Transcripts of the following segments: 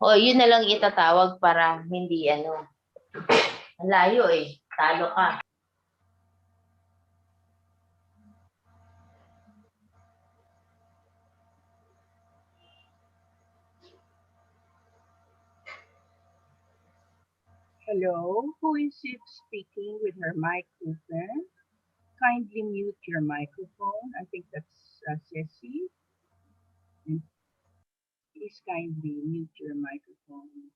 O, yun na lang itatawag para hindi ano. Ang layo eh. Talo ka. Hello, who is it speaking with her mic open? Kindly mute your microphone. I think that's Ceci. And please kindly mute your microphone.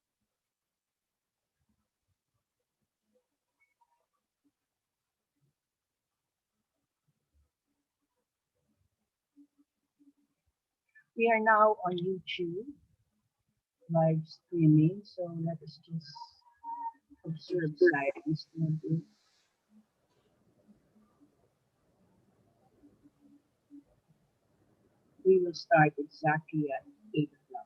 We are now on YouTube live streaming, so let us just observe silence. We will start exactly at 8 o'clock.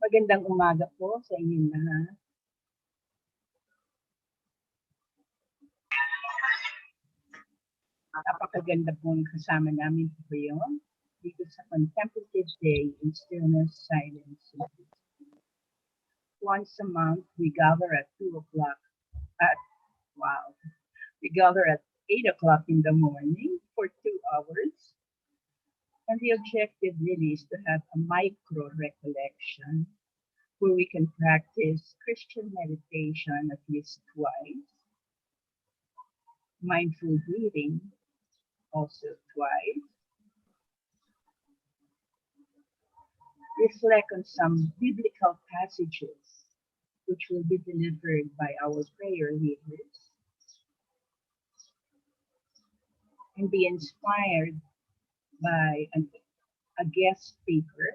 Magandang umaga po sa inyong lahat. Napakaganda pong kasama namin po kayo dito sa Contemplative Day in Stillness, Silence, and Peace. Once a month, we gather at 2 o'clock. We gather at 8 o'clock in the morning for 2 hours. And the objective really is to have a micro recollection where we can practice Christian meditation at least twice, mindful breathing also twice, reflect on some biblical passages which will be delivered by our prayer leaders, and be inspired by a guest speaker.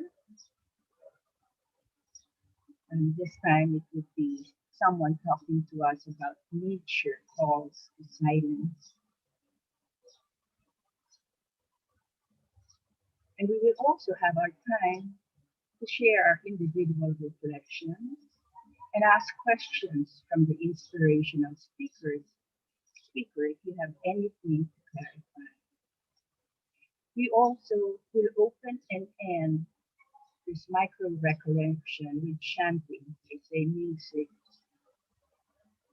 And this time it would be someone talking to us about nature calls to silence. And we will also have our time to share our individual reflections and ask questions from the inspirational speaker if you have anything to clarify. We also will open and end this micro recollection with chanting. They say music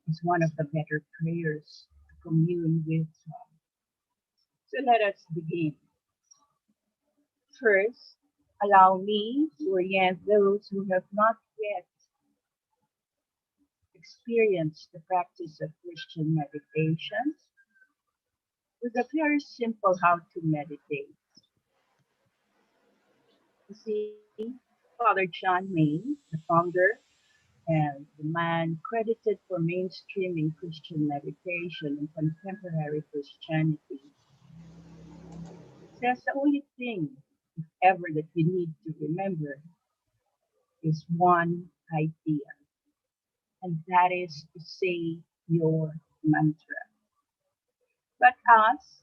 is one of the better prayers to commune with God. So let us begin. First, allow me to orient those who have not yet experienced the practice of Christian meditation with a very simple how to meditate. You see, Father John Main, the founder and the man credited for mainstreaming Christian meditation in contemporary Christianity, says the only thing, if ever, that you need to remember is one idea, and that is to say your mantra. But us,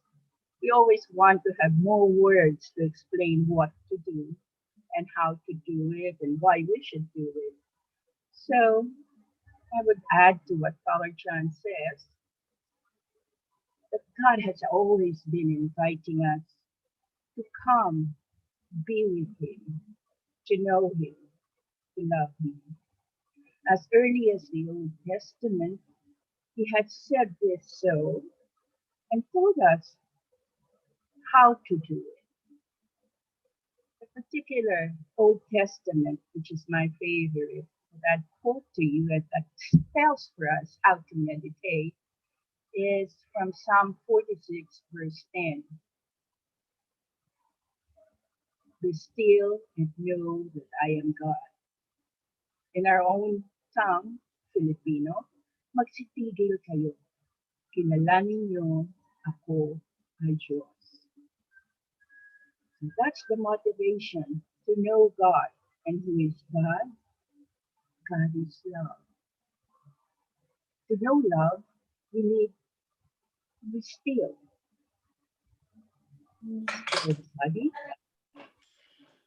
we always want to have more words to explain what to do and how to do it and why we should do it. So I would add to what Father John says that God has always been inviting us to come, be with Him, to know Him, to love Him. As early as the Old Testament, He had said this so and told us how to do it. The particular Old Testament, which is my favorite, that I quote to you that spells for us how to meditate, is from Psalm 46, verse 10. Be still and know that I am God. In our own tongue, Filipino, magsitigil kayo. Kilalanin niyo ako ay Diyos. So that's the motivation to know God. And who is God? God is love. To know love, we need to be still. Still the body,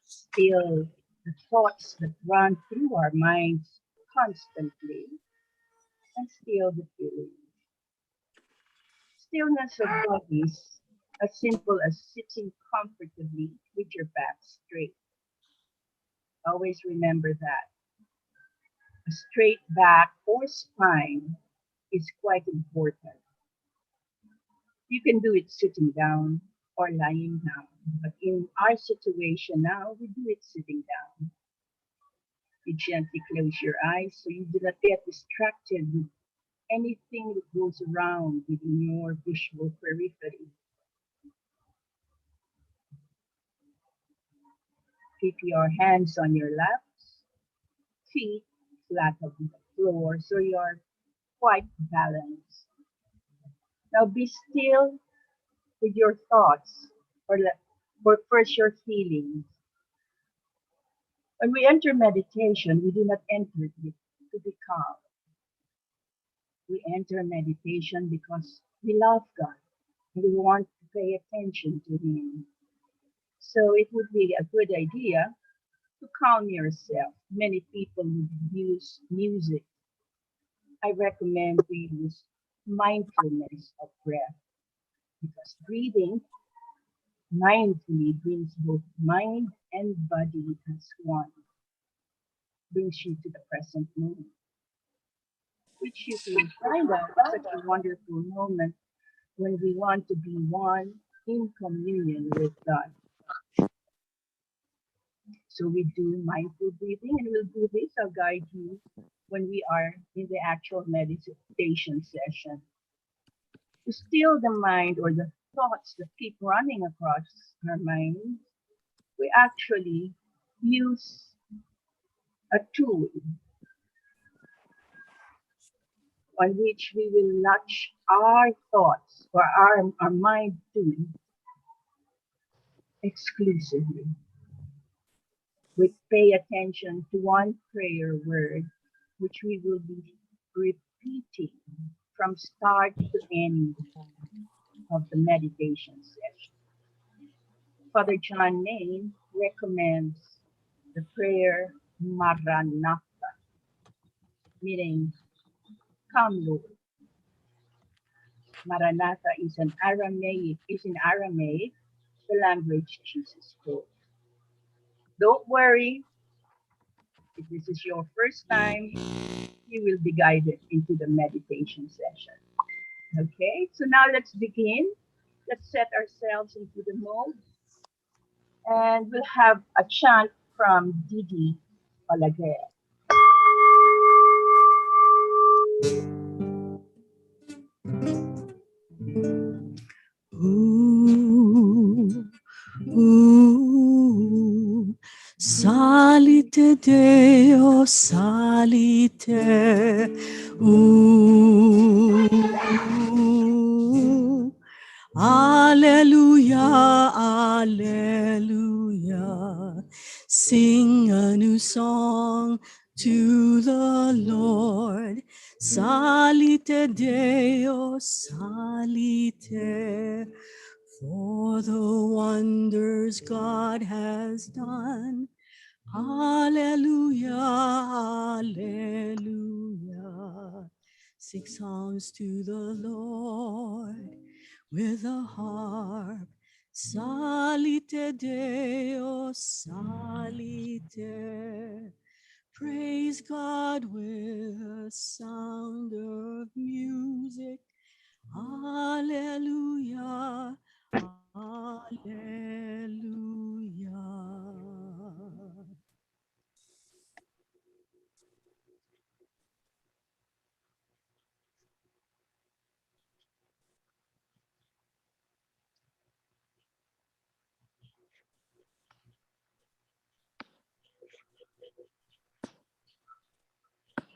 still the thoughts that run through our minds constantly, and still the feelings. Stillness of body is as simple as sitting comfortably with your back straight. Always remember that. A straight back or spine is quite important. You can do it sitting down or lying down, but in our situation now, we do it sitting down. You gently close your eyes so you do not get distracted with anything that goes around within your visual periphery. Keep your hands on your laps, feet flat on the floor so you're quite balanced. Now be still with your thoughts or first your feelings. When we enter meditation, we do not enter it to be calm. We enter meditation because we love God and we want to pay attention to Him. So it would be a good idea to calm yourself. Many people would use music. I recommend we use mindfulness of breath because breathing mindfully brings both mind and body as one, brings you to the present moment, which you will find out is such a wonderful moment when we want to be one in communion with God. So we do mindful breathing, and we'll do this. I'll guide you when we are in the actual meditation session. To still the mind or the thoughts that keep running across our minds, we actually use a tool on which we will latch our thoughts or our mind to exclusively. We pay attention to one prayer word, which we will be repeating from start to end of the meditation session. Father John Main recommends the prayer Maranatha, meaning come Lord. Maranatha is in Aramaic, the language Jesus spoke. Don't worry, if this is your first time, you will be guided into the meditation session. Okay, so now let's begin. Let's set ourselves into the mode and we'll have a chant from Didi Balaguer. Ooh, ooh, salite Deo, salite. Ooh, alleluia, alleluia. Sing a new song to the Lord. Salite Deo, salite. For the wonders God has done. Hallelujah, hallelujah. Sing songs to the Lord with a harp. Salite Deo, salite. Praise God with a sound of music. Hallelujah, hallelujah.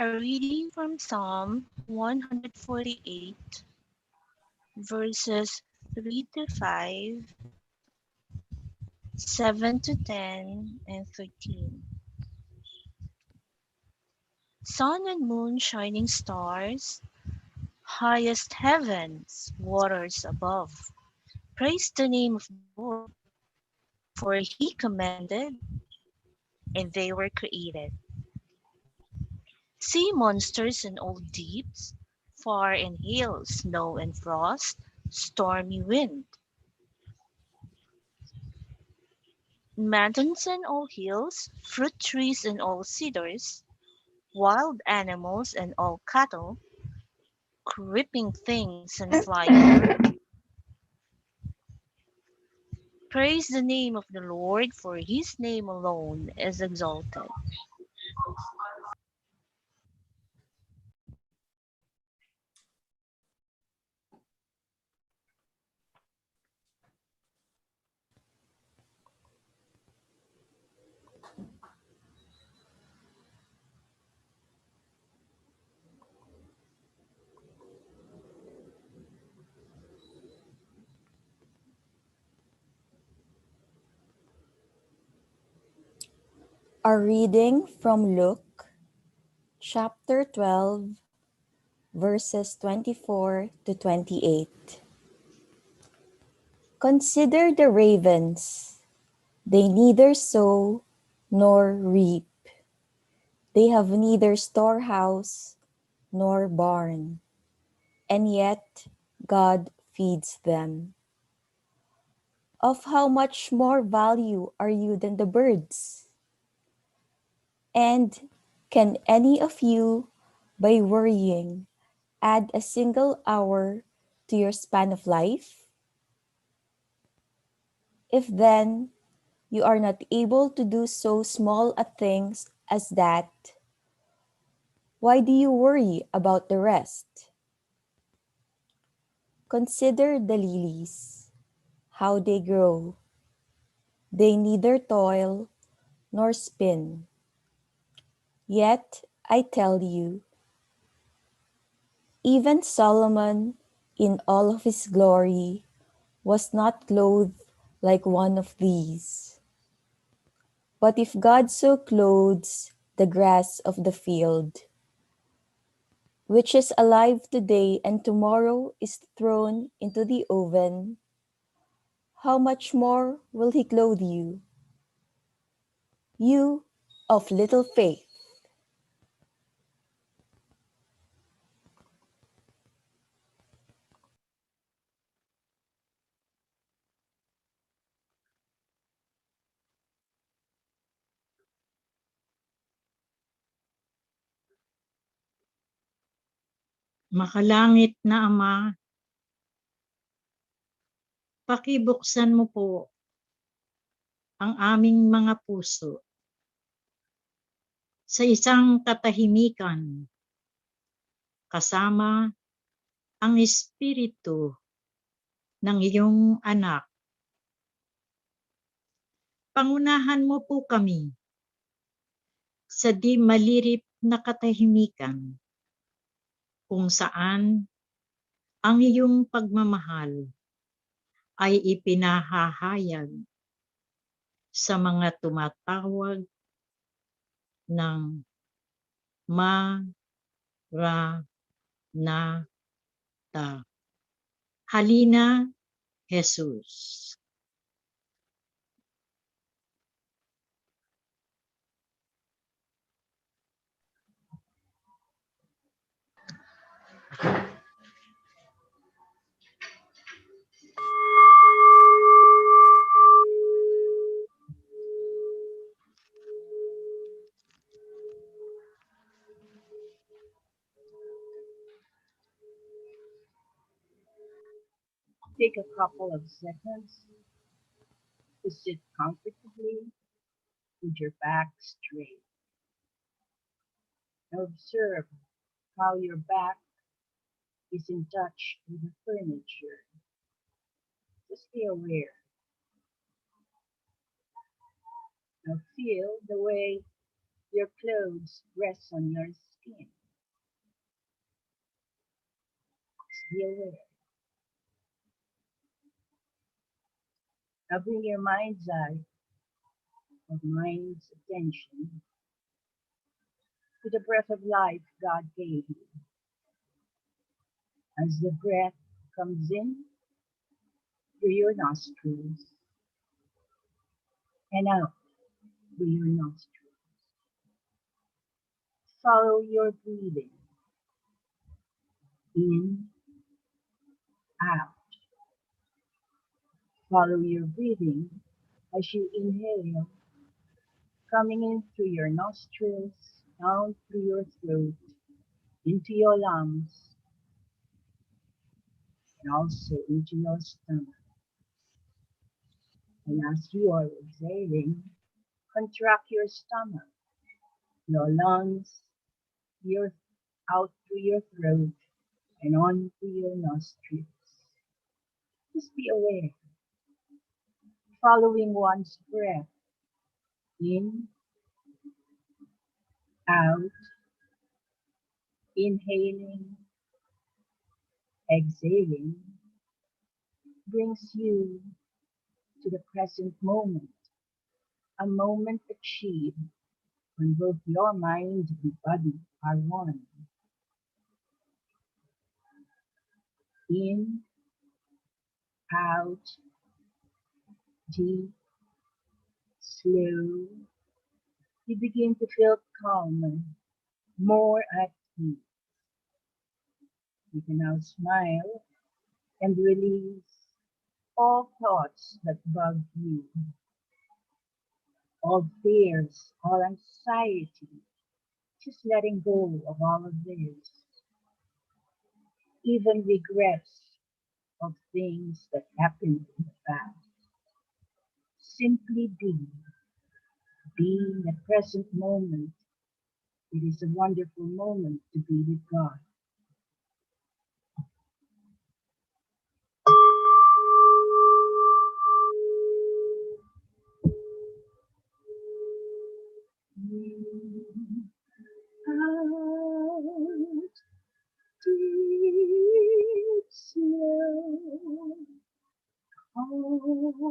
A reading from Psalm 148, verses 3 to 5, 7 to 10, and 13. Sun and moon, shining stars, highest heavens, waters above. Praise the name of the Lord, for he commanded, and they were created. Sea monsters and all deeps, fire and hail, snow and frost, stormy wind. Mountains and all hills, fruit trees and all cedars, wild animals and all cattle, creeping things and flying birds. Praise the name of the Lord, for his name alone is exalted. A reading from Luke chapter 12, verses 24 to 28. Consider the ravens. They neither sow nor reap. They have neither storehouse nor barn, and yet God feeds them. Of how much more value are you than the birds? And can any of you, by worrying, add a single hour to your span of life? If then you are not able to do so small a things as that, why do you worry about the rest? Consider the lilies, how they grow. They neither toil nor spin. Yet I tell you, even Solomon in all of his glory was not clothed like one of these. But if God so clothes the grass of the field, which is alive today and tomorrow is thrown into the oven, how much more will he clothe you, you of little faith? Makalangit na Ama, pakibuksan mo po ang aming mga puso sa isang katahimikan kasama ang espiritu ng iyong anak. Pangunahan mo po kami sa di malirip na katahimikan kung saan ang iyong pagmamahal ay ipinahahayag sa mga tumatawag ng Maranatha. Halina, Jesus. Take a couple of seconds to sit comfortably with your back straight. Observe how your back is in touch with the furniture. Just be aware. Now feel the way your clothes rest on your skin. Be aware. Now bring your mind's eye or mind's attention to the breath of life God gave you. As the breath comes in through your nostrils and out through your nostrils, follow your breathing in, out. Follow your breathing as you inhale, coming in through your nostrils, down through your throat, into your lungs, and also into your stomach. And as you are exhaling, contract your stomach, your lungs, your out through your throat, and on through your nostrils. Just be aware, following one's breath in, out, inhaling, exhaling, brings you to the present moment, a moment achieved when both your mind and body are one. In, out, deep, slow, you begin to feel calmer, more at ease. You can now smile and release all thoughts that bug you, all fears, all anxiety, just letting go of all of this, even regrets of things that happened in the past. Simply be in the present moment. It is a wonderful moment to be with God. Out, deep, slow, calm,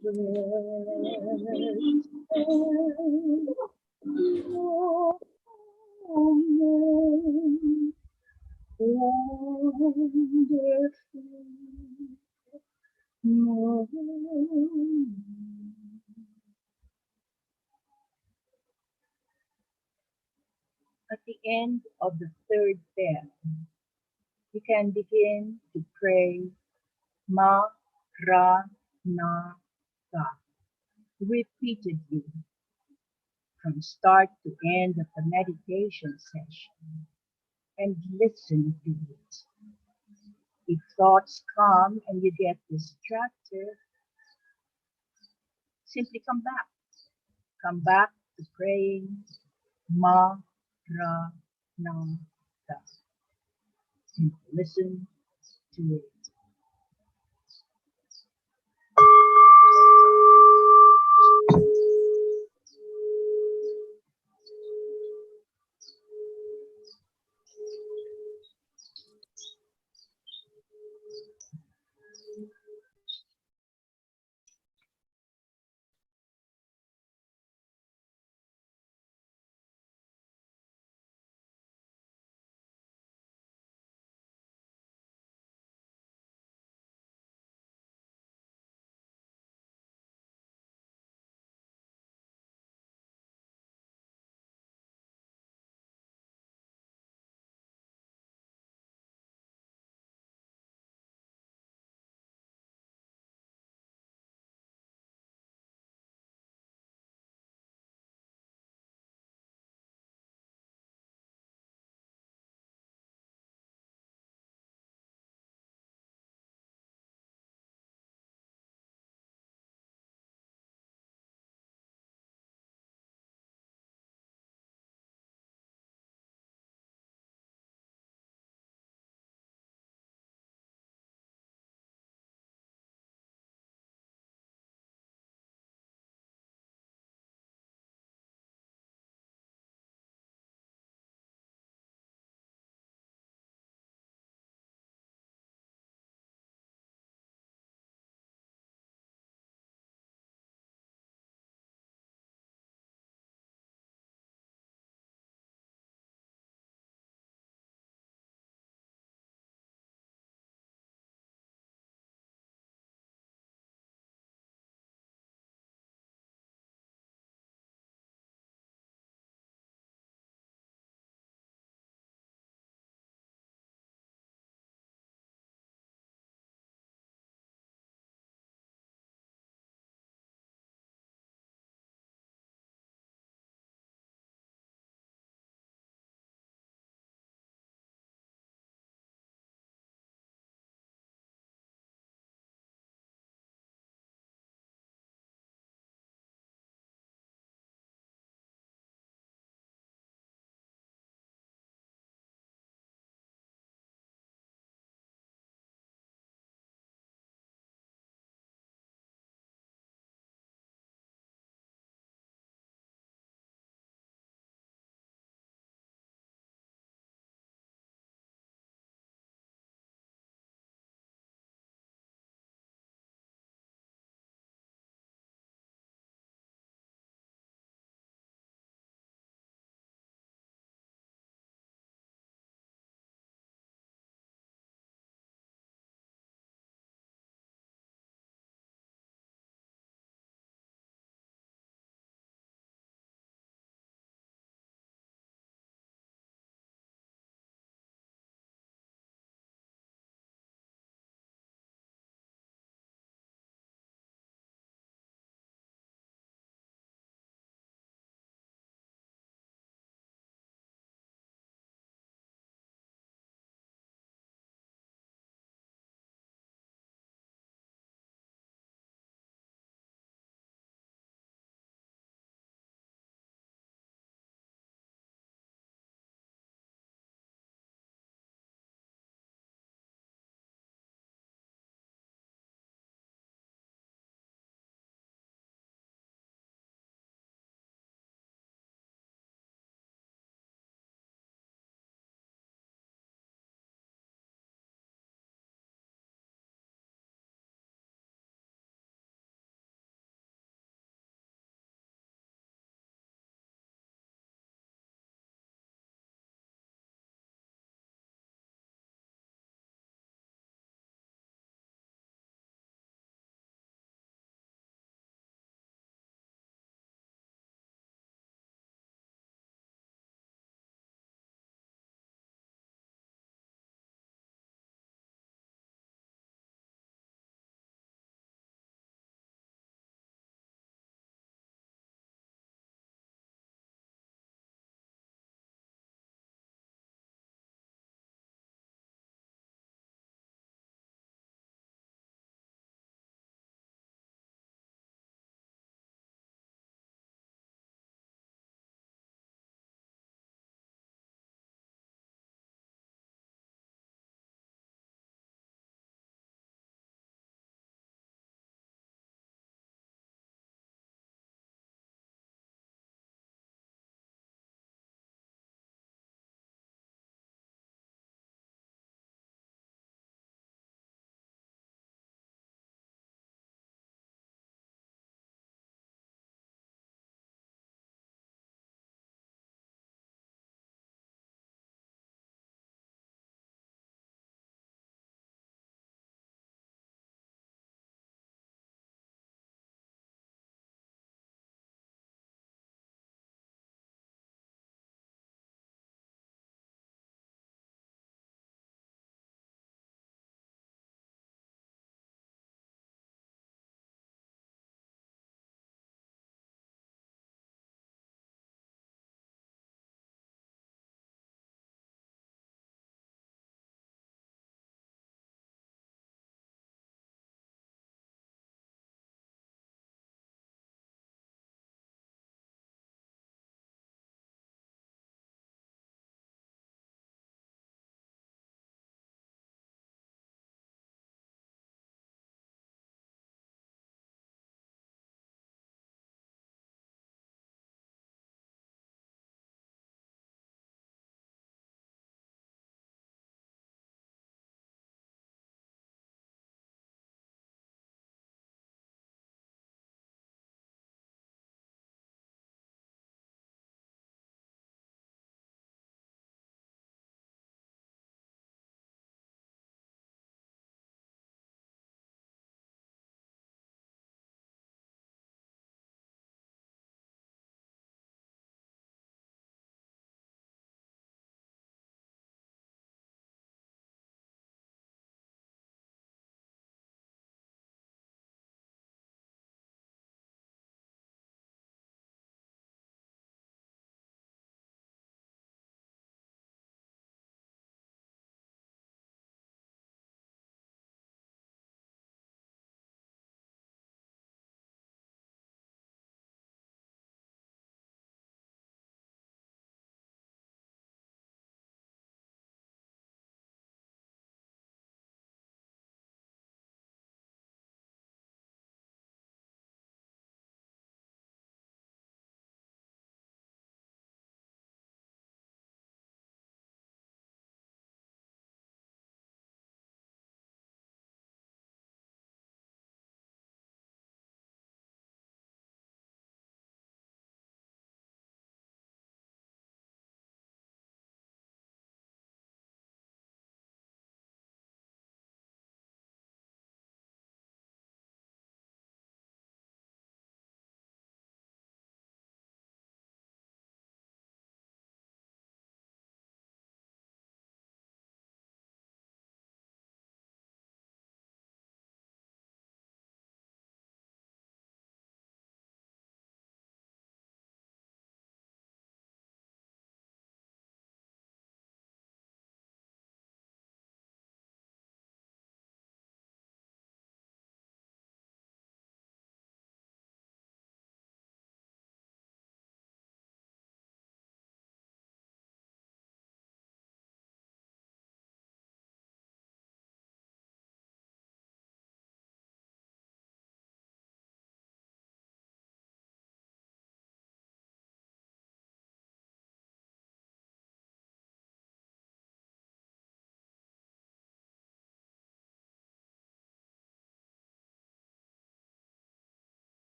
wonderful moment. At the end of the third breath, you can begin to pray Ma, Ra, Na, Ka repeatedly from start to end of the meditation session and listen to it. If thoughts come and you get distracted, simply come back. Come back to praying Ma, Ra, Na, Ka. And listen to it.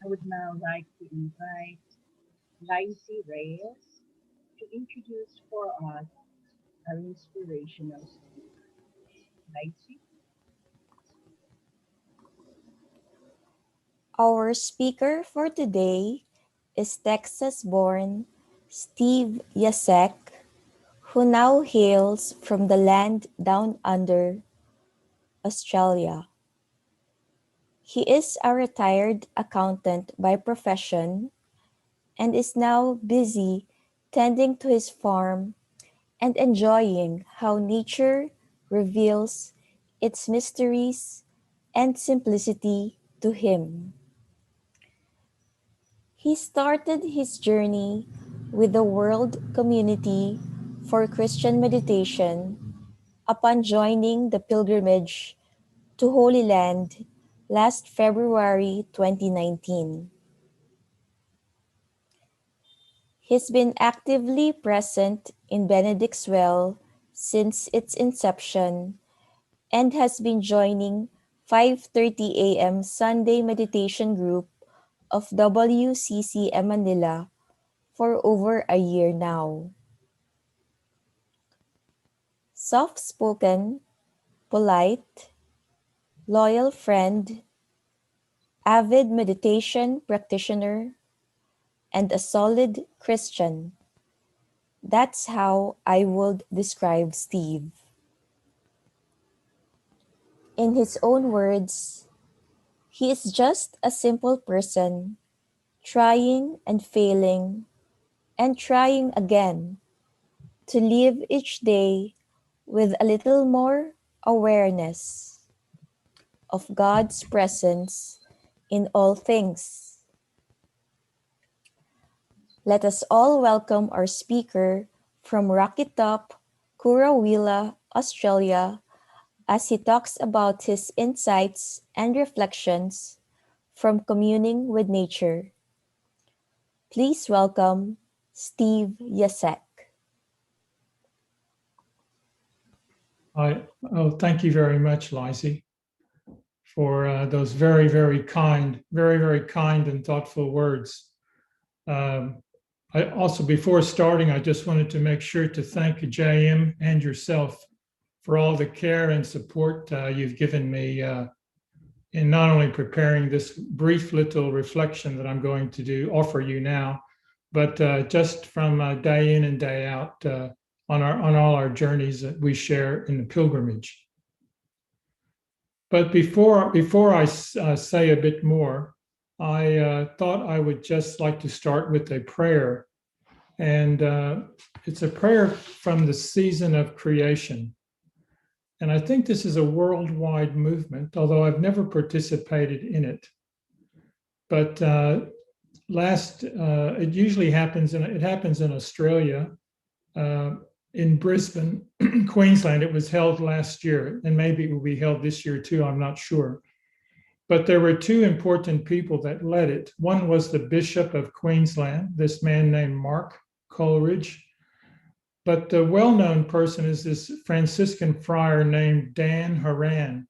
I would now like to invite Lacey Reyes to introduce for us our inspirational speaker. Lacey? Our speaker for today is Texas-born Steve Yasek, who now hails from the land down under, Australia. He is a retired accountant by profession and is now busy tending to his farm and enjoying how nature reveals its mysteries and simplicity to him. He started his journey with the World Community for Christian Meditation upon joining the pilgrimage to Holy Land last February 2019. He's been actively present in Benedict's Well since its inception and has been joining 5:30 a.m. Sunday meditation group of WCCM Manila for over a year now. Soft-spoken, polite, loyal friend, avid meditation practitioner, and a solid Christian. That's how I would describe Steve. In his own words, he is just a simple person, trying and failing, and trying again to live each day with a little more awareness of God's presence in all things. Let us all welcome our speaker from Rocky Top, Coorawilla, Australia, as he talks about his insights and reflections from communing with nature. Please welcome Steve Yasek. Thank you very much, Lizzie, for those very, very kind and thoughtful words. I also, before starting, I just wanted to make sure to thank JM and yourself for all the care and support you've given me in not only preparing this brief little reflection that I'm going to offer you now, but just from day in and day out on all our journeys that we share in the pilgrimage. But before I say a bit more, I thought I would just like to start with a prayer. And it's a prayer from the season of creation. And I think this is a worldwide movement, although I've never participated in it. But it usually happens, it happens in Australia, in Brisbane, Queensland. It was held last year, and maybe it will be held this year too, I'm not sure. But there were two important people that led it. One was the Bishop of Queensland, this man named Mark Coleridge. But the well-known person is this Franciscan friar named Dan Haran,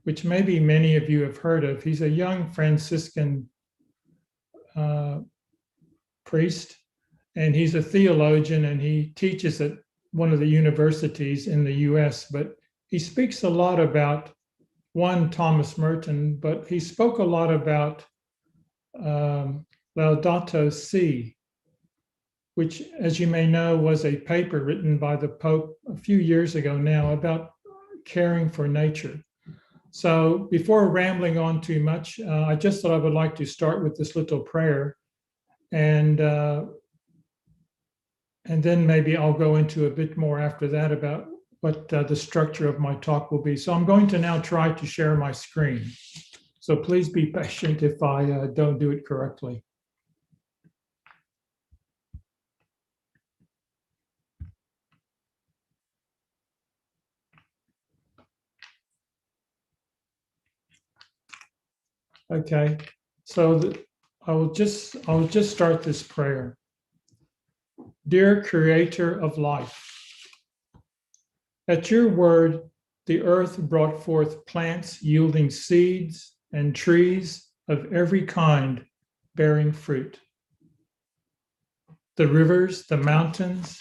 which maybe many of you have heard of. He's a young Franciscan priest, and he's a theologian, and he teaches at one of the universities in the US. But he speaks a lot about Thomas Merton, but he spoke a lot about Laudato Si, which, as you may know, was a paper written by the Pope a few years ago now about caring for nature. So before rambling on too much, I just thought I would like to start with this little prayer, and then maybe I'll go into a bit more after that about what the structure of my talk will be. So I'm going to now try to share my screen. So please be patient if I don't do it correctly. Okay, so I will just start this prayer. Dear Creator of life, at your word, the earth brought forth plants yielding seeds and trees of every kind bearing fruit. The rivers, the mountains,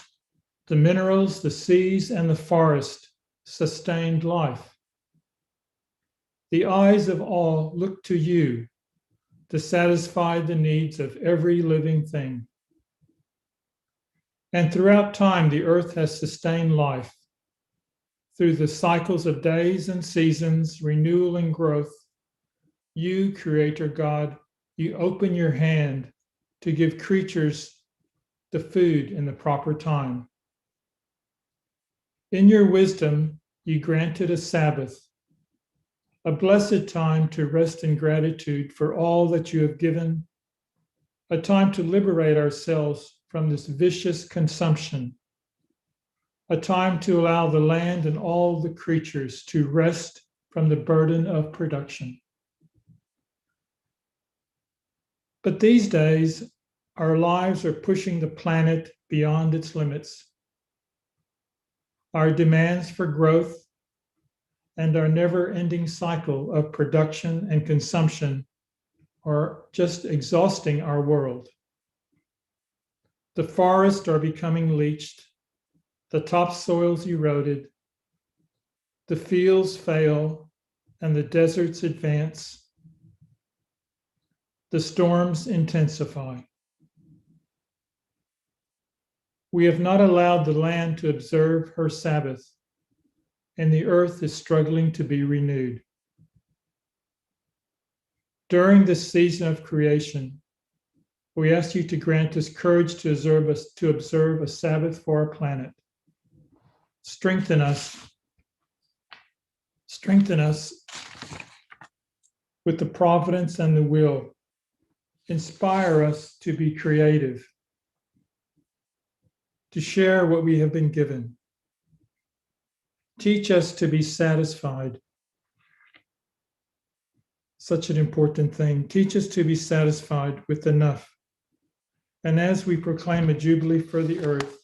the minerals, the seas, and the forest sustained life. The eyes of all look to you to satisfy the needs of every living thing. And throughout time, the earth has sustained life. Through the cycles of days and seasons, renewal and growth, you, Creator God, you open your hand to give creatures the food in the proper time. In your wisdom, you granted a Sabbath, a blessed time to rest in gratitude for all that you have given, a time to liberate ourselves from this vicious consumption, a time to allow the land and all the creatures to rest from the burden of production. But these days, our lives are pushing the planet beyond its limits. Our demands for growth and our never-ending cycle of production and consumption are just exhausting our world. The forests are becoming leached, the topsoil's eroded, the fields fail, and the deserts advance. The storms intensify. We have not allowed the land to observe her Sabbath, and the earth is struggling to be renewed. During this season of creation, we ask you to grant us courage to observe a Sabbath for our planet. Strengthen us with the providence and the will. Inspire us to be creative, to share what we have been given. Teach us to be satisfied. Such an important thing. Teach us to be satisfied with enough. And as we proclaim a jubilee for the earth,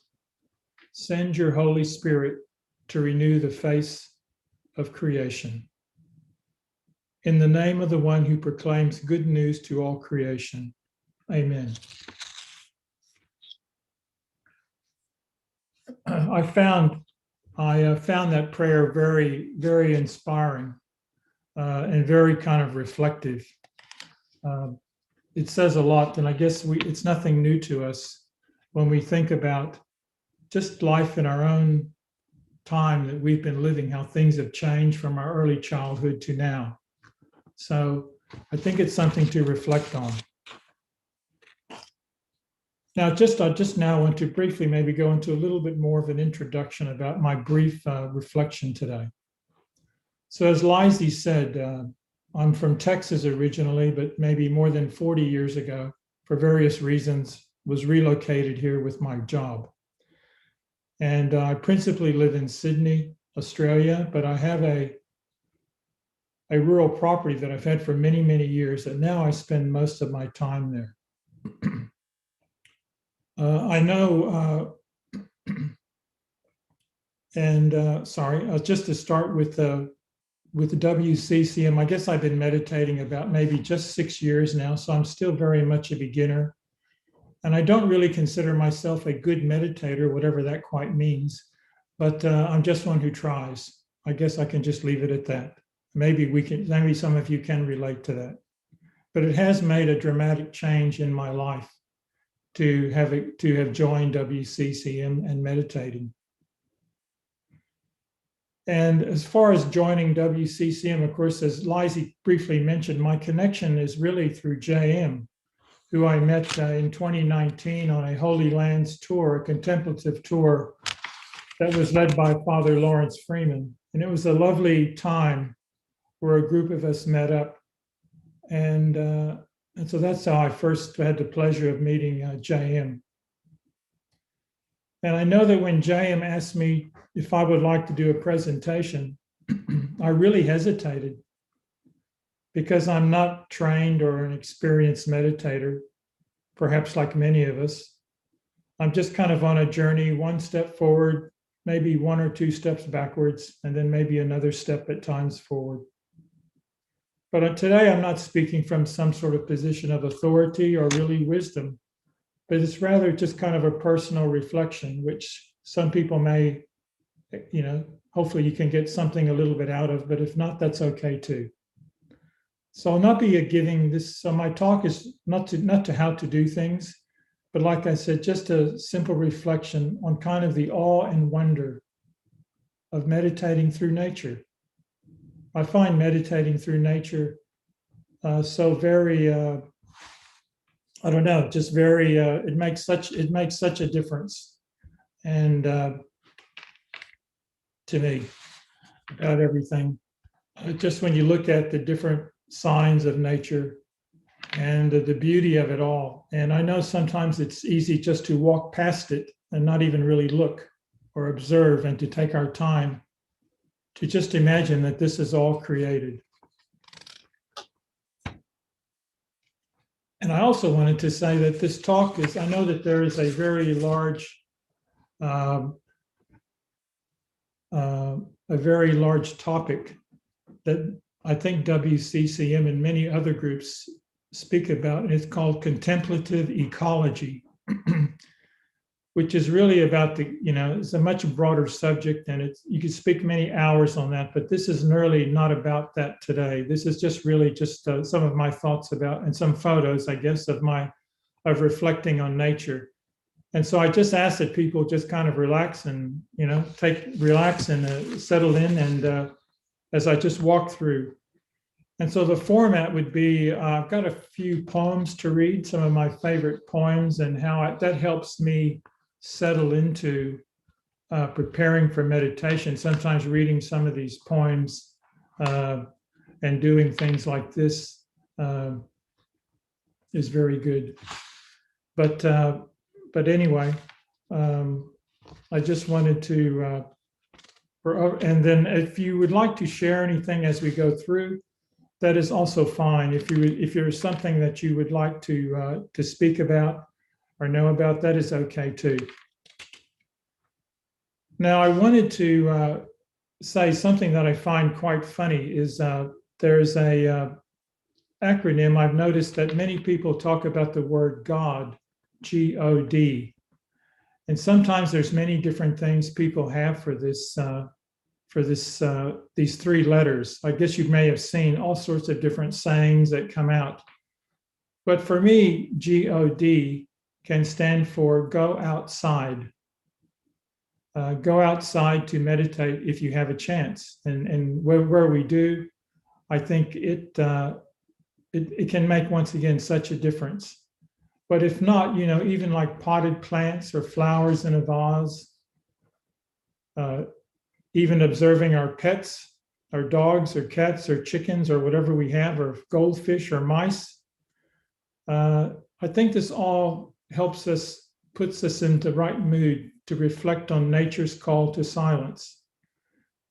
send your Holy Spirit to renew the face of creation. In the name of the one who proclaims good news to all creation. Amen. I found that prayer very, very inspiring and very kind of reflective. It says a lot, and I guess it's nothing new to us when we think about just life in our own time that we've been living, how things have changed from our early childhood to now. So I think it's something to reflect on. Now, I just now want to briefly maybe go into a little bit more of an introduction about my brief reflection today. So as Lizzie said, I'm from Texas originally, but maybe more than 40 years ago, for various reasons, was relocated here with my job. And I principally live in Sydney, Australia, but I have a rural property that I've had for many, many years, and now I spend most of my time there. I know, just to start with the WCCM, I guess I've been meditating about maybe just 6 years now, so I'm still very much a beginner. And I don't really consider myself a good meditator, whatever that quite means, but I'm just one who tries. I guess I can just leave it at that. Maybe some of you can relate to that. But it has made a dramatic change in my life to have joined WCCM and meditating. And as far as joining WCCM, of course, as Lizzie briefly mentioned, my connection is really through JM, who I met in 2019 on a Holy Lands tour, a contemplative tour that was led by Father Lawrence Freeman. And it was a lovely time where a group of us met up. And so that's how I first had the pleasure of meeting JM. And I know that when JM asked me if I would like to do a presentation, I really hesitated because I'm not trained or an experienced meditator, perhaps like many of us. I'm just kind of on a journey, one step forward, maybe one or two steps backwards, and then maybe another step at times forward. But today I'm not speaking from some sort of position of authority or really wisdom, but it's rather just kind of a personal reflection, which some people may, hopefully you can get something a little bit out of, but if not, that's okay too. So I'll not be giving this, so my talk is not to how to do things, but like I said, just a simple reflection on kind of the awe and wonder of meditating through nature. I find meditating through nature so very, I don't know, just very, it makes such a difference. And to me, about everything. Just when you look at the different signs of nature and the beauty of it all. And I know sometimes it's easy just to walk past it and not even really look or observe, and to take our time to just imagine that this is all created. And I also wanted to say that this talk is, I know that there is a very large topic that I think WCCM and many other groups speak about, and it's called contemplative ecology, which is really about it's a much broader subject, and you could speak many hours on that, but this is really not about that today. This is just really just some of my thoughts about, and some photos, I guess, of reflecting on nature. And so I just ask that people just kind of relax and, settle in, and as I just walk through. And so the format would be, I've got a few poems to read, some of my favorite poems, and how that helps me settle into preparing for meditation. Sometimes reading some of these poems and doing things like this is very good. But anyway, I just wanted to, and then if you would like to share anything as we go through, that is also fine. If there's something that you would like to speak about or know about, that is okay too. Now, I wanted to say something that I find quite funny is there's a acronym. I've noticed that many people talk about the word God, G-O-D. And sometimes there's many different things people have for this these three letters. I guess you may have seen all sorts of different sayings that come out. But for me, G-O-D can stand for go outside. Go outside to meditate if you have a chance. And where we do, I think it can make, once again, such a difference. But if not, even like potted plants or flowers in a vase, even observing our pets, our dogs or cats or chickens or whatever we have, or goldfish or mice, I think this all helps us, puts us in the right mood to reflect on nature's call to silence.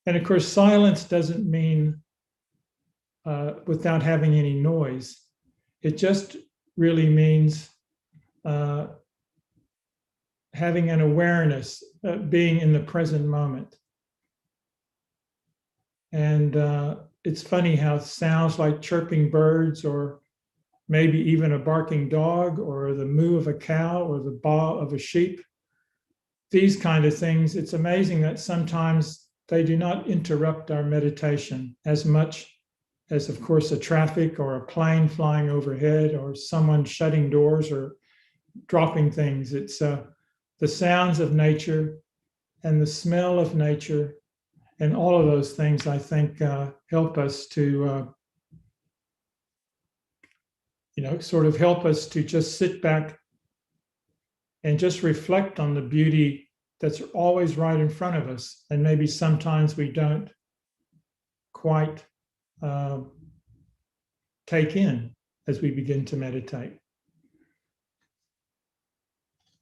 And of course, silence doesn't mean without having any noise. It just really means having an awareness, being in the present moment. And it's funny how sounds like chirping birds, or maybe even a barking dog, or the moo of a cow, or the baa of a sheep, these kind of things, it's amazing that sometimes they do not interrupt our meditation as much as, of course, a traffic or a plane flying overhead, or someone shutting doors or dropping things. It's the sounds of nature and the smell of nature, and all of those things, I think, help us to, sort of help us to just sit back and just reflect on the beauty that's always right in front of us. And maybe sometimes we don't quite take in as we begin to meditate.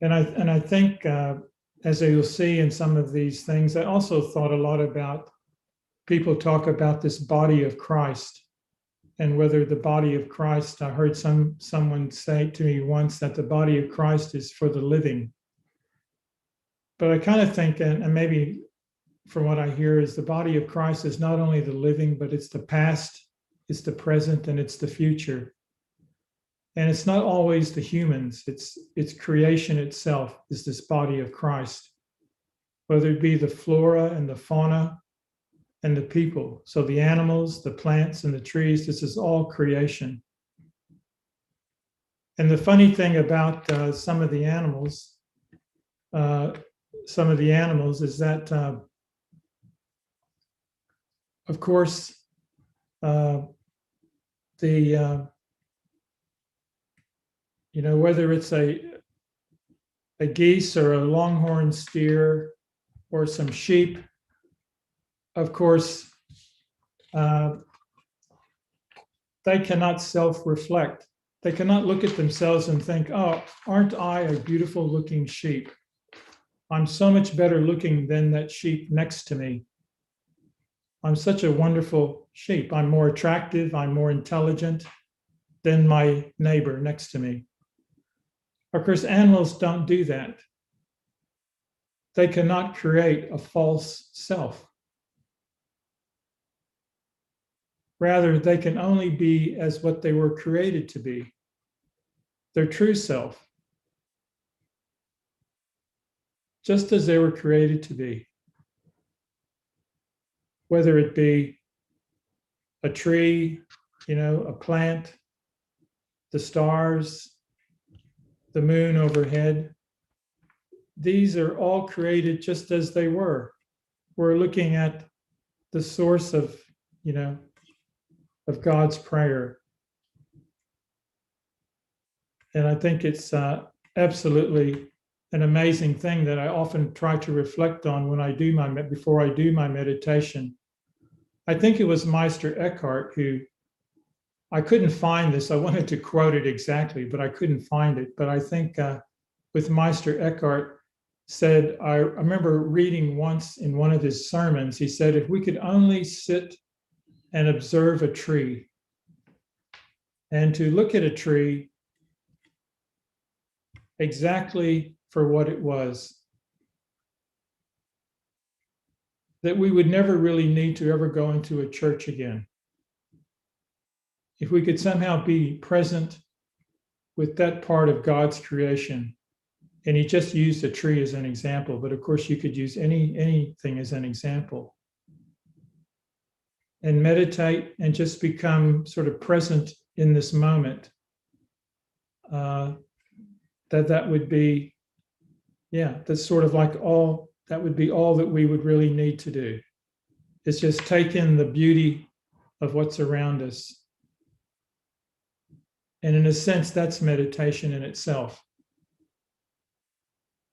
And I think, as you'll see in some of these things, I also thought a lot about, people talk about this body of Christ, and whether the body of Christ, I heard someone say to me once that the body of Christ is for the living. But I kind of think, and maybe from what I hear, is the body of Christ is not only the living, but it's the past, it's the present, and it's the future. And it's not always the humans, it's creation itself is this body of Christ, whether it be the flora and the fauna and the people. So the animals, the plants, and the trees, this is all creation. And the funny thing about some of the animals is that, of course, whether it's a geese or a longhorn steer or some sheep, of course, they cannot self-reflect. They cannot look at themselves and think, oh, aren't I a beautiful looking sheep? I'm so much better looking than that sheep next to me. I'm such a wonderful sheep. I'm more attractive, I'm more intelligent than my neighbor next to me. Of course, animals don't do that. They cannot create a false self. Rather, they can only be as what they were created to be, their true self, just as they were created to be. Whether it be a tree, a plant, the stars, the moon overhead, these are all created just as they were. We're looking at the source of God's prayer. And I think it's absolutely an amazing thing that I often try to reflect on before I do my meditation. I think it was Meister Eckhart who, I couldn't find this. I wanted to quote it exactly, but I couldn't find it. But I think with Meister Eckhart said, I remember reading once in one of his sermons, he said, if we could only sit and observe a tree, and to look at a tree exactly for what it was, that we would never really need to ever go into a church again. If we could somehow be present with that part of God's creation, and he just used a tree as an example, but of course you could use anything as an example, and meditate and just become sort of present in this moment, that would be, that's sort of like that would be all that we would really need to do. It's just take in the beauty of what's around us. And in a sense, that's meditation in itself.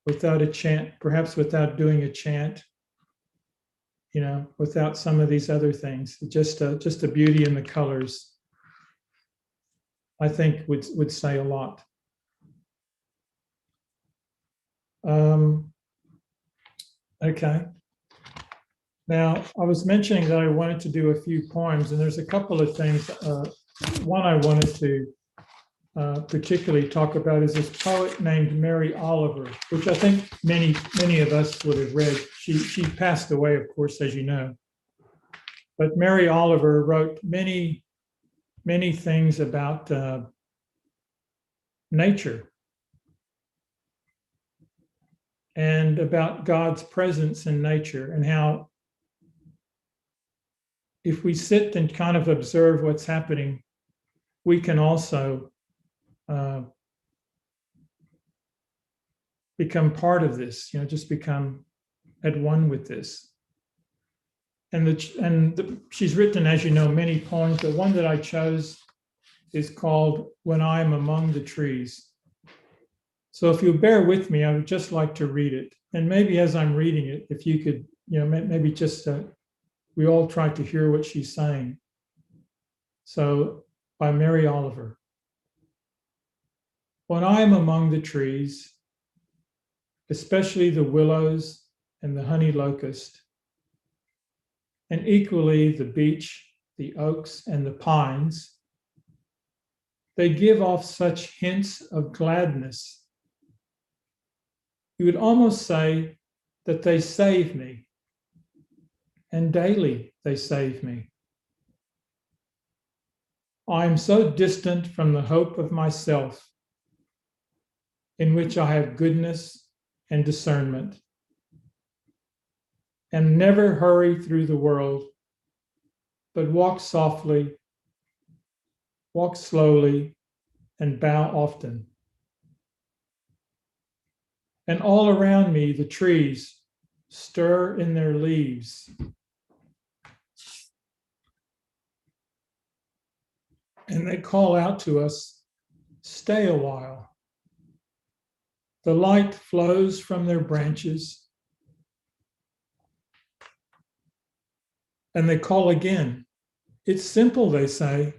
Without a chant, perhaps without doing a chant, without some of these other things, just the beauty and the colors, I think would say a lot. Okay. Now, I was mentioning that I wanted to do a few poems, and there's a couple of things. One I wanted to particularly talk about is this poet named Mary Oliver, which I think many of us would have read. She passed away, of course, as you know. But Mary Oliver wrote many things about nature and about God's presence in nature, and how if we sit and kind of observe what's happening, we can also become part of this, just become at one with this. And she's written, as you know, many poems. The one that I chose is called When I Am Among the Trees. So if you bear with me, I would just like to read it. And maybe as I'm reading it, if you could, maybe just we all try to hear what she's saying. So by Mary Oliver. When I am among the trees, especially the willows and the honey locust, and equally the beech, the oaks, and the pines, they give off such hints of gladness. You would almost say that they save me, and daily they save me. I am so distant from the hope of myself, in which I have goodness and discernment, and never hurry through the world, but walk softly, walk slowly, and bow often. And all around me, the trees stir in their leaves, and they call out to us, stay a while. The light flows from their branches, and they call again. It's simple, they say,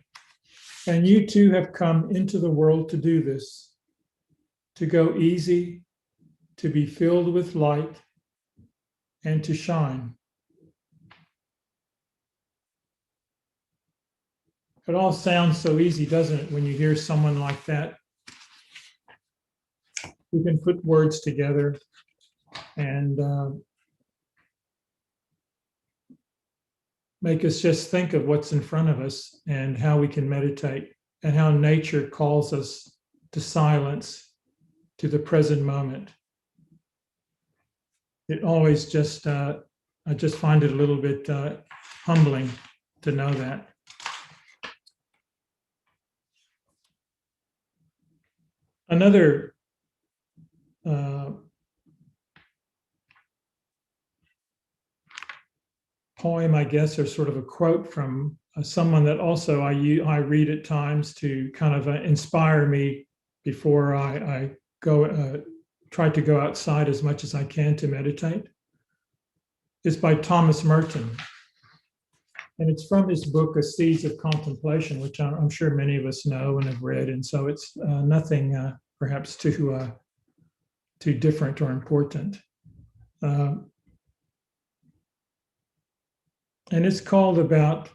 and you too have come into the world to do this, to go easy, to be filled with light, and to shine. It all sounds so easy, doesn't it, when you hear someone like that who can put words together and make us just think of what's in front of us and how we can meditate and how nature calls us to silence, to the present moment. It always just, I just find it a little bit humbling to know that. Another poem, I guess, or sort of a quote from someone that also I read at times to kind of inspire me before I go try to go outside as much as I can to meditate, is by Thomas Merton. And it's from his book, A Seeds of Contemplation, which I'm sure many of us know and have read. And so it's nothing perhaps too different or important. And it's called about,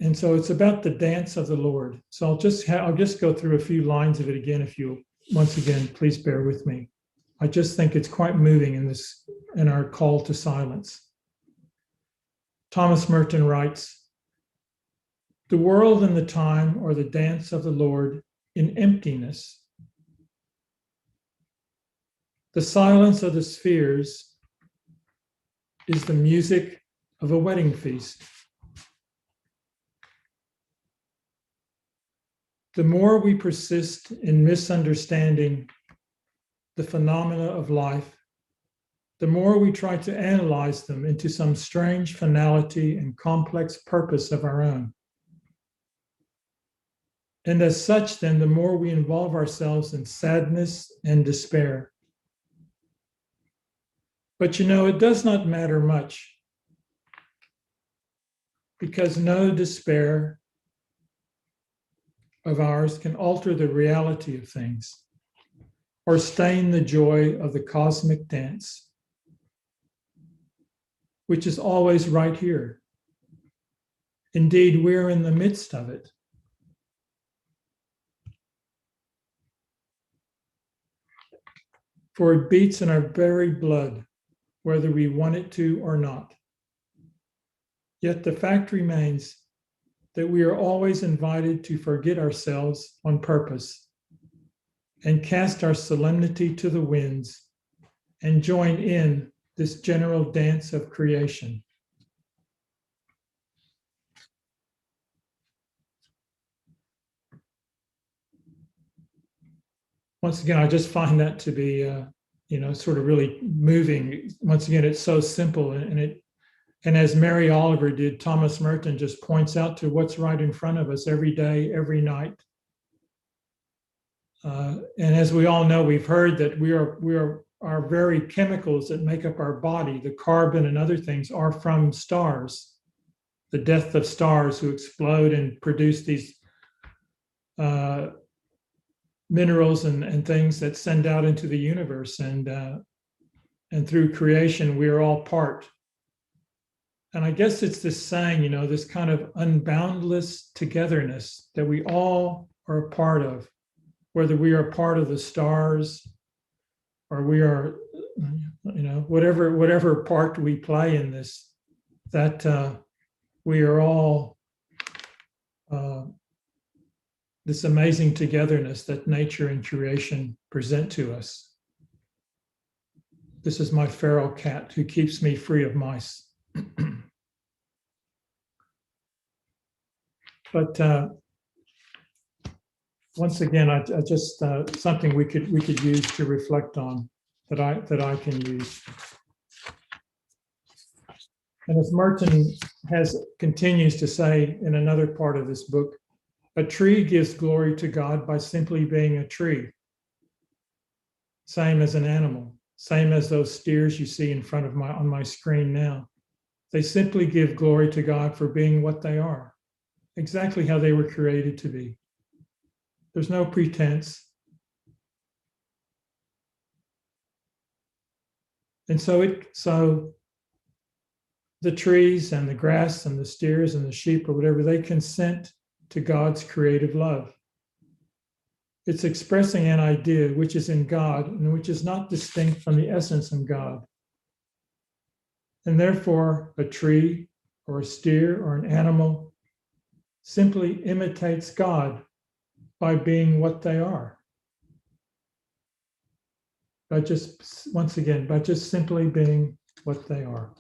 and so it's about the dance of the Lord. So I'll just go through a few lines of it again. If you, once again, please bear with me. I just think it's quite moving in our call to silence. Thomas Merton writes, "The world and the time are the dance of the Lord in emptiness. The silence of the spheres is the music of a wedding feast. The more we persist in misunderstanding the phenomena of life, the more we try to analyze them into some strange finality and complex purpose of our own. And as such, then, the more we involve ourselves in sadness and despair. But you know, it does not matter much, because no despair of ours can alter the reality of things or stain the joy of the cosmic dance, which is always right here. Indeed, we're in the midst of it. For it beats in our very blood, whether we want it to or not. Yet the fact remains that we are always invited to forget ourselves on purpose and cast our solemnity to the winds and join in this general dance of creation." Once again, I just find that to be, sort of really moving. Once again, it's so simple, and as Mary Oliver did, Thomas Merton just points out to what's right in front of us every day, every night. And as we all know, we've heard that our very chemicals that make up our body, the carbon and other things, are from stars. The death of stars who explode and produce these minerals and things that send out into the universe, and through creation we are all part. And I guess it's this saying, this kind of unboundless togetherness that we all are a part of, whether we are part of the stars or we are, whatever part we play in this, that we are all this amazing togetherness that nature and creation present to us. This is my feral cat who keeps me free of mice. But once again, I just something we could use to reflect on that I can use. And as Merton continues to say in another part of this book, a tree gives glory to God by simply being a tree. Same as an animal, same as those steers you see in front of on my screen now. They simply give glory to God for being what they are, exactly how they were created to be. There's no pretense. And so the trees and the grass and the steers and the sheep or whatever, they consent to God's creative love. It's expressing an idea which is in God and which is not distinct from the essence of God. And therefore, a tree or a steer or an animal simply imitates God by being what they are. By just simply being what they are.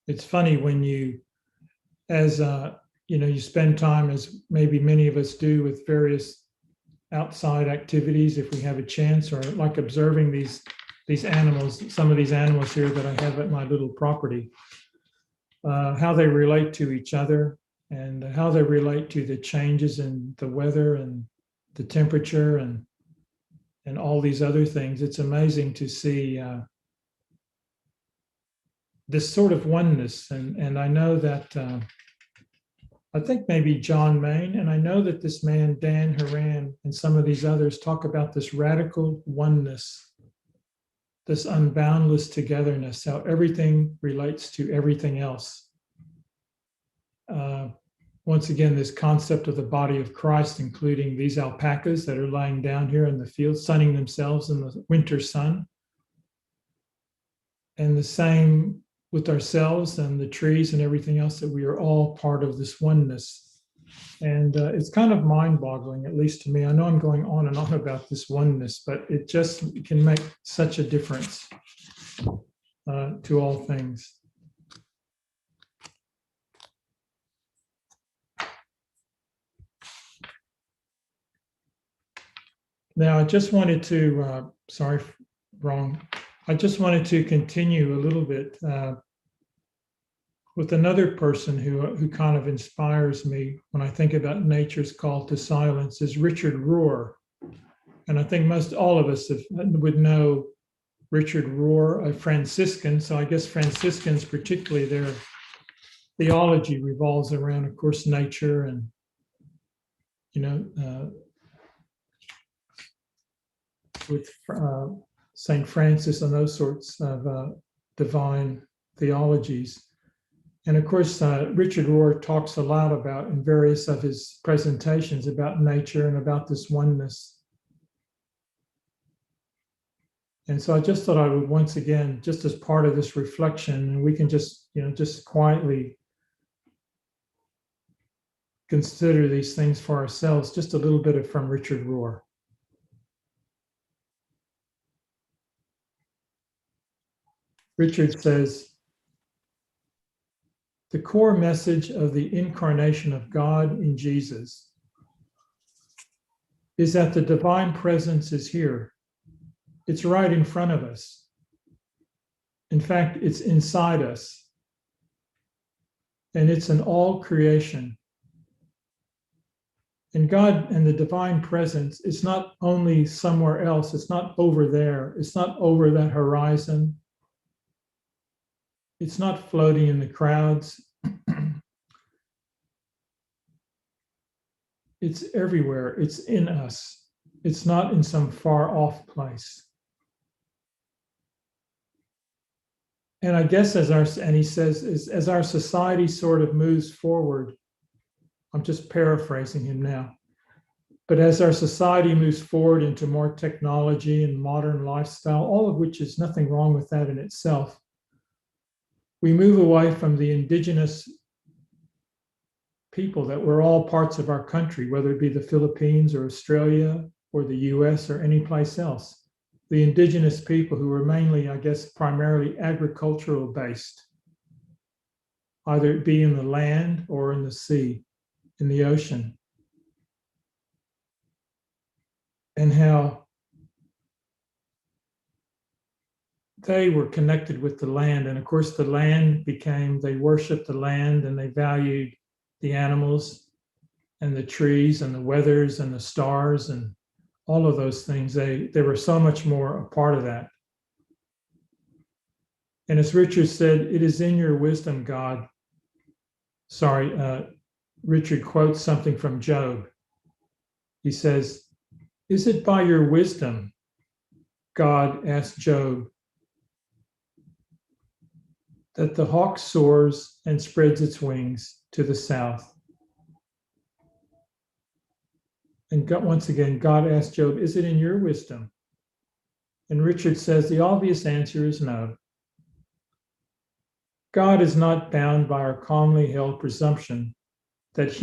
It's funny when you spend time, as maybe many of us do, with various outside activities if we have a chance, or like observing these animals, some of these animals here that I have at my little property, how they relate to each other and how they relate to the changes in the weather and the temperature and all these other things. It's amazing to see this sort of oneness. And I know that I think maybe John Main, and I know that this man, Dan Haran, and some of these others talk about this radical oneness, this unboundless togetherness, how everything relates to everything else. Once again, this concept of the body of Christ, including these alpacas that are lying down here in the field, sunning themselves in the winter sun. And the same with ourselves and the trees and everything else, that we are all part of this oneness. And it's kind of mind-boggling, at least to me. I know I'm going on and on about this oneness, but it can make such a difference to all things. Now, I just wanted to, I just wanted to continue a little bit with another person who kind of inspires me when I think about nature's call to silence, is Richard Rohr. And I think most all of us would know Richard Rohr, a Franciscan. So I guess Franciscans, particularly, their theology revolves around, of course, nature and, with St. Francis and those sorts of divine theologies. And of course, Richard Rohr talks a lot about, in various of his presentations, about nature and about this oneness. And so I just thought I would once again, just as part of this reflection, and we can just quietly consider these things for ourselves, just a little bit from Richard Rohr. Richard says, the core message of the incarnation of God in Jesus is that the divine presence is here. It's right in front of us. In fact, it's inside us. And it's in all creation. And God and the divine presence is not only somewhere else, it's not over there, it's not over that horizon. It's not floating in the crowds. It's everywhere. It's in us. It's not in some far off place. And I guess and he says, as our society sort of moves forward, I'm just paraphrasing him now, but as our society moves forward into more technology and modern lifestyle, all of which is nothing wrong with that in itself, we move away from the indigenous people that were all parts of our country, whether it be the Philippines or Australia or the US or any place else. The indigenous people who were mainly, I guess, primarily agricultural based, either it be in the land or in the sea, in the ocean. And how they were connected with the land. And of course, the land they worshiped the land and they valued the animals and the trees and the weathers and the stars and all of those things. They were so much more a part of that. And as Richard said, it is in your wisdom, God. Richard quotes something from Job. He says, "Is it by your wisdom," God asked Job, "that the hawk soars and spreads its wings to the south?" And God, once again, God asked Job, "Is it in your wisdom?" And Richard says the obvious answer is no. God is not bound by our calmly held presumption that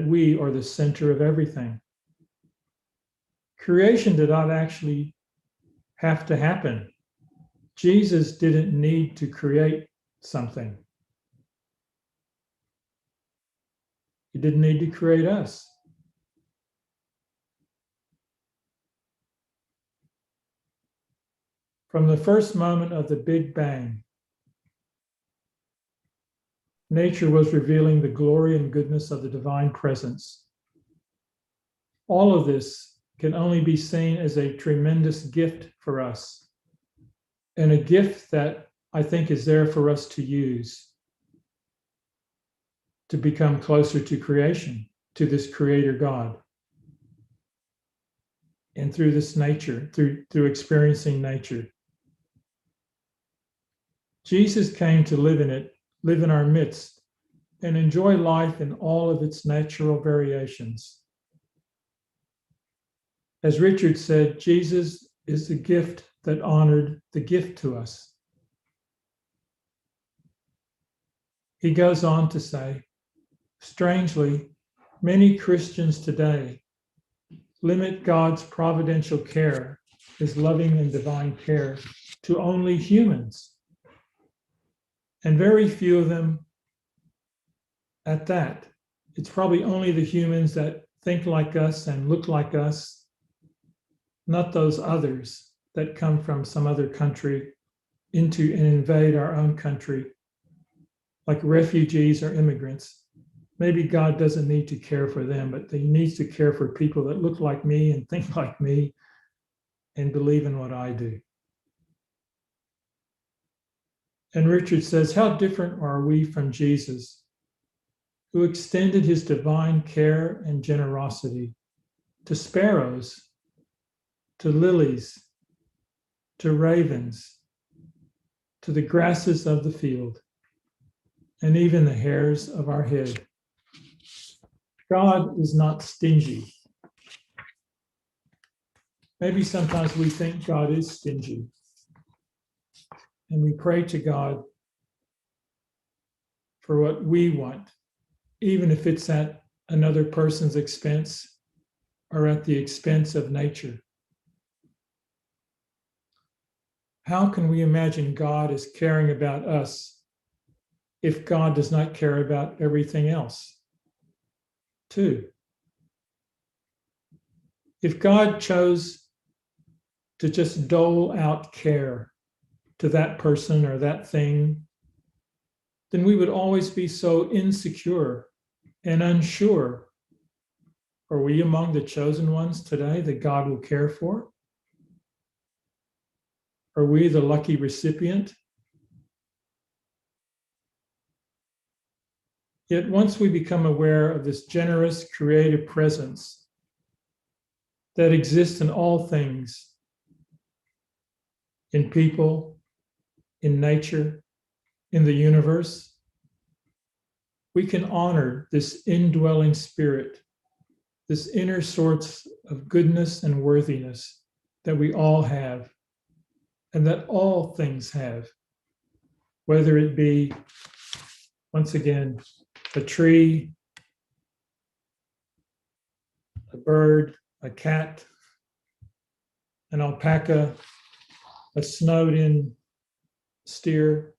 we are the center of everything. Creation did not actually have to happen. Jesus didn't need to create something. He didn't need to create us. From the first moment of the Big Bang, nature was revealing the glory and goodness of the divine presence. All of this can only be seen as a tremendous gift for us, and a gift that I think is there for us to use to become closer to creation, to this creator God. And through this nature, through experiencing nature. Jesus came to live in it, live in our midst, and enjoy life in all of its natural variations. As Richard said, Jesus is the gift that honored the gift to us. He goes on to say, strangely, many Christians today limit God's providential care, his loving and divine care, to only humans. And very few of them at that. It's probably only the humans that think like us and look like us, not those others that come from some other country into and invade our own country, like refugees or immigrants. Maybe God doesn't need to care for them, but he needs to care for people that look like me and think like me and believe in what I do. And Richard says, how different are we from Jesus, who extended his divine care and generosity to sparrows, to lilies, to ravens, to the grasses of the field, and even the hairs of our head. God is not stingy. Maybe sometimes we think God is stingy, and we pray to God for what we want, even if it's at another person's expense or at the expense of nature. How can we imagine God is caring about us if God does not care about everything else, too? If God chose to just dole out care to that person or that thing, then we would always be so insecure and unsure. Are we among the chosen ones today that God will care for? Are we the lucky recipient? Yet once we become aware of this generous creative presence that exists in all things, in people, in nature, in the universe, we can honor this indwelling spirit, this inner source of goodness and worthiness that we all have and that all things have, whether it be, once again, a tree, a bird, a cat, an alpaca, a snowed-in steer.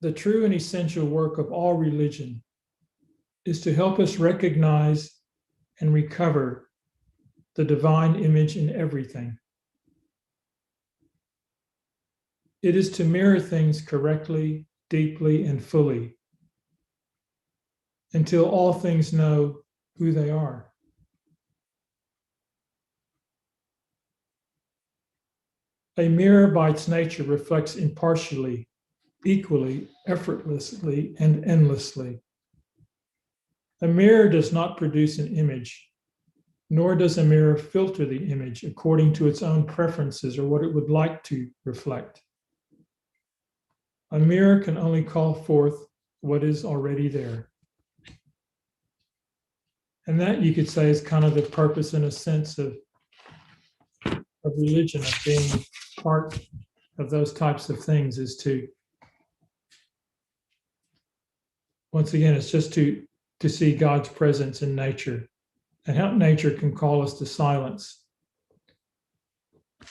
The true and essential work of all religion is to help us recognize and recover the divine image in everything. It is to mirror things correctly, deeply, and fully until all things know who they are. A mirror by its nature reflects impartially, equally, effortlessly, and endlessly. A mirror does not produce an image, nor does a mirror filter the image according to its own preferences or what it would like to reflect. A mirror can only call forth what is already there. And that, you could say, is kind of the purpose, in a sense, of religion, of being part of those types of things, is to, once again, it's just to see God's presence in nature and how nature can call us to silence.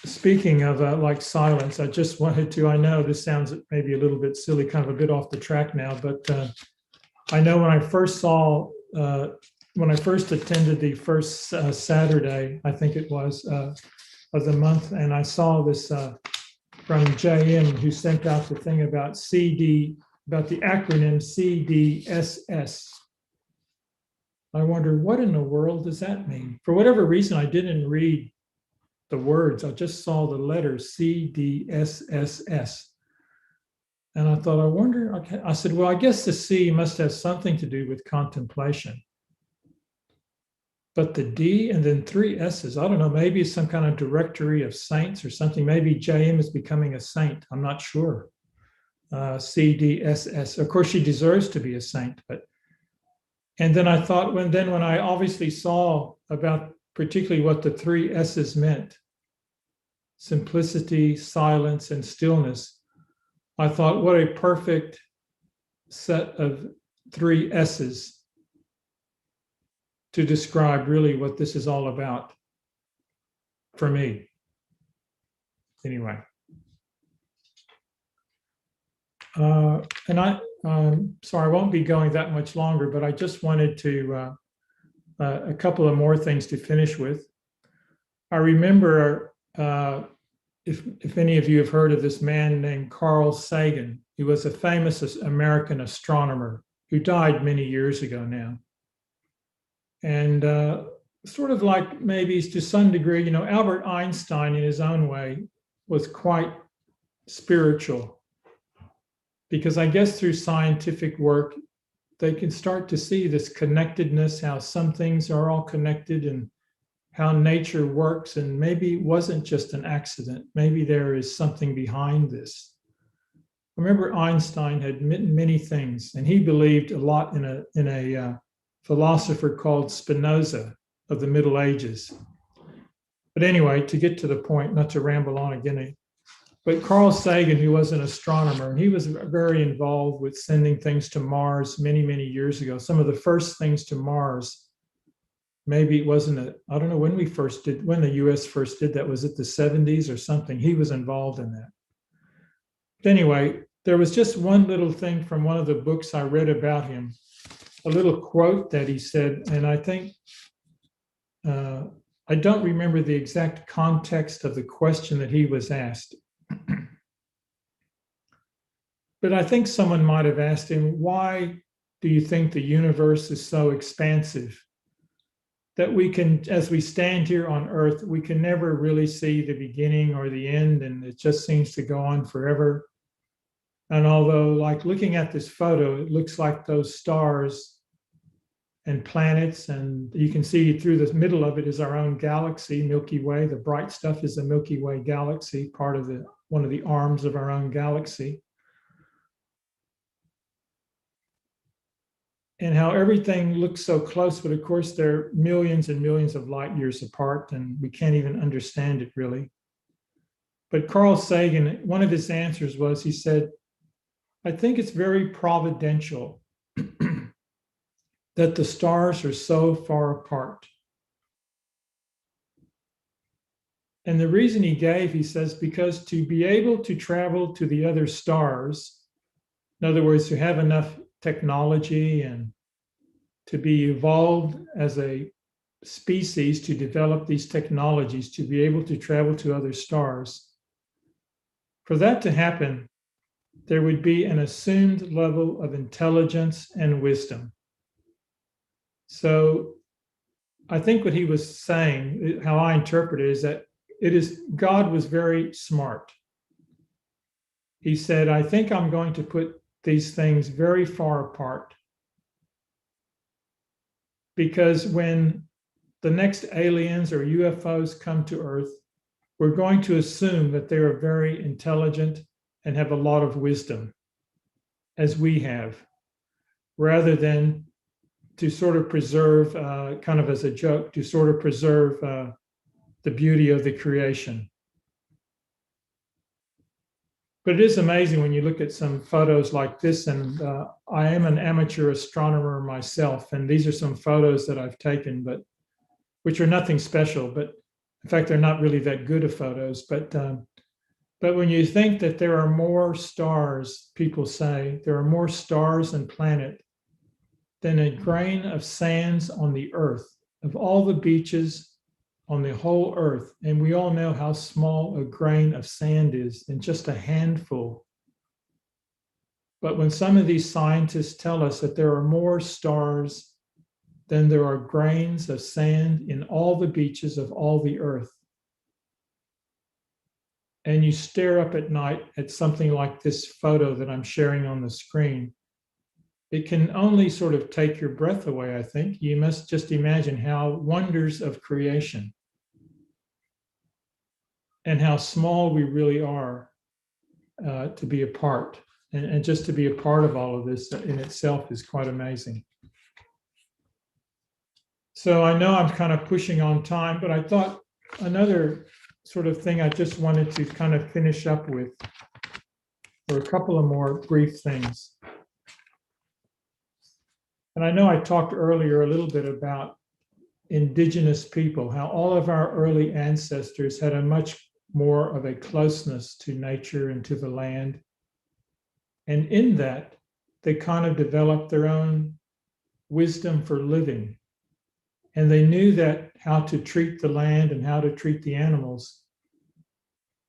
Speaking of like silence, I just wanted to, I know this sounds maybe a little bit silly, kind of a bit off the track now, but I know when I first attended the first Saturday, I think it was, of the month, and I saw this from JM, who sent out the thing about about the acronym CDSS. I wonder, what in the world does that mean? For whatever reason, I didn't read the words. I just saw the letters CDSSS. And I thought, I wonder, okay. I said, well, I guess the C must have something to do with contemplation. But the D and then 3 S's, I don't know, maybe it's some kind of directory of saints or something. Maybe JM is becoming a saint. I'm not sure. CDSS. Of course, she deserves to be a saint, but. And then I thought, when I obviously saw about particularly what the 3 S's meant, simplicity, silence, and stillness, I thought, what a perfect set of 3 S's to describe really what this is all about for me. Anyway. And sorry, I won't be going that much longer, but I just wanted to, a couple of more things to finish with. I remember, if any of you have heard of this man named Carl Sagan, he was a famous American astronomer who died many years ago now. And sort of like maybe to some degree, Albert Einstein in his own way was quite spiritual, because I guess through scientific work, they can start to see this connectedness, how some things are all connected and how nature works. And maybe it wasn't just an accident. Maybe there is something behind this. I remember Einstein had many things, and he believed a lot in a philosopher called Spinoza of the Middle Ages. But anyway, to get to the point, not to ramble on again, but Carl Sagan, who was an astronomer, and he was very involved with sending things to Mars many, many years ago. Some of the first things to Mars, maybe it wasn't, I don't know when the US first did that. Was it the 70s or something? He was involved in that. But anyway, there was just one little thing from one of the books I read about him, a little quote that he said, and I think, I don't remember the exact context of the question that he was asked. But I think someone might have asked him, why do you think the universe is so expansive that we can, as we stand here on Earth, we can never really see the beginning or the end, and it just seems to go on forever? And although, like looking at this photo, it looks like those stars and planets, and you can see through the middle of it is our own galaxy, Milky Way. The bright stuff is the Milky Way galaxy, part of one of the arms of our own galaxy. And how everything looks so close, but of course they're millions and millions of light years apart, and we can't even understand it really. But Carl Sagan, one of his answers was, he said, I think it's very providential that the stars are so far apart. And the reason he gave, he says, because to be able to travel to the other stars, in other words, to have enough technology and to be evolved as a species to develop these technologies to be able to travel to other stars, for that to happen, there would be an assumed level of intelligence and wisdom. So I think what he was saying, how I interpret it, is that God was very smart. He said, I think I'm going to put these things very far apart, because when the next aliens or UFOs come to Earth, we're going to assume that they are very intelligent and have a lot of wisdom, as we have, rather than to sort of preserve, kind of as a joke, to sort of preserve the beauty of the creation. But it is amazing when you look at some photos like this, and I am an amateur astronomer myself, and these are some photos that I've taken, but which are nothing special, but in fact, they're not really that good of photos. But when you think that there are more stars, people say, there are more stars and planets than a grain of sands on the earth, of all the beaches on the whole earth. And we all know how small a grain of sand is, and just a handful. But when some of these scientists tell us that there are more stars than there are grains of sand in all the beaches of all the earth, and you stare up at night at something like this photo that I'm sharing on the screen, it can only sort of take your breath away, I think. You must just imagine how wonders of creation and how small we really are to be a part. And just to be a part of all of this in itself is quite amazing. So I know I'm kind of pushing on time, but I thought another sort of thing I just wanted to kind of finish up with, or a couple of more brief things. And I know I talked earlier a little bit about indigenous people, how all of our early ancestors had a much more of a closeness to nature and to the land. And in that, they kind of developed their own wisdom for living. And they knew that how to treat the land and how to treat the animals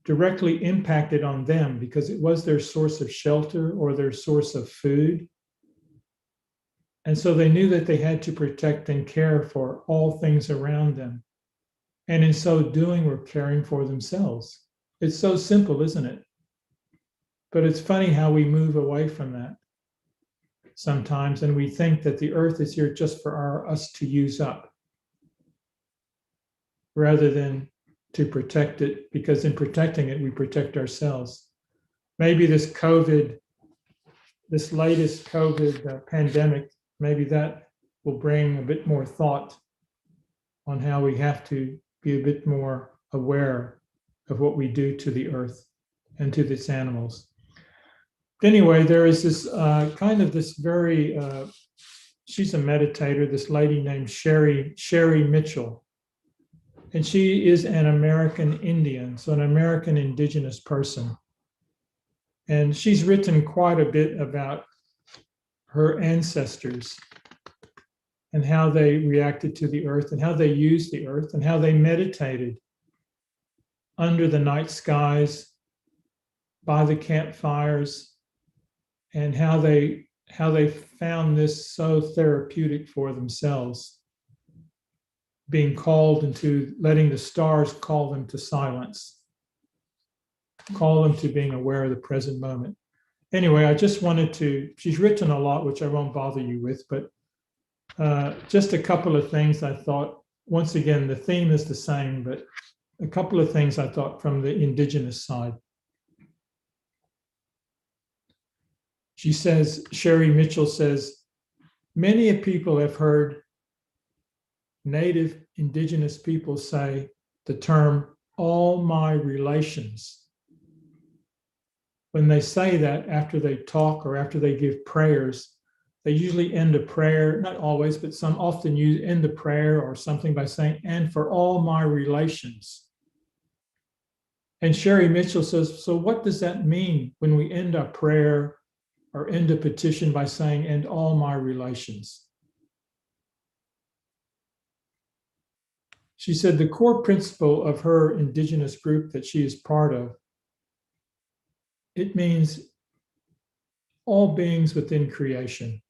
directly impacted on them, because it was their source of shelter or their source of food. And so they knew that they had to protect and care for all things around them. And in so doing, were caring for themselves. It's so simple, isn't it? But it's funny how we move away from that sometimes, and we think that the earth is here just for us to use up, rather than to protect it, because in protecting it, we protect ourselves. Maybe this latest COVID pandemic, maybe that will bring a bit more thought on how we have to be a bit more aware of what we do to the earth and to its animals. Anyway, there is this kind of this very, she's a meditator, this lady named Sherry Mitchell. And she is an American Indian, so an American indigenous person. And she's written quite a bit about her ancestors and how they reacted to the earth and how they used the earth and how they meditated under the night skies, by the campfires, and how they found this so therapeutic for themselves, being called into letting the stars call them to silence, call them to being aware of the present moment. anyway, I just wanted to, she's written a lot, which I won't bother you with, but just a couple of things I thought, once again, the theme is the same, but a couple of things I thought from the indigenous side. She says, Sherry Mitchell says, many people have heard Native indigenous people say the term all my relations. When they say that after they talk or after they give prayers, they usually end a prayer, not always, but some often end a prayer or something by saying, and for all my relations. And Sherry Mitchell says, so what does that mean when we end our prayer or end a petition by saying, and all my relations? She said the core principle of her indigenous group that she is part of, it means all beings within creation.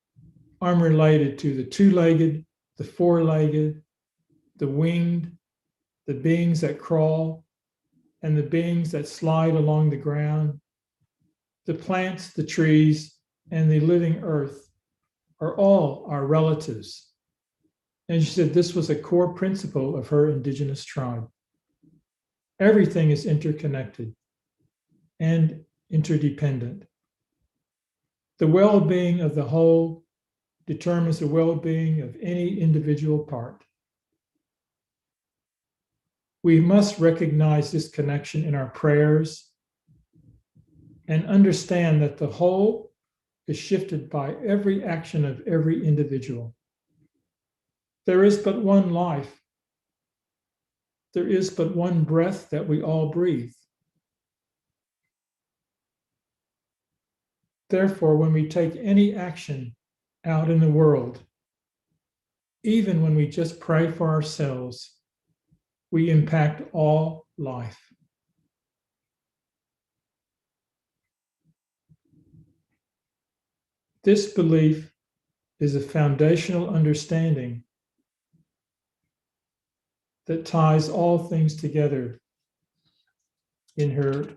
I'm related to the two-legged, the four-legged, the winged, the beings that crawl, and the beings that slide along the ground. The plants, the trees, and the living earth are all our relatives. And she said this was a core principle of her indigenous tribe. Everything is interconnected and interdependent. The well-being of the whole determines the well-being of any individual part. We must recognize this connection in our prayers and understand that the whole is shifted by every action of every individual. There is but one life. There is but one breath that we all breathe. Therefore, when we take any action out in the world, even when we just pray for ourselves, we impact all life. This belief is a foundational understanding that ties all things together in her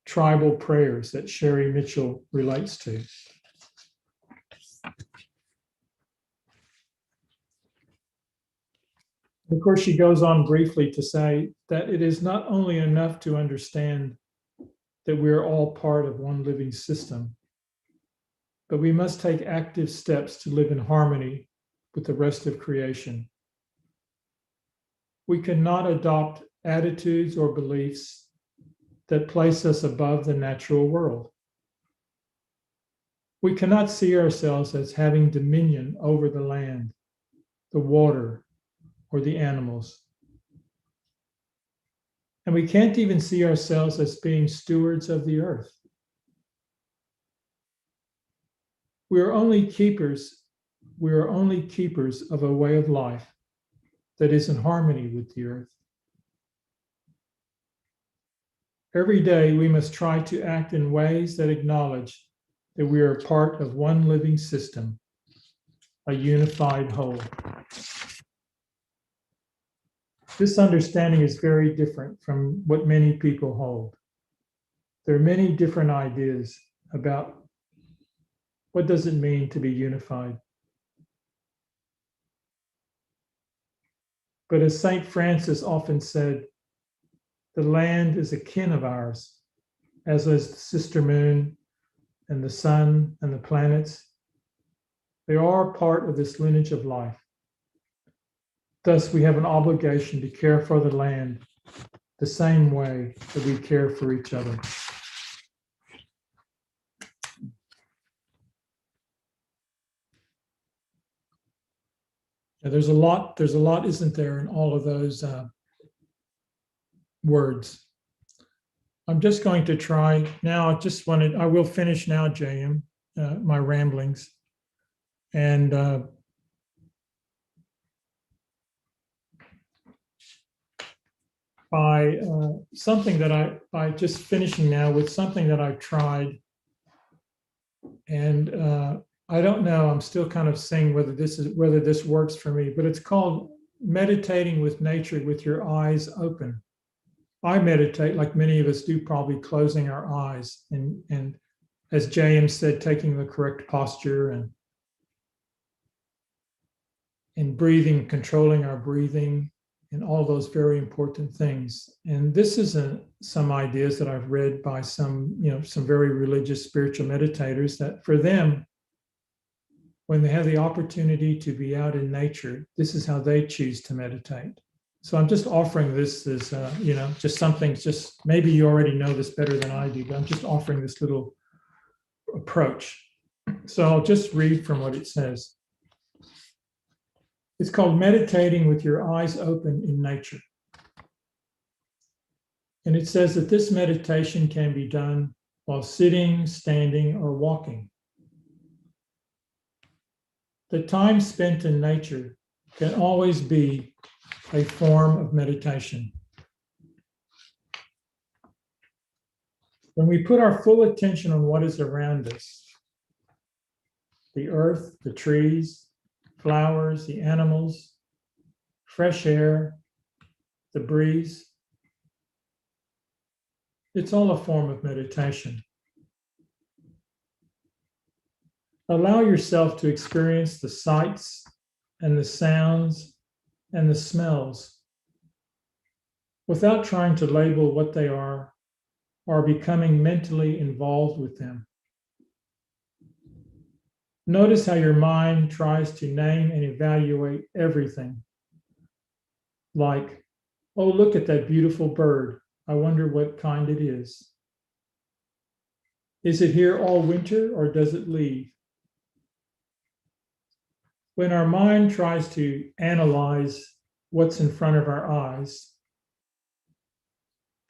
tribal prayers that Sherry Mitchell relates to. Of course, she goes on briefly to say that it is not only enough to understand that we are all part of one living system, but we must take active steps to live in harmony with the rest of creation. We cannot adopt attitudes or beliefs that place us above the natural world. We cannot see ourselves as having dominion over the land, the water, or the animals. And we can't even see ourselves as being stewards of the earth. We are only keepers of a way of life that is in harmony with the earth. Every day we must try to act in ways that acknowledge that we are part of one living system, a unified whole. This understanding is very different from what many people hold. There are many different ideas about what does it mean to be unified. But as St. Francis often said, the land is a kin of ours, as is the sister moon and the sun and the planets. They are part of this lineage of life. Thus, we have an obligation to care for the land the same way that we care for each other. Now, there's a lot, isn't there, in all of those words. I'm just going to try now. I will finish now, JM, my ramblings. And by something that by just finishing now with something that I've tried. And I don't know, I'm still kind of seeing whether this works for me, but it's called meditating with nature with your eyes open. I meditate, like many of us do, probably closing our eyes and as James said, taking the correct posture and breathing, controlling our breathing, and all those very important things. And this is some ideas that I've read by some very religious spiritual meditators, that for them, when they have the opportunity to be out in nature, this is how they choose to meditate. So I'm just offering this as, just something, just maybe you already know this better than I do, but I'm just offering this little approach. So I'll just read from what it says. It's called meditating with your eyes open in nature. And it says that this meditation can be done while sitting, standing, or walking. The time spent in nature can always be a form of meditation. When we put our full attention on what is around us, the earth, the trees, flowers, the animals, fresh air, the breeze, it's all a form of meditation. Allow yourself to experience the sights and the sounds and the smells without trying to label what they are or becoming mentally involved with them. Notice how your mind tries to name and evaluate everything. Like, oh, look at that beautiful bird. I wonder what kind it is. Is it here all winter or does it leave? When our mind tries to analyze what's in front of our eyes,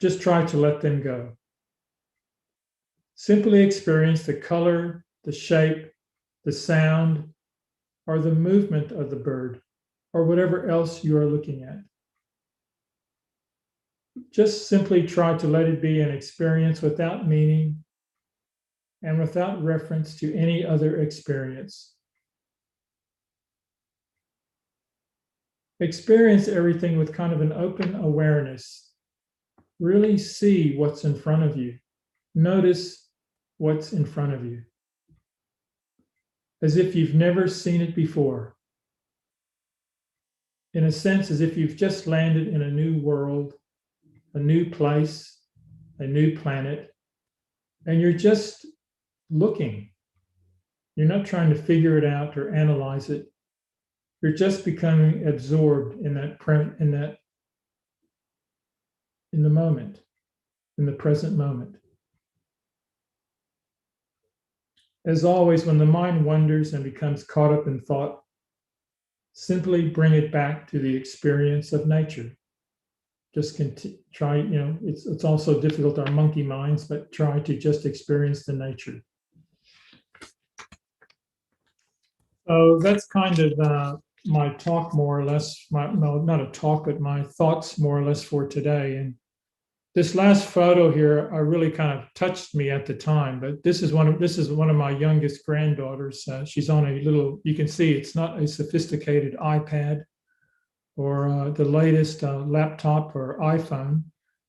just try to let them go. Simply experience the color, the shape, the sound, or the movement of the bird, or whatever else you are looking at. Just simply try to let it be an experience without meaning and without reference to any other experience. Experience everything with kind of an open awareness. Really see what's in front of you. Notice what's in front of you, as if you've never seen it before. In a sense, as if you've just landed in a new world, a new place, a new planet, and you're just looking. You're not trying to figure it out or analyze it. You're just becoming absorbed in the moment, in the present moment. As always, when the mind wanders and becomes caught up in thought, simply bring it back to the experience of nature. Just try, it's also difficult, our monkey minds, but try to just experience the nature. So that's kind of my talk, more or less. Not a talk, but my thoughts, more or less, for today. And this last photo here, I really kind of touched me at the time. But this is one of my youngest granddaughters. She's on a little. You can see it's not a sophisticated iPad or the latest laptop or iPhone.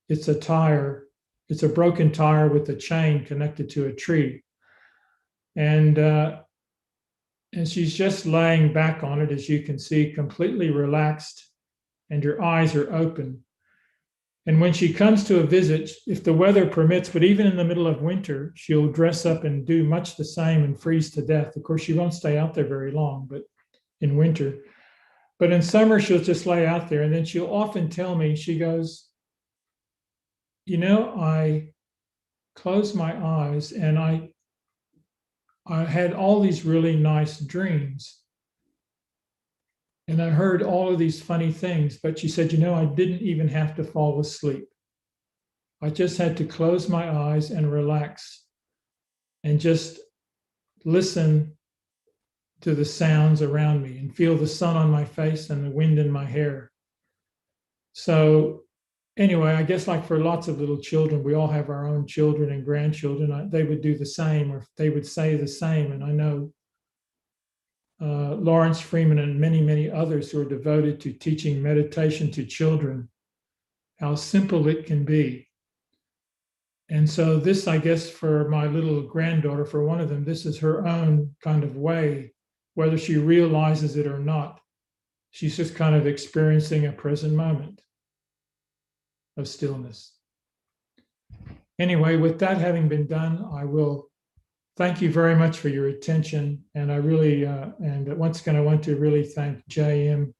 It's a tire. It's a broken tire with a chain connected to a tree. And she's just laying back on it, as you can see, completely relaxed, and her eyes are open. And when she comes to a visit, if the weather permits, but even in the middle of winter, she'll dress up and do much the same and freeze to death. Of course, she won't stay out there very long, but in winter. But in summer, she'll just lay out there. And then she'll often tell me, she goes, I close my eyes and I had all these really nice dreams. And I heard all of these funny things, but she said, I didn't even have to fall asleep. I just had to close my eyes and relax and just listen to the sounds around me and feel the sun on my face and the wind in my hair. So anyway, I guess like for lots of little children, we all have our own children and grandchildren. They would do the same, or they would say the same. And I know Lawrence Freeman and many, many others who are devoted to teaching meditation to children, how simple it can be. And so this, I guess, for my little granddaughter, for one of them, this is her own kind of way, whether she realizes it or not. She's just kind of experiencing a present moment of stillness. Anyway, with that having been done, I will thank you very much for your attention. And I really, and once again, I want to really thank JM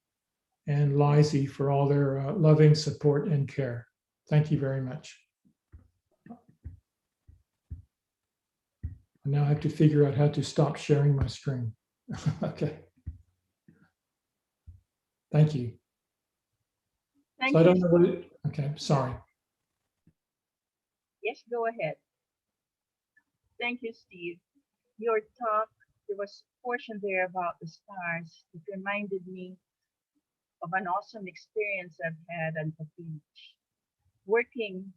and Lizzie for all their loving support and care. Thank you very much. I now have to figure out how to stop sharing my screen. Okay. Thank you. Thank So I don't you. know what it, okay, sorry. Yes, go ahead. Thank you, Steve. Your talk, there was a portion there about the stars. It reminded me of an awesome experience I've had on the beach. Working,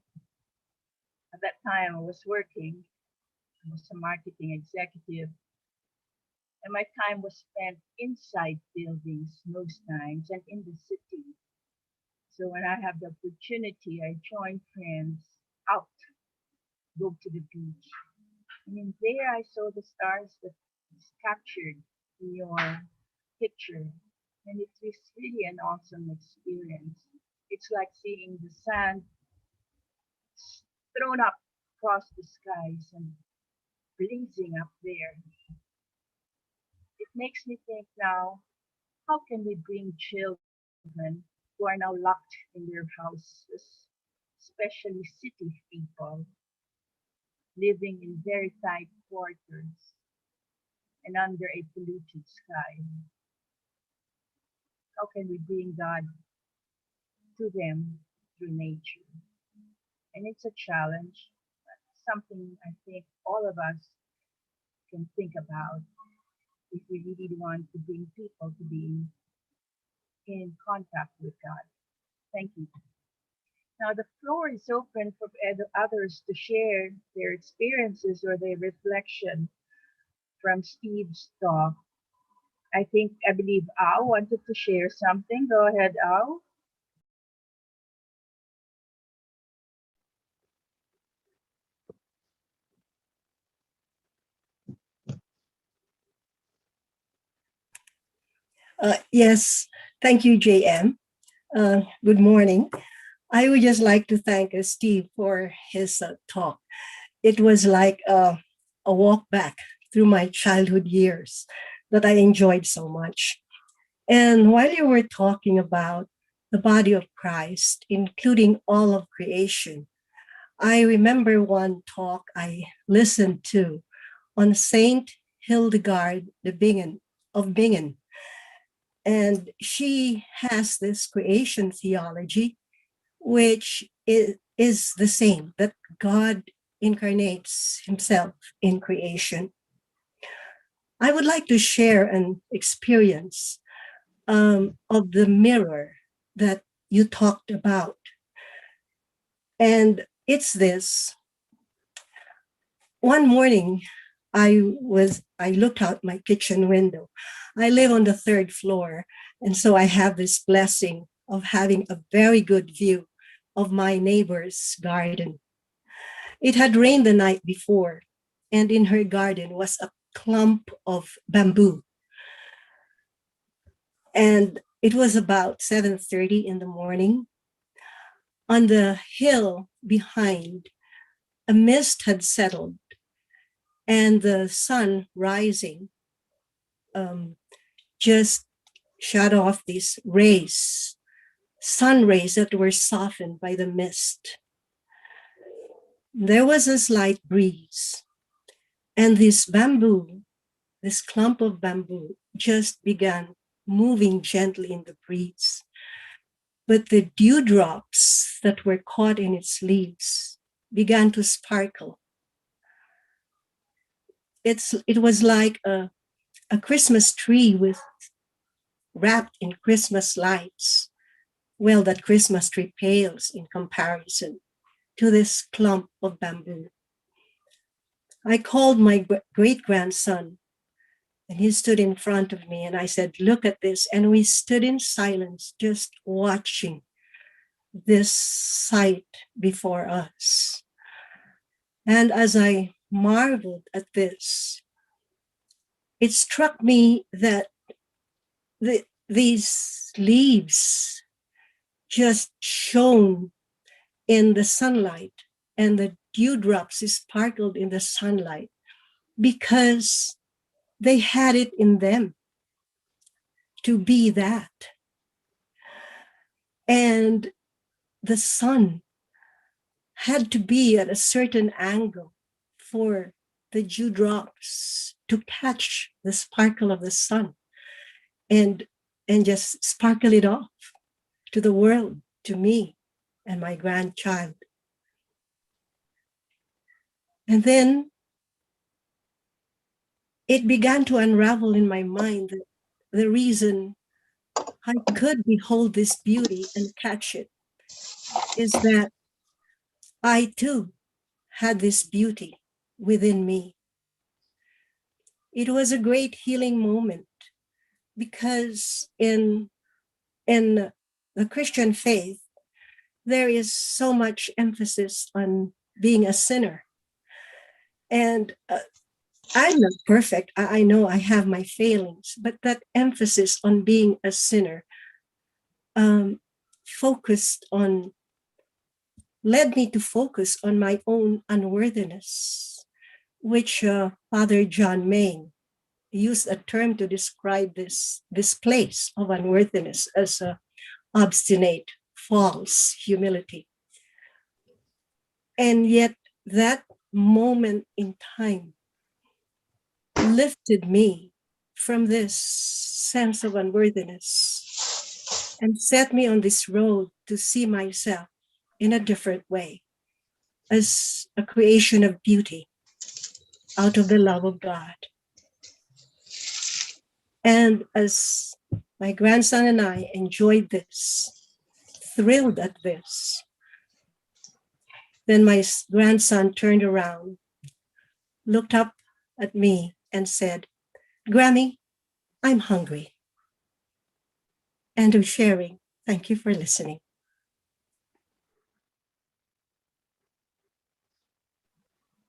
at that time I was working, I was a marketing executive, and my time was spent inside buildings most times and in the city. So when I have the opportunity, I join friends out, go to the beach. And in there I saw the stars that is captured in your picture. And it was really an awesome experience. It's like seeing the sand thrown up across the skies and blazing up there. It makes me think now, how can we bring children who are now locked in their houses, especially city people, living in very tight quarters and under a polluted sky? How can we bring God to them through nature? And it's a challenge, but something I think all of us can think about if we really want to bring people to be in contact with God. Thank you. Now the floor is open for others to share their experiences or their reflection from Steve's talk. I believe Al wanted to share something. Go ahead, Al. Yes, thank you, JM. Good morning. I would just like to thank Steve for his talk. It was like a walk back through my childhood years that I enjoyed so much. And while you were talking about the body of Christ, including all of creation, I remember one talk I listened to on Saint Hildegard of Bingen. And she has this creation theology, which is the same, that God incarnates himself in creation. I would like to share an experience of the mirror that you talked about. And it's this. One morning, I looked out my kitchen window. I live on the third floor, and so I have this blessing of having a very good view of my neighbor's garden. It had rained the night before, and in her garden was a clump of bamboo. And it was about 7:30 in the morning. On the hill behind, a mist had settled, and the sun rising just shut off these sun rays that were softened by the mist. There was a slight breeze, and this clump of bamboo, just began moving gently in the breeze. But the dewdrops that were caught in its leaves began to sparkle. It was like a Christmas tree wrapped in Christmas lights. Well, that Christmas tree pales in comparison to this clump of bamboo. I called my great-grandson, and he stood in front of me, and I said, "Look at this." And we stood in silence, just watching this sight before us. And as I marveled at this, it struck me that these leaves just shone in the sunlight, and the dewdrops sparkled in the sunlight because they had it in them to be that. And the sun had to be at a certain angle for the dewdrops to catch the sparkle of the sun and just sparkle it off to the world, to me and my grandchild. And then it began to unravel in my mind that the reason I could behold this beauty and catch it is that I too had this beauty within me. It was a great healing moment because in the Christian faith, there is so much emphasis on being a sinner. And I'm not perfect. I know I have my failings, but that emphasis on being a sinner focused on, led me to focus on my own unworthiness, which Father John Main used a term to describe this place of unworthiness as a obstinate, false humility. And yet that moment in time lifted me from this sense of unworthiness and set me on this road to see myself in a different way, as a creation of beauty out of the love of God. And as my grandson and I enjoyed this, thrilled at this, then my grandson turned around, looked up at me and said, "Grammy, I'm hungry." End of sharing. Thank you for listening.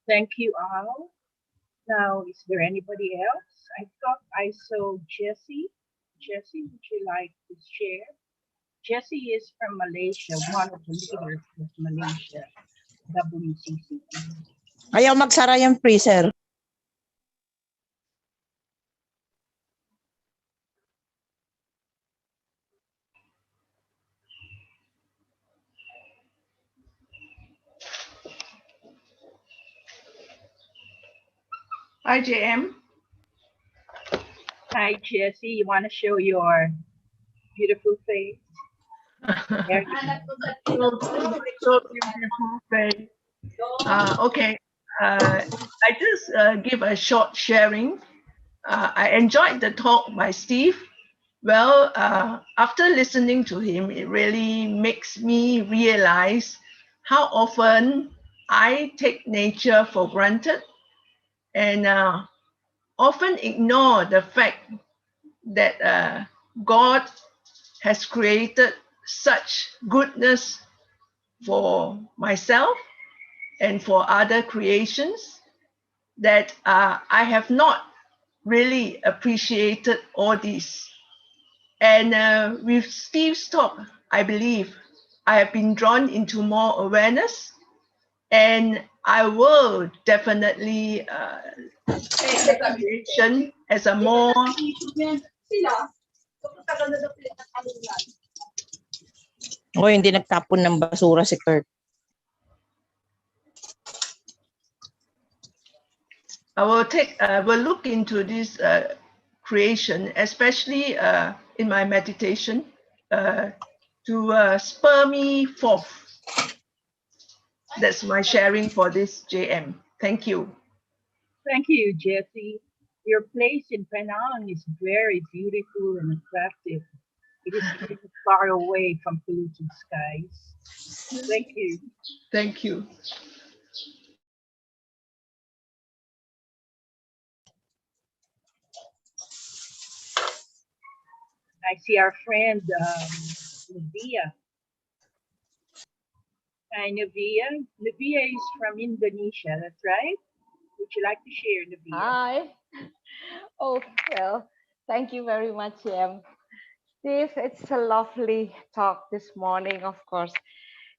Thank you all. Now, is there anybody else? I thought I saw Jessie. Jessie, would you like to share? Jessie is from Malaysia, one of the leaders of Malaysia, WCC. Ayaw magsara yung freezer. Hi, JM. Hi, Jessie. You want to show your beautiful face? There you go. So beautiful face. Okay. I just give a short sharing. I enjoyed the talk by Steve. Well, after listening to him, it really makes me realize how often I take nature for granted and often ignore the fact that God has created such goodness for myself and for other creations that I have not really appreciated all this. And with Steve's talk, I believe I have been drawn into more awareness, and I will definitely take creation as a more O hindi nagtapon ng basura si Kurt. I will look into this creation, especially in my meditation, to spur me forth. That's my sharing for this JM. Thank you. Thank you, Jessie. Your place in Penang is very beautiful and attractive. It is very far away from polluted skies. Thank you. Thank you. I see our friend Lydia. Hi, Navia. Navia is from Indonesia, that's right? Would you like to share, Navia? Hi. Oh, well, thank you very much, Steve. It's a lovely talk this morning, of course.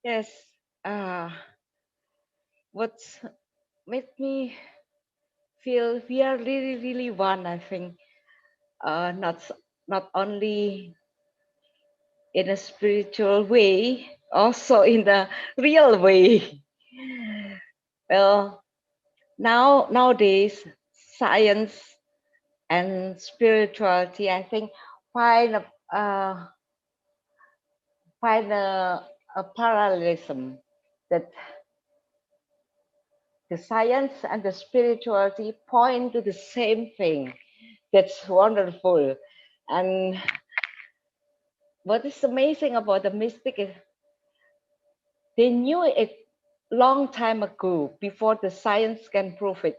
Yes. Uh, what's made me feel we are really, really one, I think. Not only in a spiritual way, also in the real way. Well, nowadays, science and spirituality, I think, find a uh, find a parallelism that the science and the spirituality point to the same thing. That's wonderful. And what is amazing about the mystic is they knew it long time ago before the science can prove it.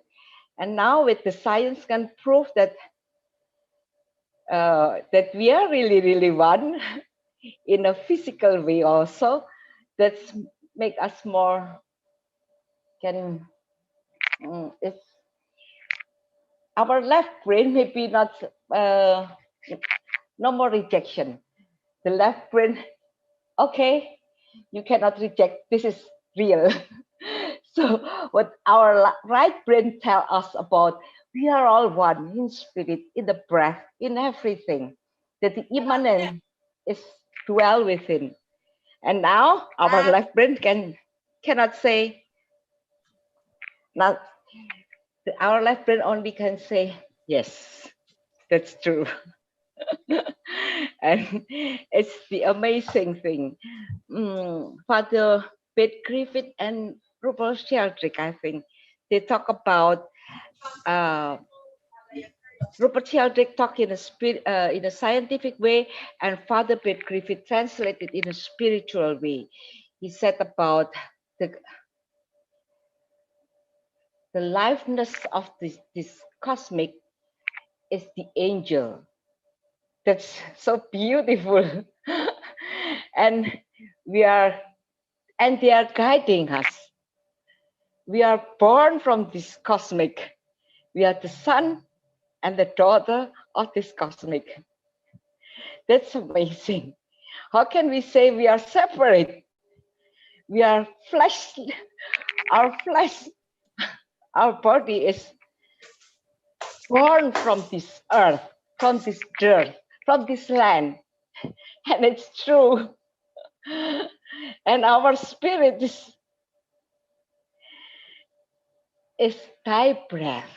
And now with the science can prove that that we are really, really one in a physical way also. That's make us more can it's our left brain maybe not no more rejection. The left brain, okay, you cannot reject. This is real. So what our right brain tell us about, we are all one in spirit, in the breath, in everything. That the immanent is dwell within. And now our left brain cannot say not. Our left brain only can say yes, that's true. And it's the amazing thing. Father Pete Griffith and Rupert Sheldrake, I think, they talk about Rupert Sheldrake talk in a scientific way, and Father Pete Griffith translated in a spiritual way. He said about the liveness of this cosmic is the angel. That's so beautiful. And we are, and they are guiding us. We are born from this cosmic. We are the son and the daughter of this cosmic. That's amazing. How can we say we are separate? We are flesh, our flesh, our body is born from this earth, from this dirt, from this land. And it's true. And our spirit is thy breath.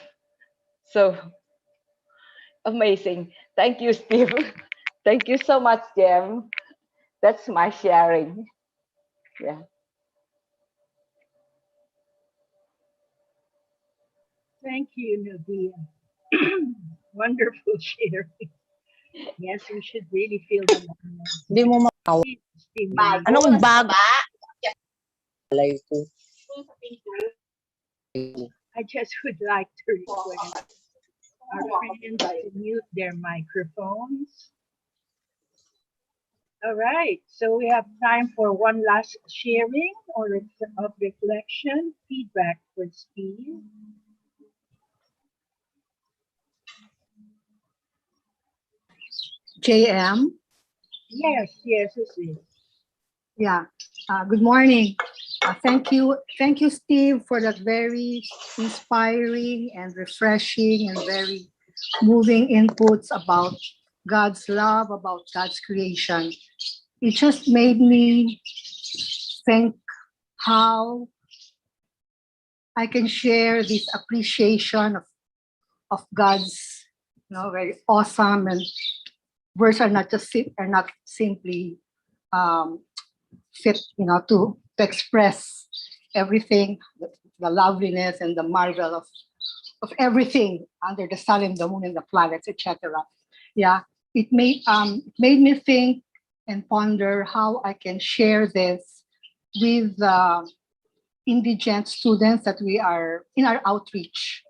So amazing. Thank you, Steve. Thank you so much, Jem. That's my sharing. Yeah. Thank you, Navia. Wonderful sharing. Yes, we should really feel the oneness. Hindi mo makaw. Stimulate. Anong bago? I just would like to request our friends to mute their microphones. All right, so we have time for one last sharing of reflection, feedback for Steve. JM. Yes, this is. Yeah. Good morning. Thank you, Steve, for that very inspiring and refreshing and very moving inputs about God's love, about God's creation. It just made me think how I can share this appreciation of God's, very awesome, and words are not simply fit, to express everything, the loveliness and the marvel of everything under the sun and the moon and the planets, etc. Yeah, it made me think and ponder how I can share this with indigent students that we are in our outreach.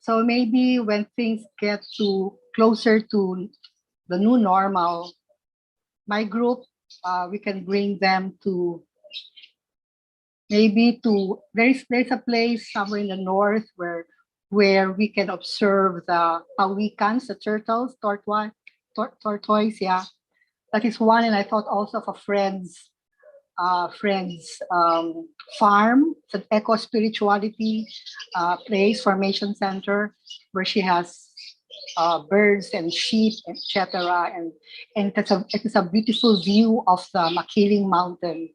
So maybe when things get closer to the new normal, my group, we can bring them to maybe to there's a place somewhere in the north where we can observe the pawikans, the turtles, tortoise, yeah. That is one, and I thought also of a friend's farm. It's an eco spirituality place, formation center, where she has birds and sheep, etc. And it is a beautiful view of the Makiling Mountain.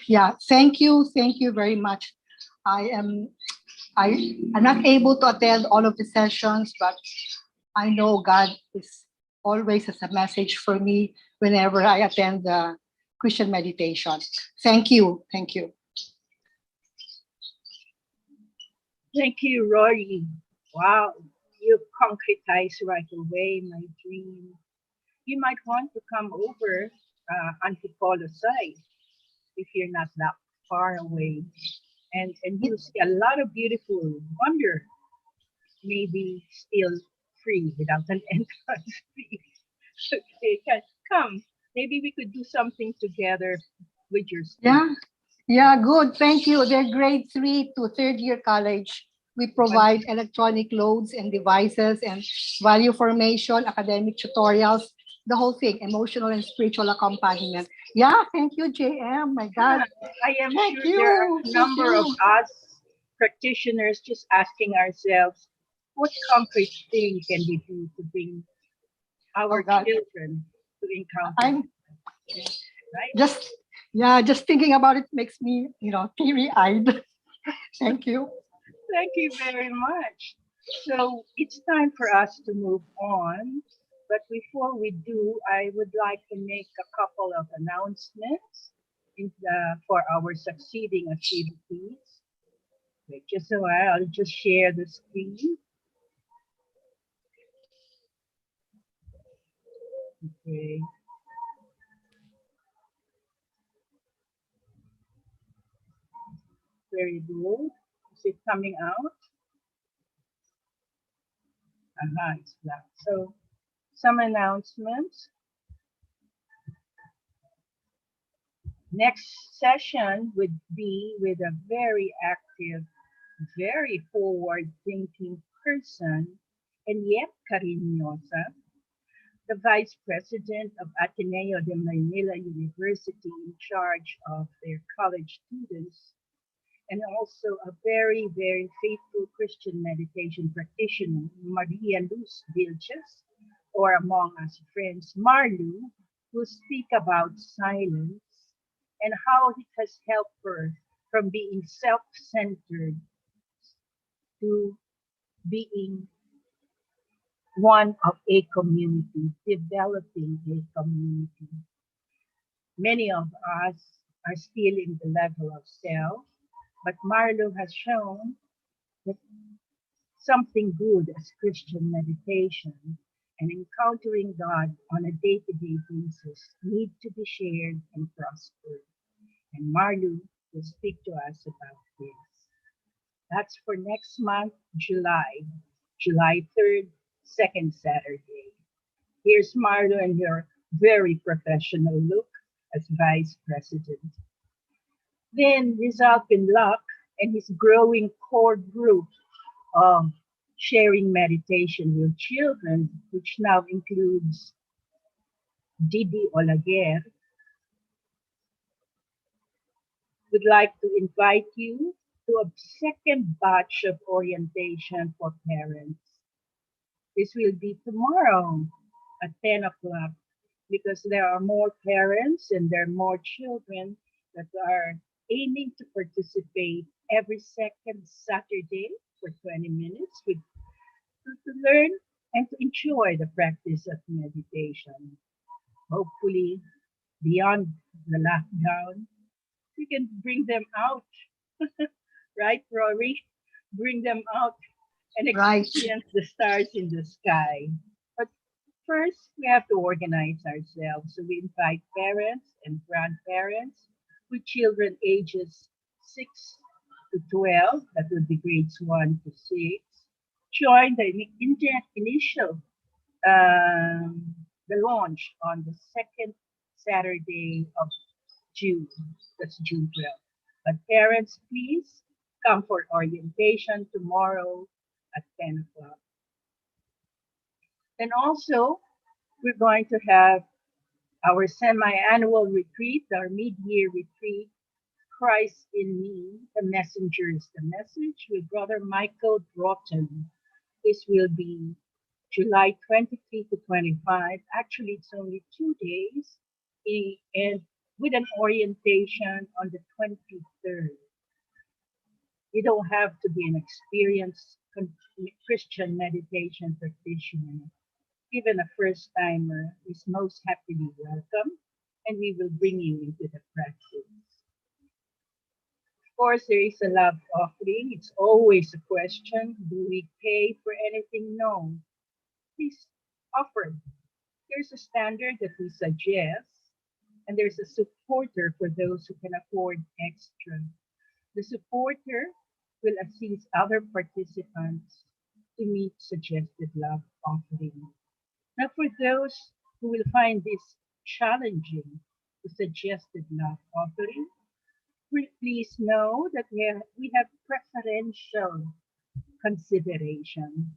Yeah, thank you very much. I am I'm not able to attend all of the sessions, but I know God is always has a message for me whenever I attend the Christian meditation. Thank you. Thank you. Thank you, Rory. Wow, you concretized right away my dream. You might want to come over Antipolo side if you're not that far away. And you'll see a lot of beautiful wonder, maybe still free without an entrance fee. Okay, come. Maybe we could do something together with your students. Yeah, good. Thank you. They're grade 3 to third year college. We provide electronic loads and devices and value formation, academic tutorials, the whole thing, emotional and spiritual accompaniment. Yeah, thank you, JM. My God. Yeah, I am Thank sure there are you. a Thank number of you. us practitioners just asking ourselves, what concrete thing can we do to bring our Oh God. children to encounter, I'm right? just thinking about it makes me, teary-eyed. Thank you. Thank you very much. So it's time for us to move on. But before we do, I would like to make a couple of announcements for our succeeding activities. Wait just a while, I'll just share the screen. Okay. Very good. Is it coming out? It's black. So some announcements. Next session would be with a very active, very forward-thinking person, and yet cariñosa, the Vice President of Ateneo de Manila University in charge of their college students, and also a very, very faithful Christian meditation practitioner, Maria Luz Vilches, or among us friends, Marlu, who speak about silence and how it has helped her from being self-centered to being one of a community, developing a community. Many of us are still in the level of self, but Marlo has shown that something good as Christian meditation and encountering God on a day-to-day basis need to be shared and prospered. And Marlu will speak to us about this. That's for next month, July 3rd, second Saturday. Here's Marlo and her very professional look as Vice President. Then Rizal Pinlock and his growing core group of sharing meditation with children, which now includes Didi Olaguer, would like to invite you to a second batch of orientation for parents. This will be tomorrow at 10 o'clock because there are more parents and there are more children that are aiming to participate every second Saturday for 20 minutes to learn and to enjoy the practice of meditation. Hopefully, beyond the lockdown, we can bring them out, right, Rory? Bring them out and Right. experience the stars in the sky. But first, we have to organize ourselves. So we invite parents and grandparents with children ages 6 to 12, that would be grades 1 to 6, join the initial the launch on the second Saturday of June. That's June 12th. But parents, please come for orientation tomorrow at 10 o'clock. And also, we're going to have our semi-annual retreat, our mid-year retreat, Christ in Me, the messenger is the message, with Brother Michael Broughton. This will be July 23 to 25. Actually, it's only 2 days, and with an orientation on the 23rd. You don't have to be an experienced Christian meditation practitioner. Even a first timer is most happily welcome, and we will bring you into the practice. Of course, there is a love offering. It's always a question: do we pay for anything? No. Please offer. There's a standard that we suggest, and there's a supporter for those who can afford extra. The supporter will assist other participants to meet suggested love offering. Now, for those who will find this challenging, the suggested love offering, please know that we have preferential consideration.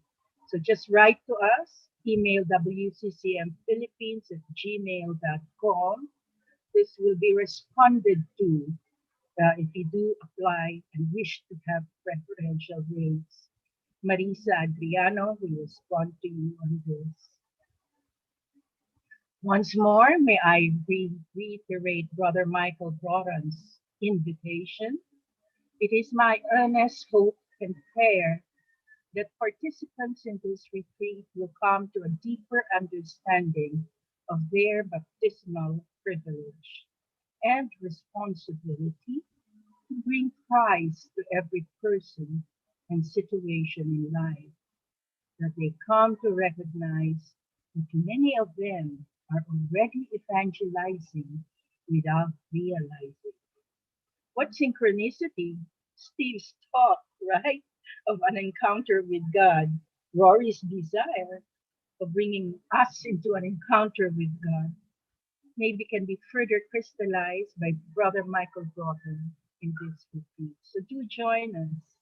So just write to us, email wccmphilippines@gmail.com. This will be responded to if you do apply and wish to have preferential rates. Marisa Adriano will respond to you on this. Once more, may I reiterate Brother Michael Broughton's invitation. It is my earnest hope and prayer that participants in this retreat will come to a deeper understanding of their baptismal privilege and responsibility to bring Christ to every person and situation in life, that they come to recognize that many of them are already evangelizing without realizing. What synchronicity! Steve's talk, right, of an encounter with God, Rory's desire of bringing us into an encounter with God, maybe can be further crystallized by Brother Michael Broughton in this retreat. So do join us.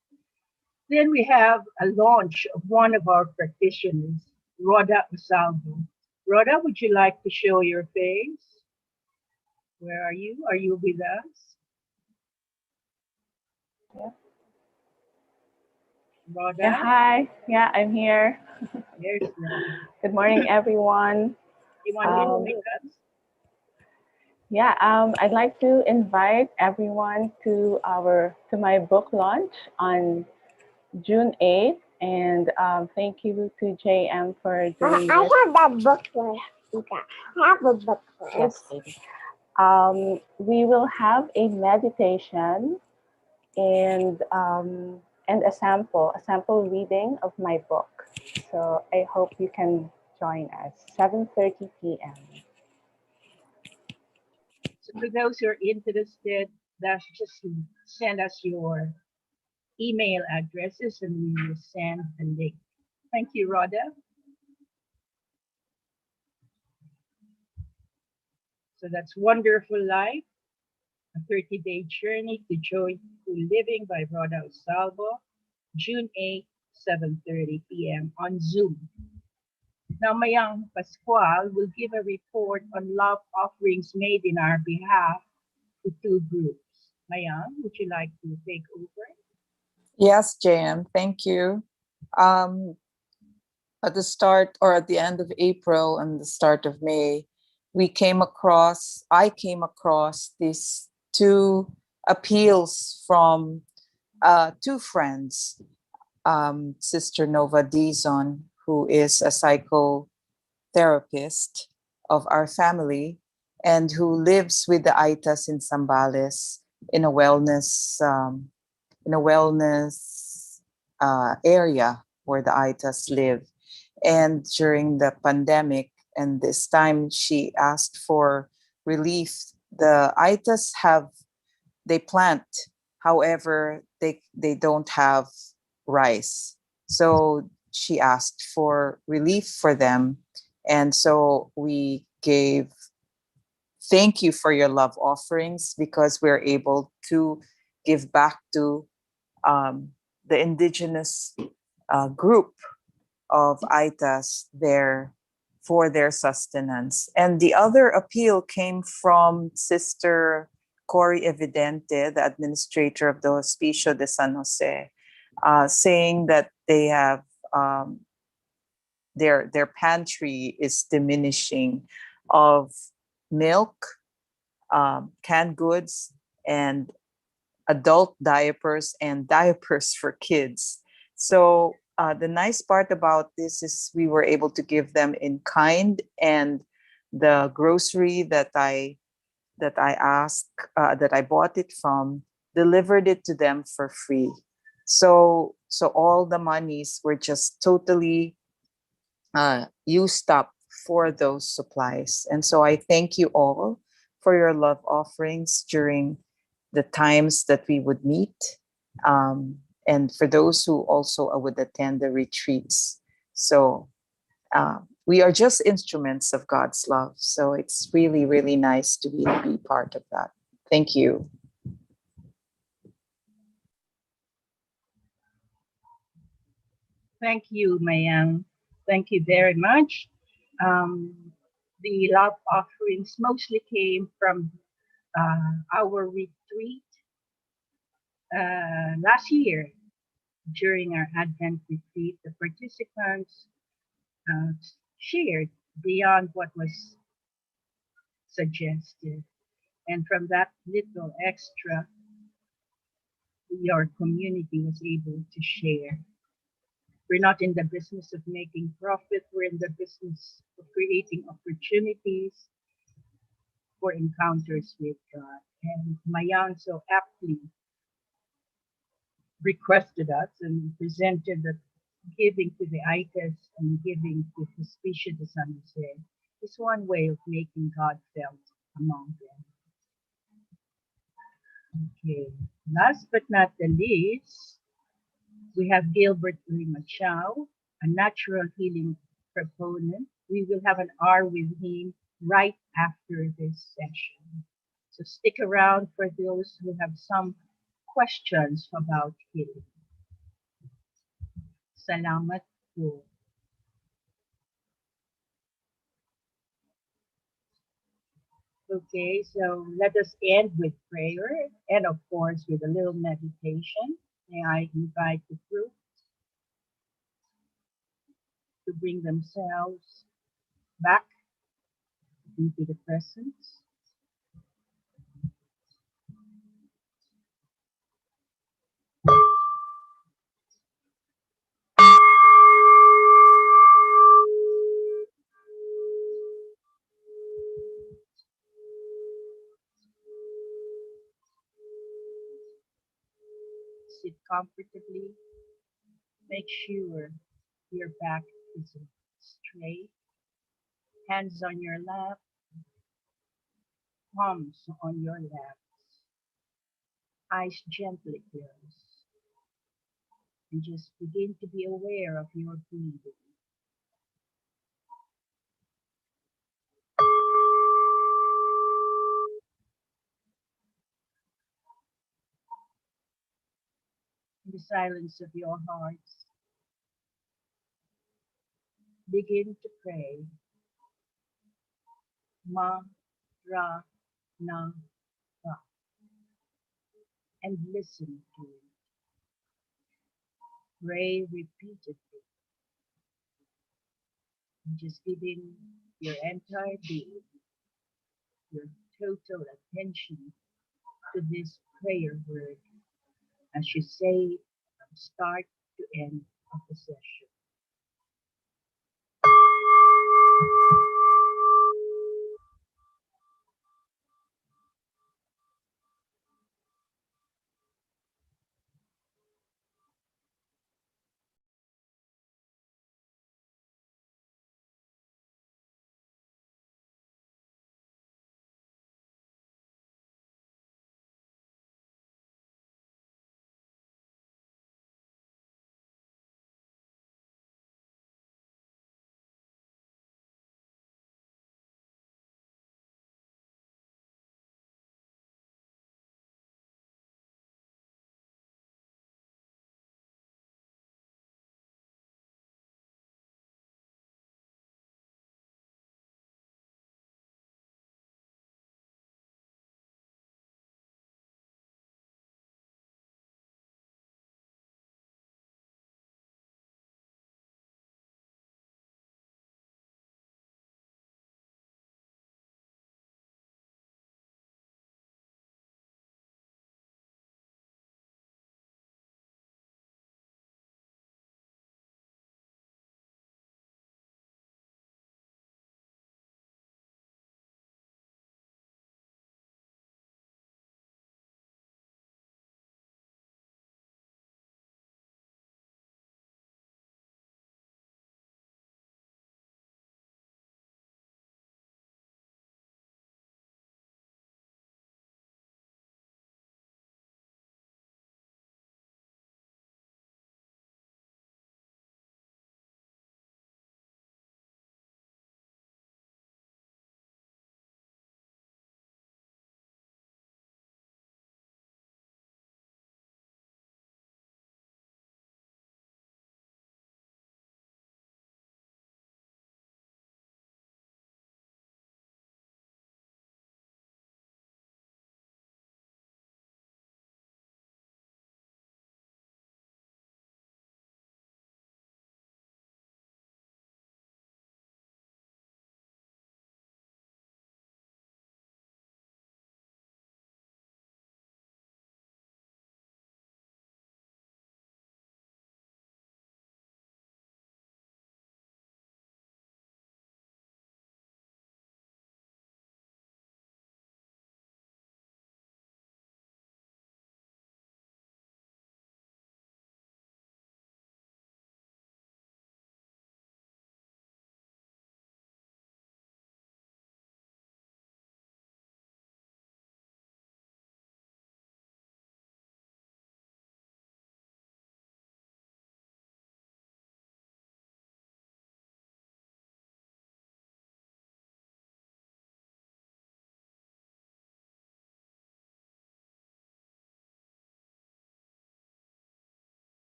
Then we have a launch of one of our practitioners, Rhoda Usalvo. Rhoda, would you like to show your face? Where are you? Are you with us? Yeah. Rhoda? Yeah, hi. Yeah, I'm here. There's Rhoda. Good morning, everyone. You want to invite us? Yeah, I'd like to invite everyone to my book launch on June 8th, and thank you to JM for doing this. I have that book for you. I have a book for Yes. We will have a meditation and a sample reading of my book. So I hope you can join us, 7:30 p.m. So for those who are interested, just send us your email addresses and we will send the link. Thank you, Rhoda. So that's Wonderful Life, a 30-day journey to joyful living by Rhoda Usalvo, June 8, 7:30 p.m. on Zoom. Now, Mayang Pascual will give a report on love offerings made in our behalf to two groups. Mayang, would you like to take over? Yes, JM, thank you. At the start or at the end of April and the start of May, I came across these two appeals from two friends, Sister Nova Dizon, who is a psychotherapist of our family and who lives with the Aitas in Zambales in a wellness area where the Aitas live. And during the pandemic, and this time she asked for relief. The Aitas they plant, however, they don't have rice. So she asked for relief for them. And so we gave thank you for your love offerings, because we're able to give back to the indigenous group of Aitas there for their sustenance. And the other appeal came from Sister Cory Evidente, the administrator of the Hospicio de San Jose, saying that they have their pantry is diminishing of milk, canned goods, and adult diapers and diapers for kids. So the nice part about this is we were able to give them in kind, and the grocery that I bought it from delivered it to them for free. So all the monies were just totally used up for those supplies. And so I thank you all for your love offerings during the times that we would meet. And for those who also would attend the retreats. So we are just instruments of God's love. So it's really, really nice to be part of that. Thank you. Thank you, Mayang. Thank you very much. The love offerings mostly came from our retreat last year. During our Advent retreat, the participants shared beyond what was suggested. And from that little extra, your community was able to share. We're not in the business of making profit. We're in the business of creating opportunities for encounters with God. And Mayan so aptly requested us and presented that giving to the ITES and giving to the Hospicio de San Jose is one way of making God felt among them. Okay, last but not the least, we have Gilbert Lima Chow, a natural healing proponent. We will have an hour with him right after this session. So stick around for those who have some questions about healing. Salamat po. Okay, so let us end with prayer and of course with a little meditation. May I invite the group to bring themselves back into the presence. Sit comfortably. Make sure your back is straight. Hands on your lap, palms on your laps. Eyes gently closed. And just begin to be aware of your breathing. In the silence of your hearts, begin to pray. Ma, Ra, Na, Ra. And listen to it. Pray repeatedly. And just giving your entire being, your total attention to this prayer word as you say from start to end of the session.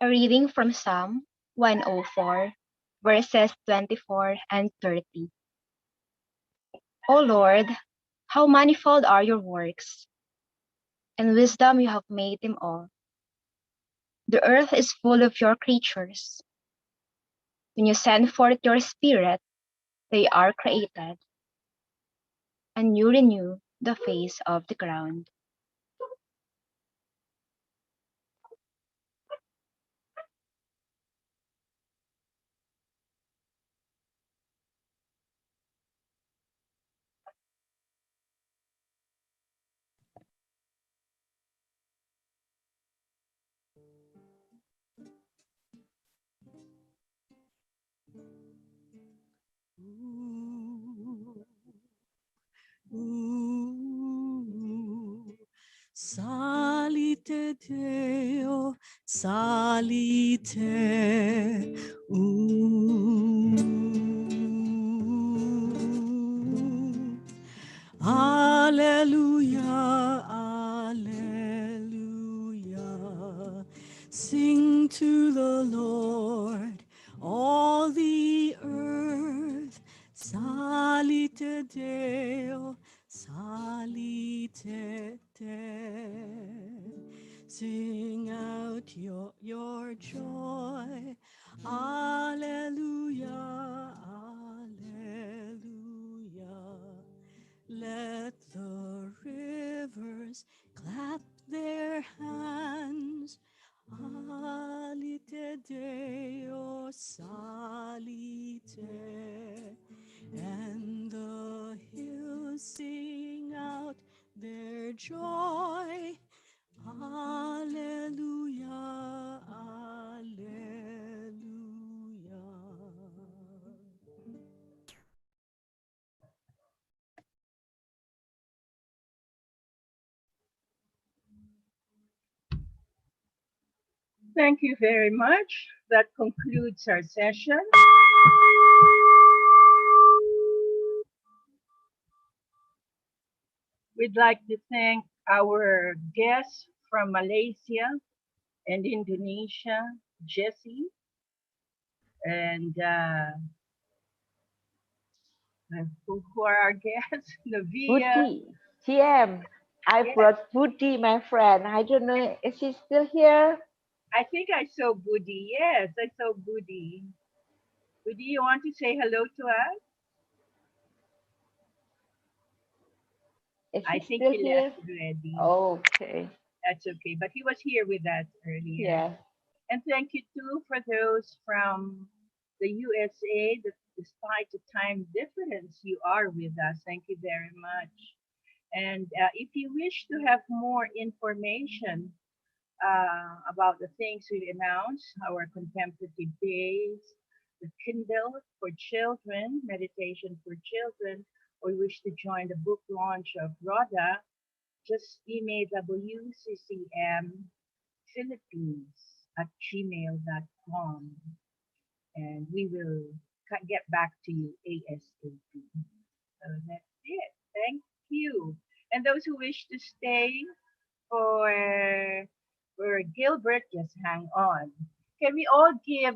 A reading from Psalm 104, verses 24 and 30. O Lord, how manifold are your works! In wisdom you have made them all. The earth is full of your creatures. When you send forth your spirit, they are created, and you renew the face of the ground. Salite Deo, salite. Alleluia, alleluia. Sing to the Lord, all the earth. Salite Deo, salite Deo. Sing out your joy. Alleluia, alleluia. Let the rivers clap their hands. Salite Deo, salite. And the hills sing out their joy. Alleluia, alleluia. Thank you very much. That concludes our session. We'd like to thank our guests from Malaysia and Indonesia, Jessie, and who are our guests? Navia. Budi, TM. I Yes. brought Budi, my friend. I don't know if she's still here. I think I saw Budi. Yes, I saw Budi. Budi, you want to say hello to us? Is I she think still he here? left already. Okay. That's okay, but he was here with us earlier. Yes. And thank you too for those from the USA that despite the time difference, you are with us. Thank you very much. And if you wish to have more information about the things we announce, our contemplative days, the Kindle for children, meditation for children, or you wish to join the book launch of Rhoda, just email wccmphilippines@gmail.com and we will get back to you ASAP. So that's it. Thank you. And those who wish to stay for Gilbert, just hang on. Can we all give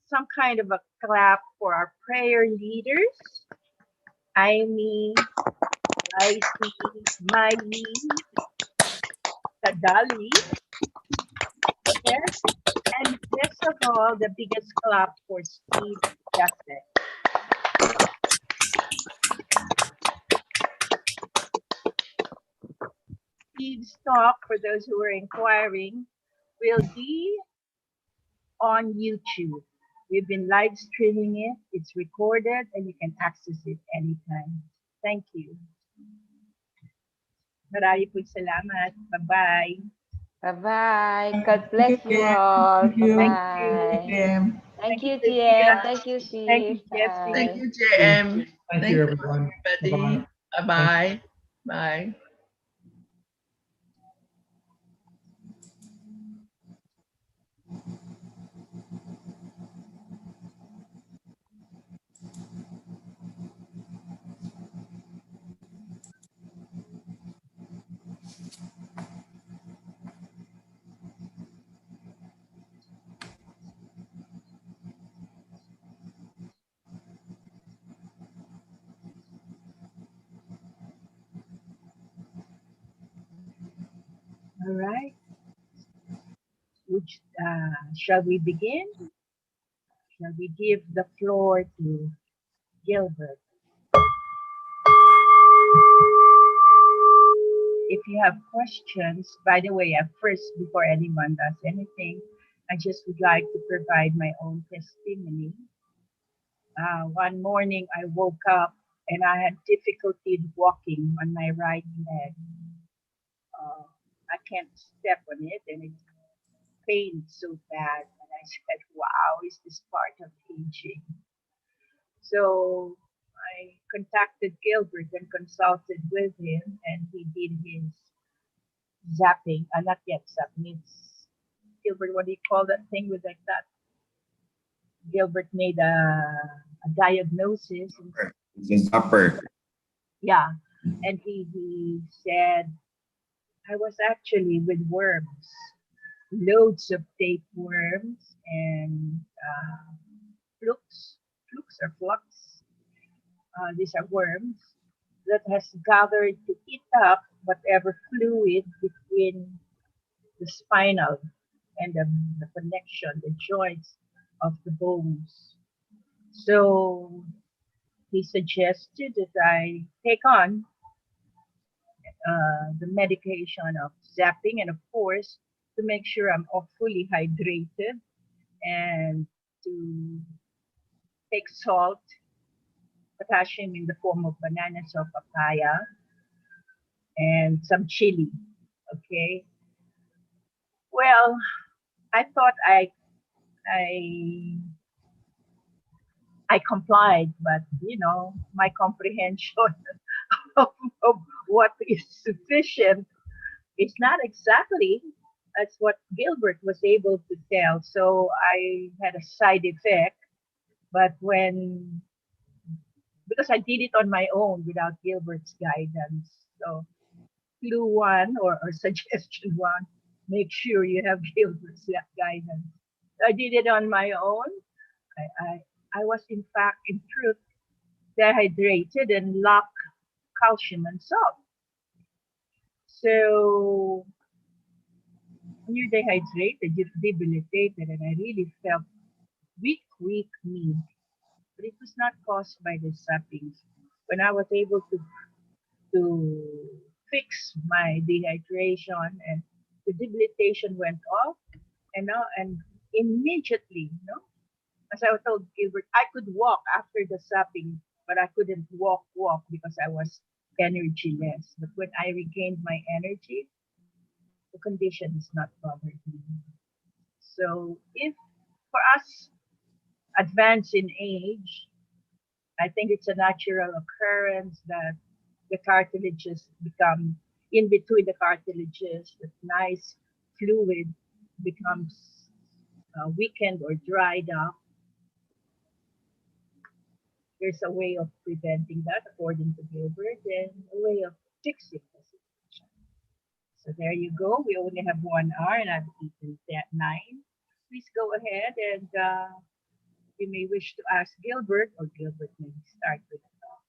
some kind of a clap for our prayer leaders? Amy, Icy, Miley, Kadali, yes, and best of all, the biggest clap for Steve Justice. Steve's talk, for those who are inquiring, will be on YouTube. We've been live streaming it. It's recorded and you can access it anytime. Thank you. Marami po salamat. Bye-bye. Bye-bye. God bless you all. Thank you. Bye-bye. Thank you, Tia. TM. Thank you, Steve. Thank you, Jessie. Thank Bye. you, JM. Thank you, everyone. everybody. Bye-bye. Bye-bye. Bye. All right. Shall we begin? Shall we give the floor to Gilbert? If you have questions, by the way, first, before anyone does anything, I just would like to provide my own testimony. One morning I woke up and I had difficulty walking on my right leg. I can't step on it and it pained so bad. And I said, wow, is this part of aging? So I contacted Gilbert and consulted with him, and he did his zapping. Not yet zapping. It's Gilbert, what do you call that thing with like that? Gilbert made a diagnosis. It's a zapper. Yeah. And he said, I was actually with worms, loads of tapeworms and flukes or flux. These are worms that has gathered to eat up whatever fluid between the spinal and the connection, the joints of the bones. So he suggested that I take on the medication of zapping, and of course, to make sure I'm fully hydrated, and to take salt, potassium in the form of bananas or papaya, and some chili. Okay. Well, I thought I complied, but my comprehension of what is sufficient is not exactly as what Gilbert was able to tell. So I had a side effect, but because I did it on my own without Gilbert's guidance. So clue one or suggestion one, make sure you have Gilbert's guidance. I did it on my own. I was in fact, in truth, dehydrated and lacked calcium and salt. So when you're dehydrated, you're debilitated, and I really felt weak me. But it was not caused by the sappings. When I was able to fix my dehydration, and the debilitation went off, and immediately, as I told Gilbert, I could walk after the sapping, but I couldn't walk because I was energyless. But when I regained my energy, the condition is not bothered me. So if for us advance in age, I think it's a natural occurrence that the cartilages become, in between the cartilages, the nice fluid becomes weakened or dried up. There's a way of preventing that, according to Gilbert, and a way of fixing the situation. So there you go. We only have 1 hour, and I've eaten that 9. Please go ahead, and you may wish to ask Gilbert, or Gilbert may start with the talk.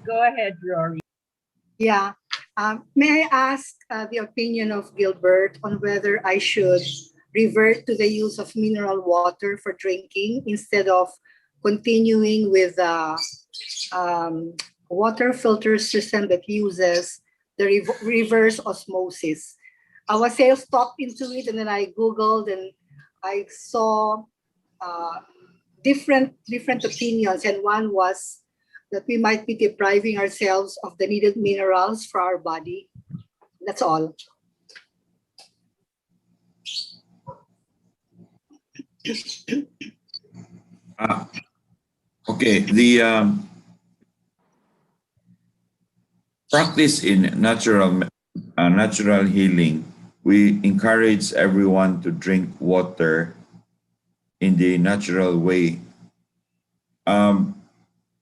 Go ahead, Rory. Yeah. May I ask the opinion of Gilbert on whether I should revert to the use of mineral water for drinking instead of continuing with the water filter system that uses the reverse osmosis? I was talked into it, and then I Googled and I saw different opinions, and one was that we might be depriving ourselves of the needed minerals for our body. That's all. Okay, the practice in natural healing, we encourage everyone to drink water in the natural way.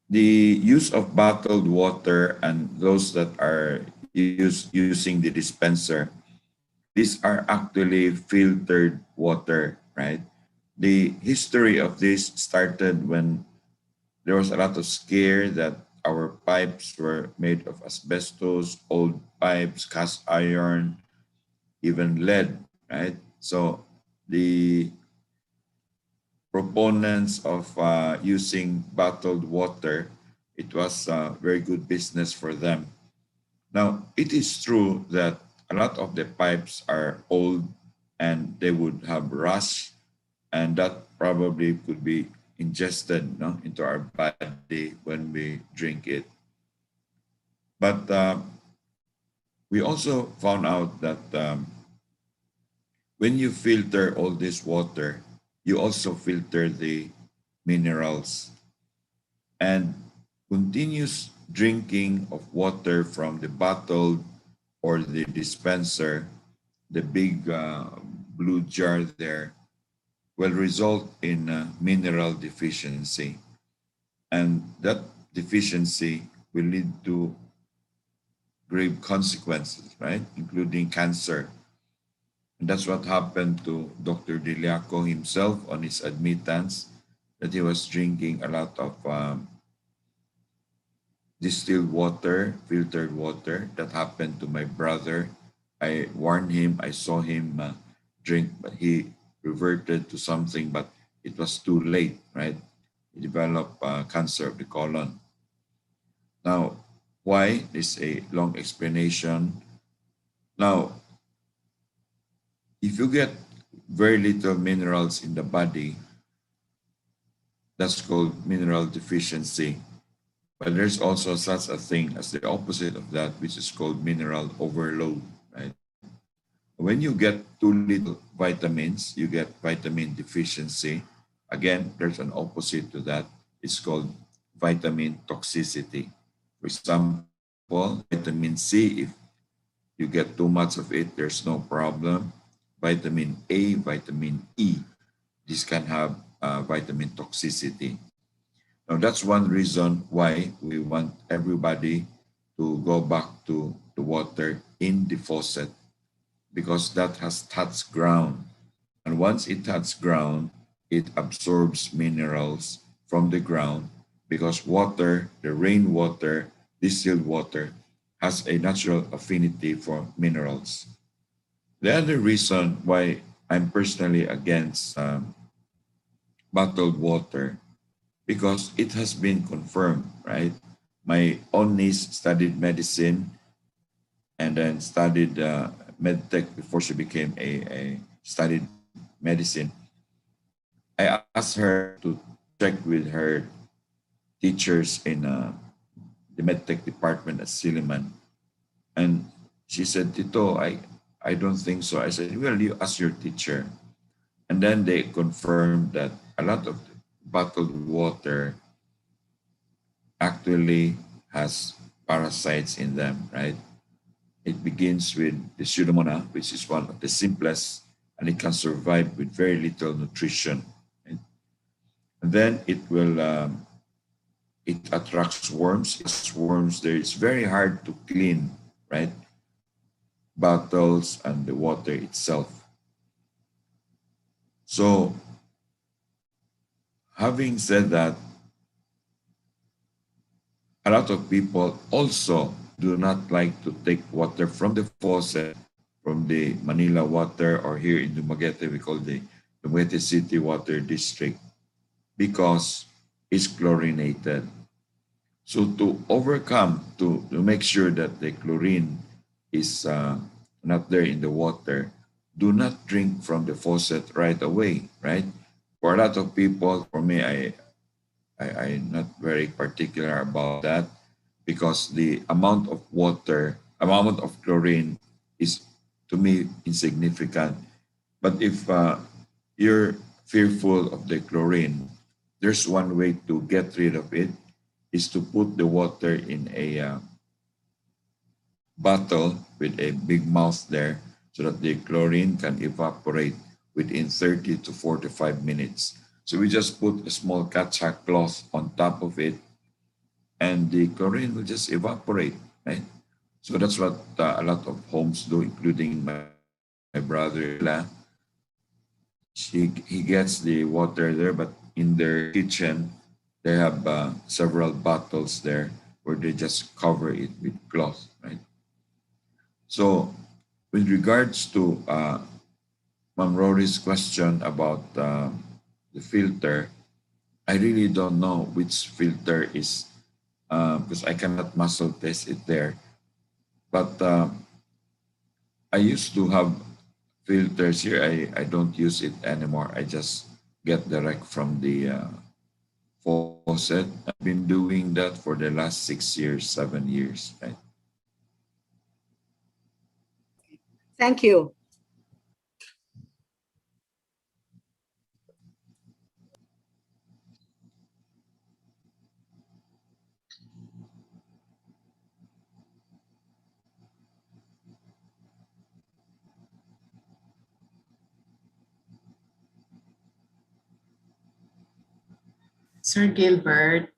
The use of bottled water and those that are using the dispenser, these are actually filtered water, right? The history of this started when there was a lot of scare that our pipes were made of asbestos, old pipes, cast iron, even lead, right? So the proponents of using bottled water, it was a very good business for them. Now, it is true that a lot of the pipes are old and they would have rust, and that probably could be ingested, no, into our body when we drink it. But we also found out that when you filter all this water, you also filter the minerals. And continuous drinking of water from the bottle or the dispenser, the big blue jar there, will result in mineral deficiency. And that deficiency will lead to grave consequences, right? Including cancer. And that's what happened to Dr. Diliaco himself on his admittance, that he was drinking a lot of distilled water, filtered water. That happened to my brother. I warned him, I saw him drink, but he reverted to something, but it was too late, right? He developed cancer of the colon. Now, why? This is a long explanation. Now, if you get very little minerals in the body, that's called mineral deficiency. But there's also such a thing as the opposite of that, which is called mineral overload, right? When you get too little vitamins, you get vitamin deficiency. Again, there's an opposite to that. It's called vitamin toxicity. For example, vitamin C, if you get too much of it, there's no problem. Vitamin A, vitamin E, this can have vitamin toxicity. Now, that's one reason why we want everybody to go back to the water in the faucet, because that has touched ground. And once it touches ground, it absorbs minerals from the ground, because water, the rainwater, distilled water, has a natural affinity for minerals. The other reason why I'm personally against bottled water, because it has been confirmed, right? My own niece studied medicine and then studied medtech before she became a studied medicine. I asked her to check with her teachers in the medtech department at Silliman, and she said, "Tito, I don't think so." I said, "Well, you ask your teacher." And then they confirmed that a lot of bottled water actually has parasites in them, right? It begins with the Pseudomonas, which is one of the simplest, and it can survive with very little nutrition. Right? And then it attracts worms. It's worms there. It's very hard to clean, right? Bottles and the water itself. So, having said that, a lot of people also do not like to take water from the faucet, from the Manila water, or here in Dumaguete, we call the Dumaguete City Water District, because it's chlorinated. So to overcome, to make sure that the chlorine is not there in the water, do not drink from the faucet right away, right? For a lot of people, for me, I'm not very particular about that, because the amount of water, amount of chlorine is, to me, insignificant. But if you're fearful of the chlorine, there's one way to get rid of it, is to put the water in a bottle with a big mouth there, so that the chlorine can evaporate within 30 to 45 minutes. So we just put a small catcha cloth on top of it, and the chlorine will just evaporate, right? So that's what a lot of homes do, including my brother. he gets the water there, but in their kitchen, they have several bottles there where they just cover it with cloth, right? So, with regards to Ma'am Rory's question about the filter, I really don't know which filter is because I cannot muscle test it there. But I used to have filters here. I don't use it anymore. I just get direct from the faucet. I've been doing that for the last 6 years, 7 years, right? Thank you. Sir Gilbert,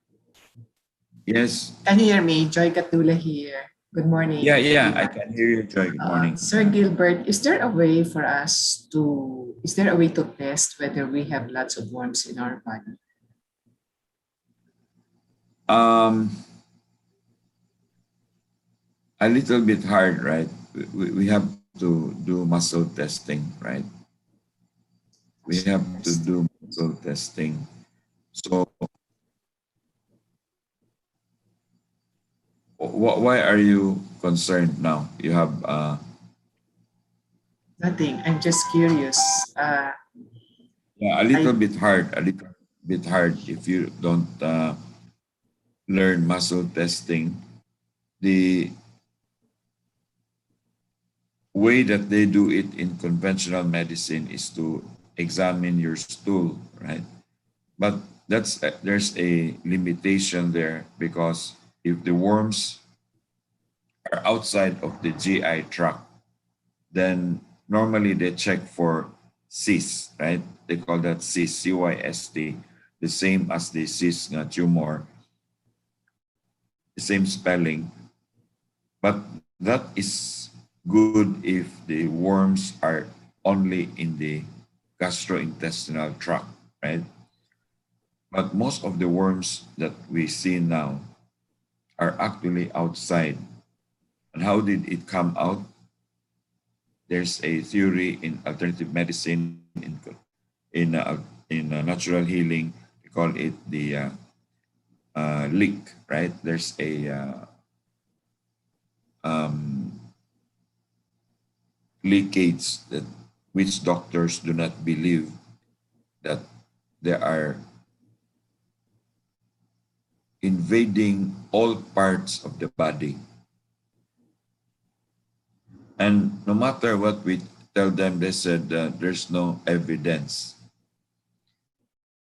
Yes. can you hear me? Joy Katula here. Good morning, Yeah, I everyone. can hear you, Joy. Good morning. Sir Gilbert, is there a way to test whether we have lots of worms in our body? Um, a little bit hard, right? We have to do muscle testing, right? We have to do muscle testing. So, why are you concerned now? You have Nothing. I'm just curious. yeah, a little bit hard, if you don't learn muscle testing. The way that they do it in conventional medicine is to examine your stool, right? But there's a limitation there because if the worms are outside of the GI tract, then normally they check for cyst, right? They call that cyst, CYST, the same as the cyst tumor, the same spelling. But that is good if the worms are only in the gastrointestinal tract, right? But most of the worms that we see now are actually outside. And how did it come out? There's a theory in alternative medicine, in natural healing. We call it the leak, right? There's a um, leakage that which doctors do not believe that they are invading all parts of the body. And no matter what we tell them, they said there's no evidence.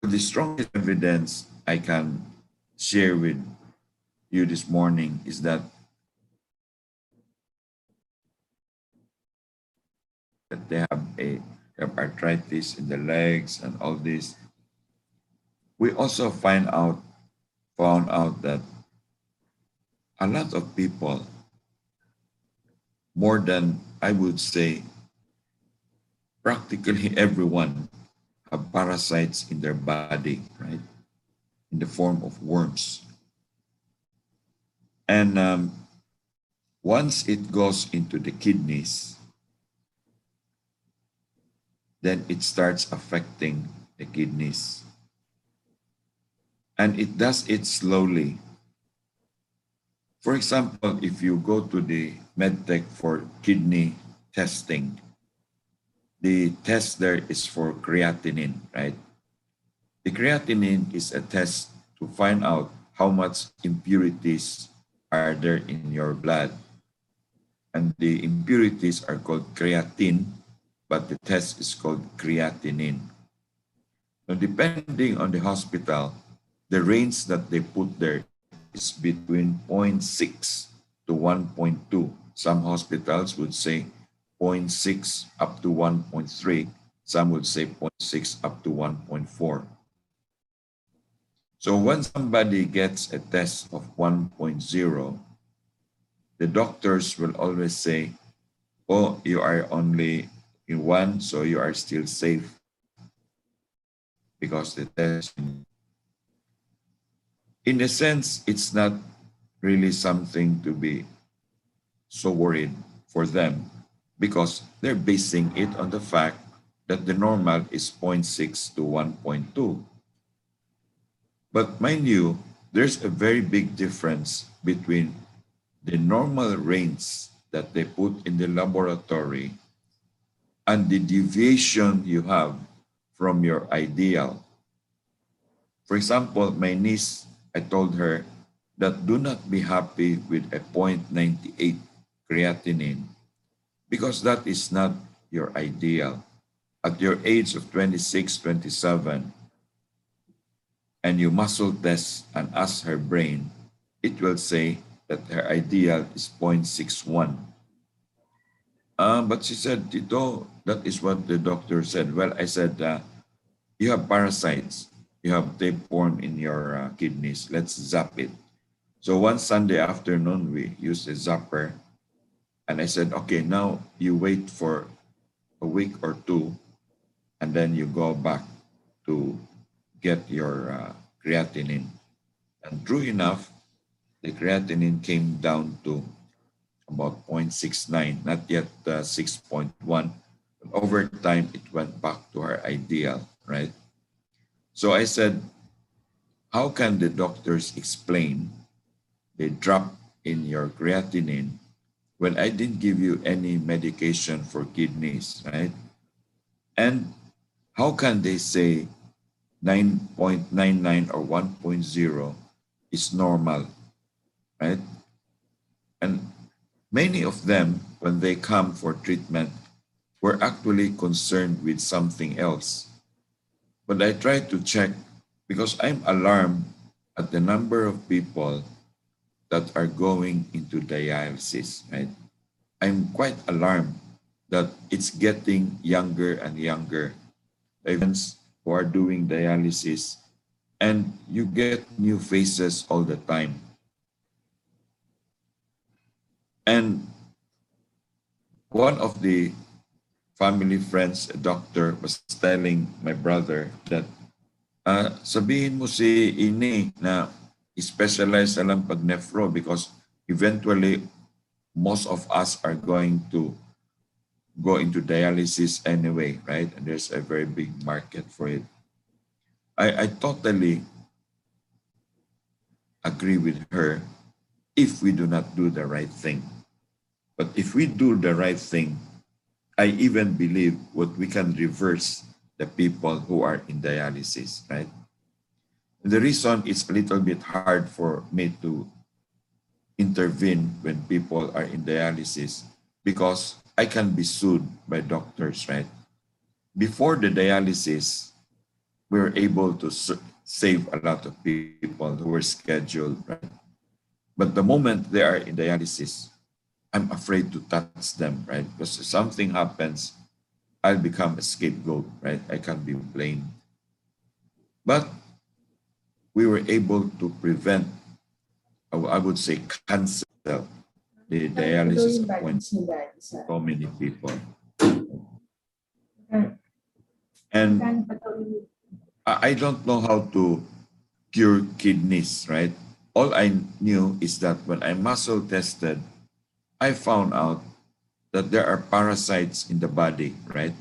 The strongest evidence I can share with you this morning is that they have arthritis in the legs and all this. We also found out that a lot of people, more than I would say, practically everyone, have parasites in their body, right? In the form of worms. And once it goes into the kidneys, then it starts affecting the kidneys. And it does it slowly. For example, if you go to the medtech for kidney testing, the test there is for creatinine, right? The creatinine is a test to find out how much impurities are there in your blood. And the impurities are called creatine, but the test is called creatinine. Now, depending on the hospital, the range that they put there is between zero point 0.6 to 1.2. Some hospitals would say zero point 0.6 up to 1.3. Some would say zero point 0.6 up to 1.4. So when somebody gets a test of 1.0, the doctors will always say, oh, you are only in one, so you are still safe. because the test, in a sense, it's not really something to be so worried for them because they're basing it on the fact that the normal is zero point 0.6 to 1.2. But mind you, there's a very big difference between the normal range that they put in the laboratory and the deviation you have from your ideal. For example, my niece, I told her that do not be happy with a 0.98 creatinine because that is not your ideal. At your age of 26, 27, and you muscle test and ask her brain, it will say that her ideal is 0.61. But she said, Tito, that is what the doctor said. Well, I said, you have parasites. You have tapeworm in your kidneys. Let's zap it. So one Sunday afternoon, we used a zapper. And I said, okay, now you wait for a week or two, and then you go back to get your creatinine. And true enough, the creatinine came down to about 0.69, not yet 6.1. But over time, it went back to our ideal, right? So I said, how can the doctors explain the drop in your creatinine when I didn't give you any medication for kidneys, right? And how can they say 9.99 or 1.0 is normal, right? And many of them, when they come for treatment, were actually concerned with something else. But I try to check because I'm alarmed at the number of people that are going into dialysis, right? I'm quite alarmed that it's getting younger and younger. Events who are doing dialysis, and you get new faces all the time. And one of the family friends, a doctor, was telling my brother that sabihin mo si Ini na specialize na lang pag nephro because eventually most of us are going to go into dialysis anyway, right? And there's a very big market for it. I totally agree with her if we do not do the right thing. But if we do the right thing, I even believe what we can reverse the people who are in dialysis, right? The reason it's a little bit hard for me to intervene when people are in dialysis because I can be sued by doctors, right? Before the dialysis, we were able to save a lot of people who were scheduled, right? But the moment they are in dialysis, I'm afraid to touch them, right? Because if something happens, I'll become a scapegoat, right? I can't be blamed. But we were able to prevent, I would say, cancel the dialysis appointment for so many people. And I don't know how to cure kidneys, right? All I knew is that when I muscle tested, I found out that there are parasites in the body, right?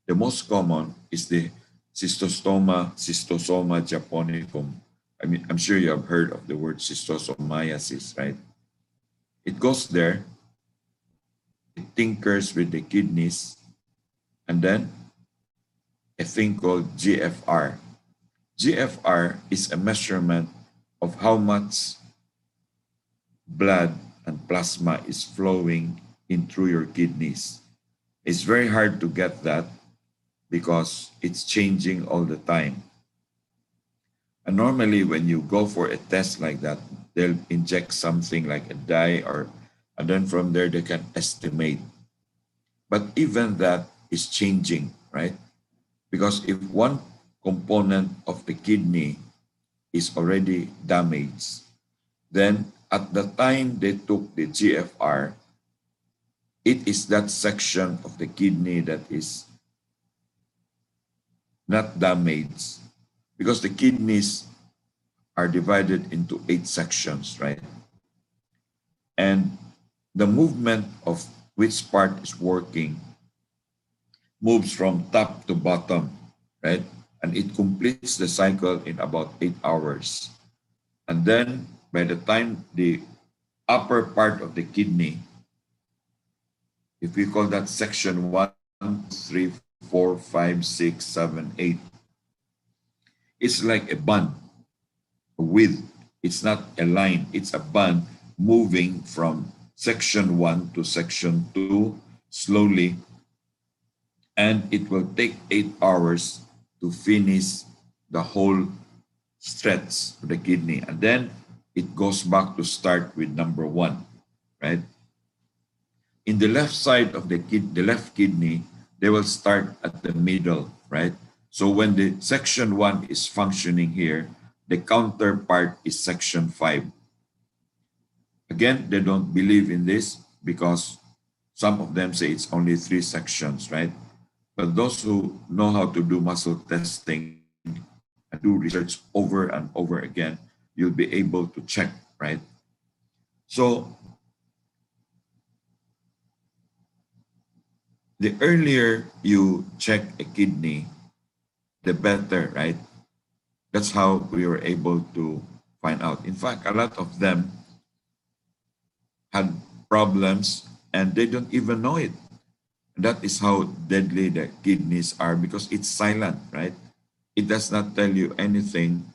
The most common is the Schistosoma japonicum. I mean, I'm sure you have heard of the word schistosomiasis, right? It goes there, it tinkers with the kidneys, and then a thing called GFR. GFR is a measurement of how much blood and plasma is flowing in through your kidneys. It's very hard to get that because it's changing all the time. And normally when you go for a test like that, they'll inject something like a dye and then from there they can estimate. But even that is changing, right? Because if one component of the kidney is already damaged, then at the time they took the GFR, it is that section of the kidney that is not damaged because the kidneys are divided into 8 sections, right? And the movement of which part is working moves from top to bottom, right? And it completes the cycle in about 8 hours. And then by the time the upper part of the kidney, if we call that section 1, 2, 3, 4, 5, 6, 7, 8, it's like a band, a width. It's not a line, it's a band moving from section 1 to section 2 slowly, and it will take 8 hours to finish the whole stretch of the kidney. And then it goes back to start with number 1, right? In the left side of the left kidney, they will start at the middle, right? So when the section 1 is functioning here, the counterpart is section 5. Again, they don't believe in this because some of them say it's only 3 sections, right? But those who know how to do muscle testing and do research over and over again, you'll be able to check, right? So the earlier you check a kidney, the better, right? That's how we were able to find out. In fact, a lot of them had problems and they don't even know it. That is how deadly the kidneys are because it's silent, right? It does not tell you anything.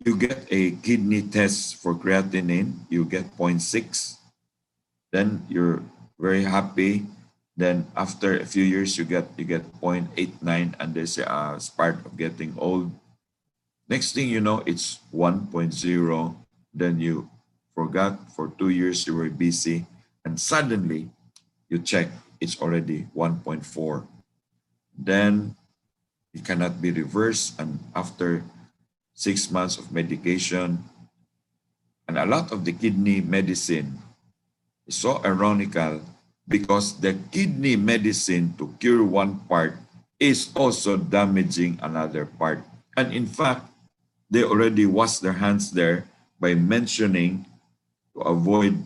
You get a kidney test for creatinine, you get 0.6, then you're very happy. Then after a few years, you get 0.89, and they say, it's part of getting old. Next thing you know, it's 1.0. Then you forgot for 2 years, you were busy, and suddenly you check, it's already 1.4. Then it cannot be reversed, and after 6 months of medication, and a lot of the kidney medicine is so ironical because the kidney medicine to cure one part is also damaging another part. And in fact, they already wash their hands there by mentioning to avoid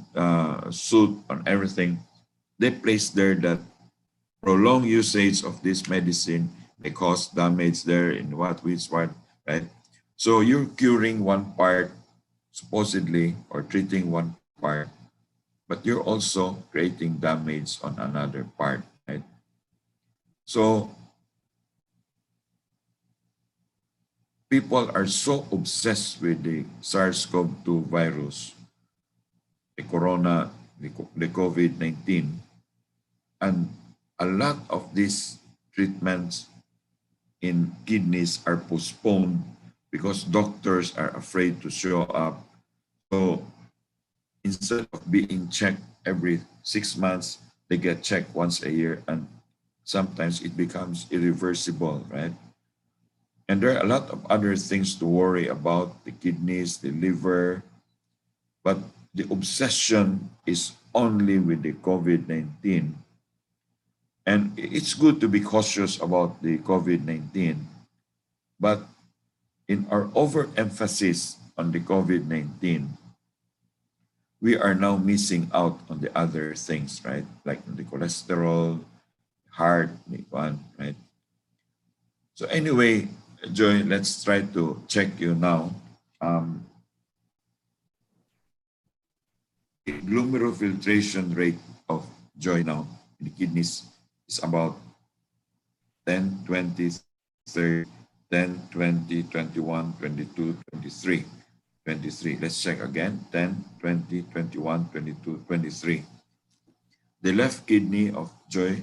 soot on everything. They place there that prolonged usage of this medicine may cause damage there in which part, right? So you're curing one part, supposedly, or treating one part, but you're also creating damage on another part, right? So people are so obsessed with the SARS-CoV-2 virus, the corona, the COVID-19, and a lot of these treatments in kidneys are postponed because doctors are afraid to show up. So instead of being checked every 6 months, they get checked once a year, and sometimes it becomes irreversible, right? And there are a lot of other things to worry about, the kidneys, the liver, but the obsession is only with the COVID-19. And it's good to be cautious about the COVID-19, but in our overemphasis on the COVID-19, we are now missing out on the other things, right? Like the cholesterol, heart, the one, right? So anyway, Joy, let's try to check you now. The glomerulofiltration rate of Joy now in the kidneys is about 10, 20, 30, 10, 20, 21, 22, 23. 23. Let's check again. 10, 20, 21, 22, 23. The left kidney of Joy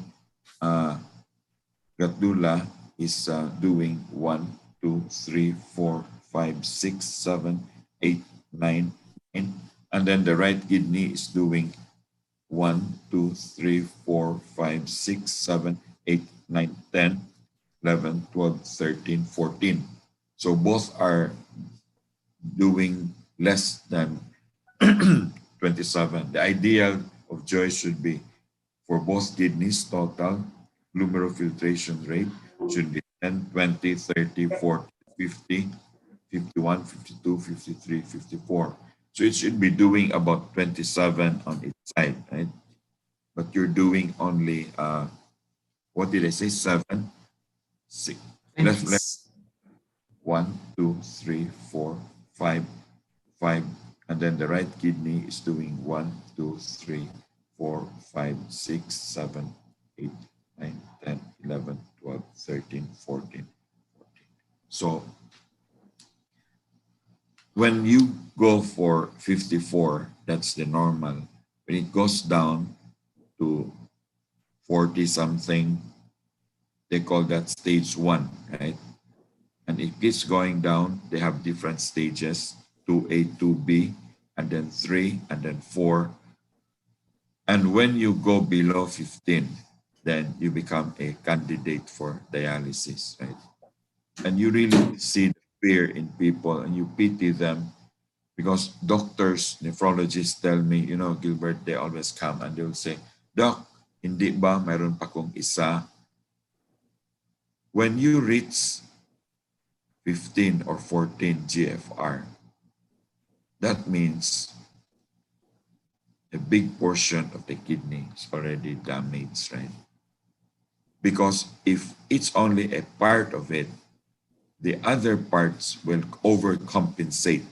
Gatdula is doing 1, 2, 3, 4, 5, 6, 7, 8, 9, 9. And then the right kidney is doing 1, 2, 3, 4, 5, 6, 7, 8, 9, 10, 11, 12, 13, 14. So both are doing less than 27. The ideal of Joy should be for both kidneys, total glomerulofiltration rate should be 10, 20, 30, 40, 50, 51, 52, 53, 54. So it should be doing about 27 on each side, right? But you're doing only, what did I say, 7, 6, left, 1, 2, 3, 4, 5, 5, and then the right kidney is doing 1, 2, 3, 4, 5, 6, 7, 8, 9, 10, 11, 12, 13, 14. So when you go for 54, that's the normal. When it goes down to 40 something, they call that stage 1, right? And it keeps going down. They have different stages, 2A, 2B, and then 3, and then 4. And when you go below 15, then you become a candidate for dialysis, right? And you really see the fear in people and you pity them because doctors, nephrologists tell me, you know, Gilbert, they always come and they'll say, Doc, hindi ba mayroon pa kong isa? When you reach 15 or 14 GFR, that means a big portion of the kidney is already damaged, right? Because if it's only a part of it, the other parts will overcompensate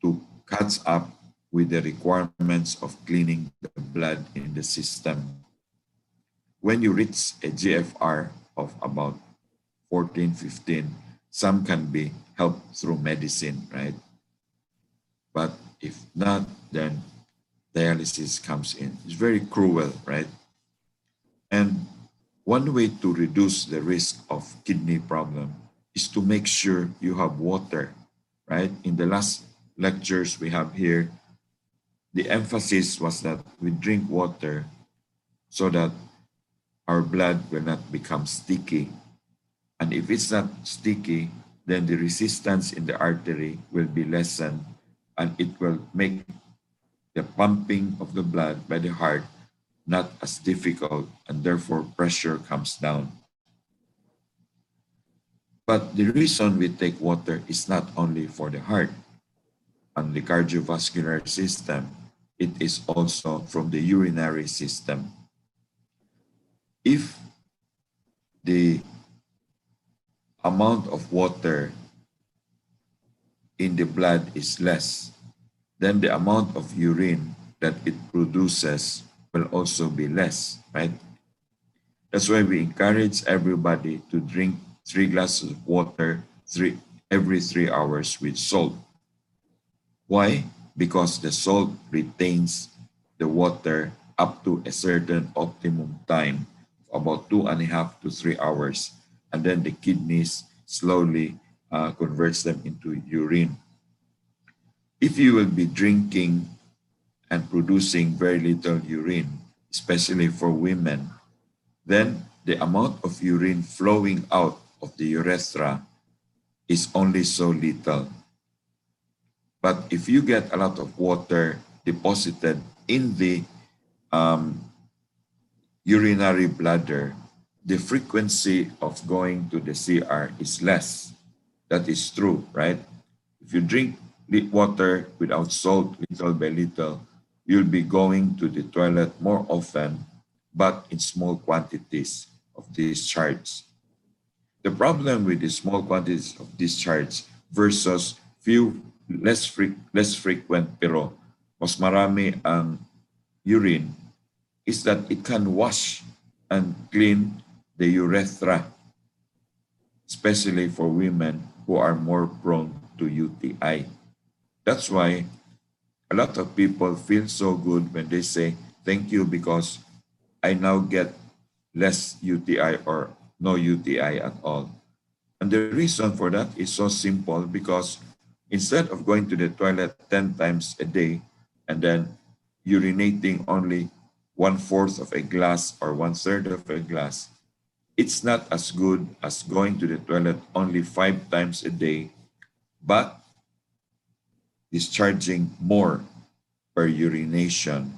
to catch up with the requirements of cleaning the blood in the system. When you reach a GFR of about 14, 15, some can be helped through medicine, right? But if not, then dialysis comes in. It's very cruel, right? And one way to reduce the risk of kidney problem is to make sure you have water, right? In the last lectures we have here, the emphasis was that we drink water so that our blood will not become sticky. And if it's not sticky, then the resistance in the artery will be lessened and it will make the pumping of the blood by the heart not as difficult, and therefore pressure comes down. But the reason we take water is not only for the heart and the cardiovascular system, it is also from the urinary system. If the amount of water in the blood is less, then the amount of urine that it produces will also be less, right? That's why we encourage everybody to drink 3 glasses of water every 3 hours with salt. Why? Because the salt retains the water up to a certain optimum time, about 2.5 to 3 hours, and then the kidneys slowly converts them into urine. If you will be drinking and producing very little urine, especially for women, then the amount of urine flowing out of the urethra is only so little. But if you get a lot of water deposited in the urinary bladder, the frequency of going to the CR is less. That is true, right? If you drink water without salt, little by little, you'll be going to the toilet more often, but in small quantities of discharge. The problem with the small quantities of discharge versus less frequent pero mas marami ang urine is that it can wash and clean the urethra, especially for women who are more prone to UTI. That's why a lot of people feel so good when they say, thank you because I now get less UTI or no UTI at all. And the reason for that is so simple because instead of going to the toilet 10 times a day and then urinating only 1/4 of a glass or 1/3 of a glass, it's not as good as going to the toilet only 5 times a day, but discharging more per urination.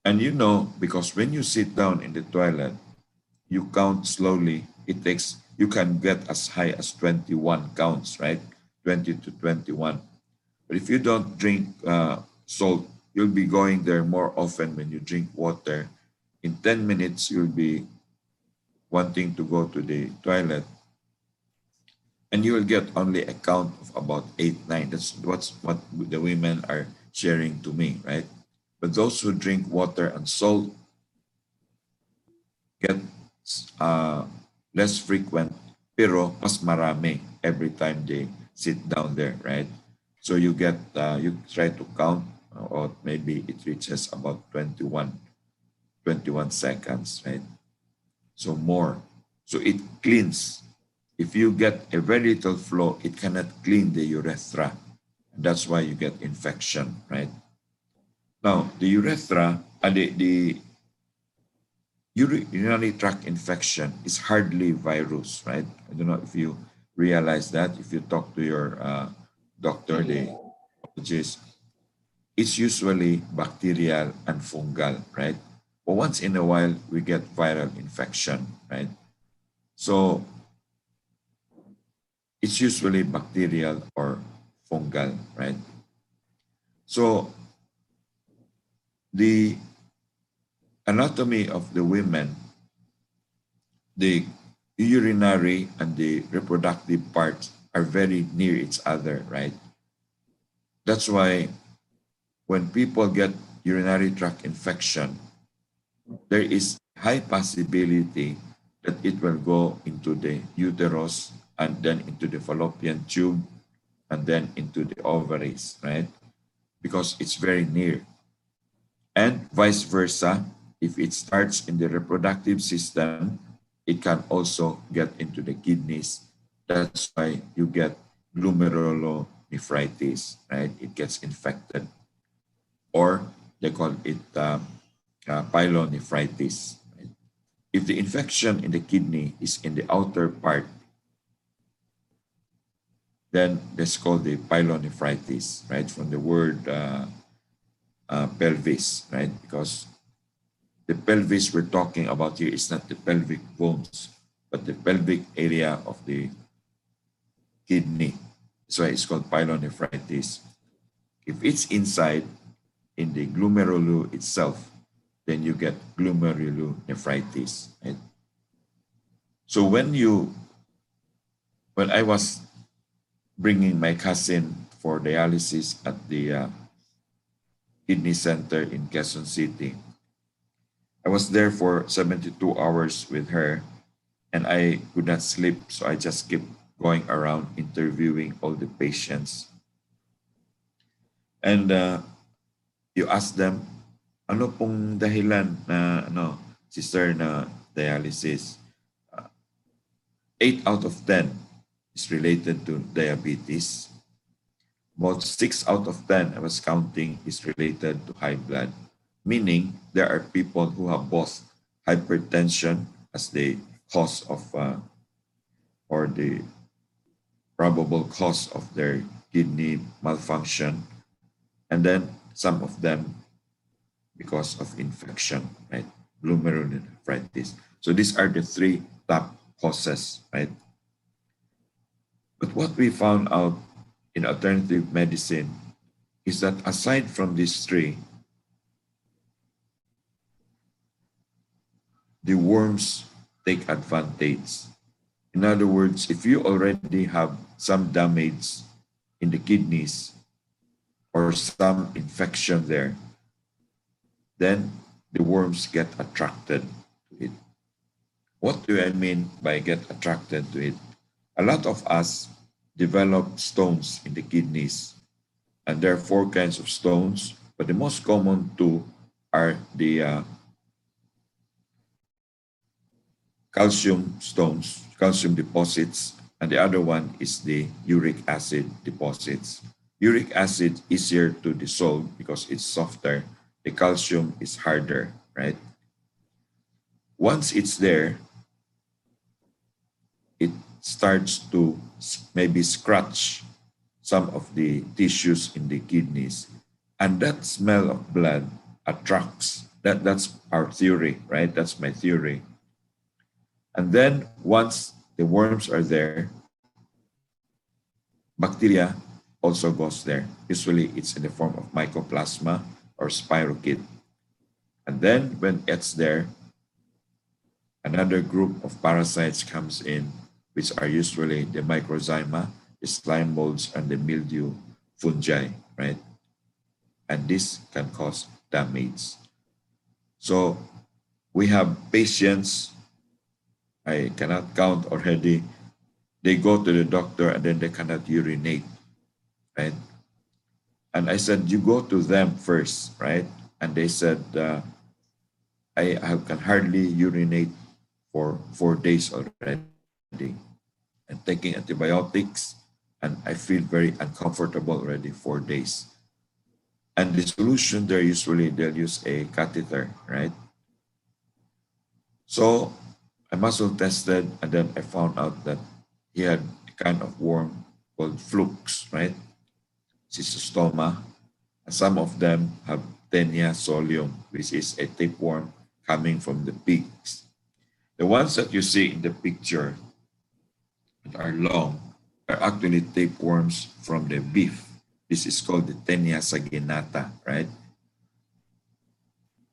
And you know, because when you sit down in the toilet, you count slowly you can get as high as 21 counts, right? 20 to 21. But if you don't drink salt, you'll be going there more often when you drink water. In 10 minutes, you'll be wanting to go to the toilet, and you will get only a count of about 8, 9. That's what the women are sharing to me, right? But those who drink water and salt get less frequent, pero mas marami every time they sit down there, right? So you get, you try to count, or maybe it reaches about 21 seconds, right? So more. So it cleans. If you get a very little flow, it cannot clean the urethra. That's why you get infection, right? Now, the urethra, the urinary tract infection is hardly virus, right? I don't know if you realize that. If you talk to your doctor, the oncologist, it's usually bacterial and fungal, right? But once in a while, we get viral infection, right? So it's usually bacterial or fungal, right? So the anatomy of the women, the urinary and the reproductive parts are very near each other, right? That's why when people get urinary tract infection, there is high possibility that it will go into the uterus and then into the fallopian tube and then into the ovaries, right? Because it's very near. And vice versa, if it starts in the reproductive system, it can also get into the kidneys. That's why you get glomerulonephritis, right? It gets infected. Or they call it pyelonephritis. Right? If the infection in the kidney is in the outer part, then that's called the pyelonephritis, right? From the word pelvis, right? Because the pelvis we're talking about here is not the pelvic bones, but the pelvic area of the kidney. That's why it's called pyelonephritis. If it's inside in the glomerulu itself, then you get glomerulonephritis, right? So when I was bringing my cousin for dialysis at the kidney center in Quezon City, I was there for 72 hours with her, and I could not sleep, so I just kept going around interviewing all the patients. And you ask them, ano pong dahilan na sister na dialysis? 8 out of 10 is related to diabetes. About 6 out of 10, I was counting, is related to high blood. Meaning there are people who have both hypertension as the cause of or the probable cause of their kidney malfunction, and then some of them because of infection, right? Glomerulonephritis. So these are the 3 top causes, right? But what we found out in alternative medicine is that aside from these 3, the worms take advantage. In other words, if you already have some damage in the kidneys or some infection there, then the worms get attracted to it. What do I mean by get attracted to it? A lot of us develop stones in the kidneys, and there are 4 kinds of stones, but the most common 2 are the calcium stones, calcium deposits, and the other one is the uric acid deposits. Uric acid is easier to dissolve because it's softer. The calcium is harder, right? Once it's there, it starts to maybe scratch some of the tissues in the kidneys. And that smell of blood attracts, that's our theory, right? That's my theory. And then once the worms are there, bacteria also goes there. Usually it's in the form of mycoplasma or spirochete. And then when it's there, another group of parasites comes in, which are usually the microzyma, the slime molds, and the mildew fungi, right? And this can cause damage. So we have patients, I cannot count already, they go to the doctor and then they cannot urinate, right? And I said, you go to them first, right? And they said, I can hardly urinate for 4 days already and taking antibiotics, and I feel very uncomfortable already 4 days. And the solution there, usually they'll use a catheter, right? So I muscle tested, and then I found out that he had a kind of worm called flukes, right? Cystostoma. And some of them have Tenia solium, which is a tapeworm coming from the pigs. The ones that you see in the picture that are long are actually tapeworms from the beef. This is called the Tenia saginata, right?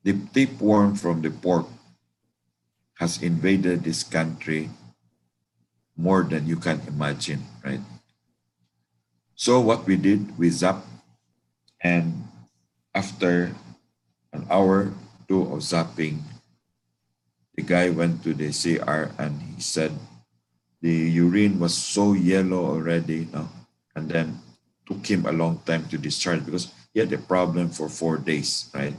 The tapeworm from the pork has invaded this country more than you can imagine, right? So what we did, we zapped, and after an hour, two of zapping, the guy went to the CR and he said the urine was so yellow already, and then took him a long time to discharge because he had a problem for 4 days, right?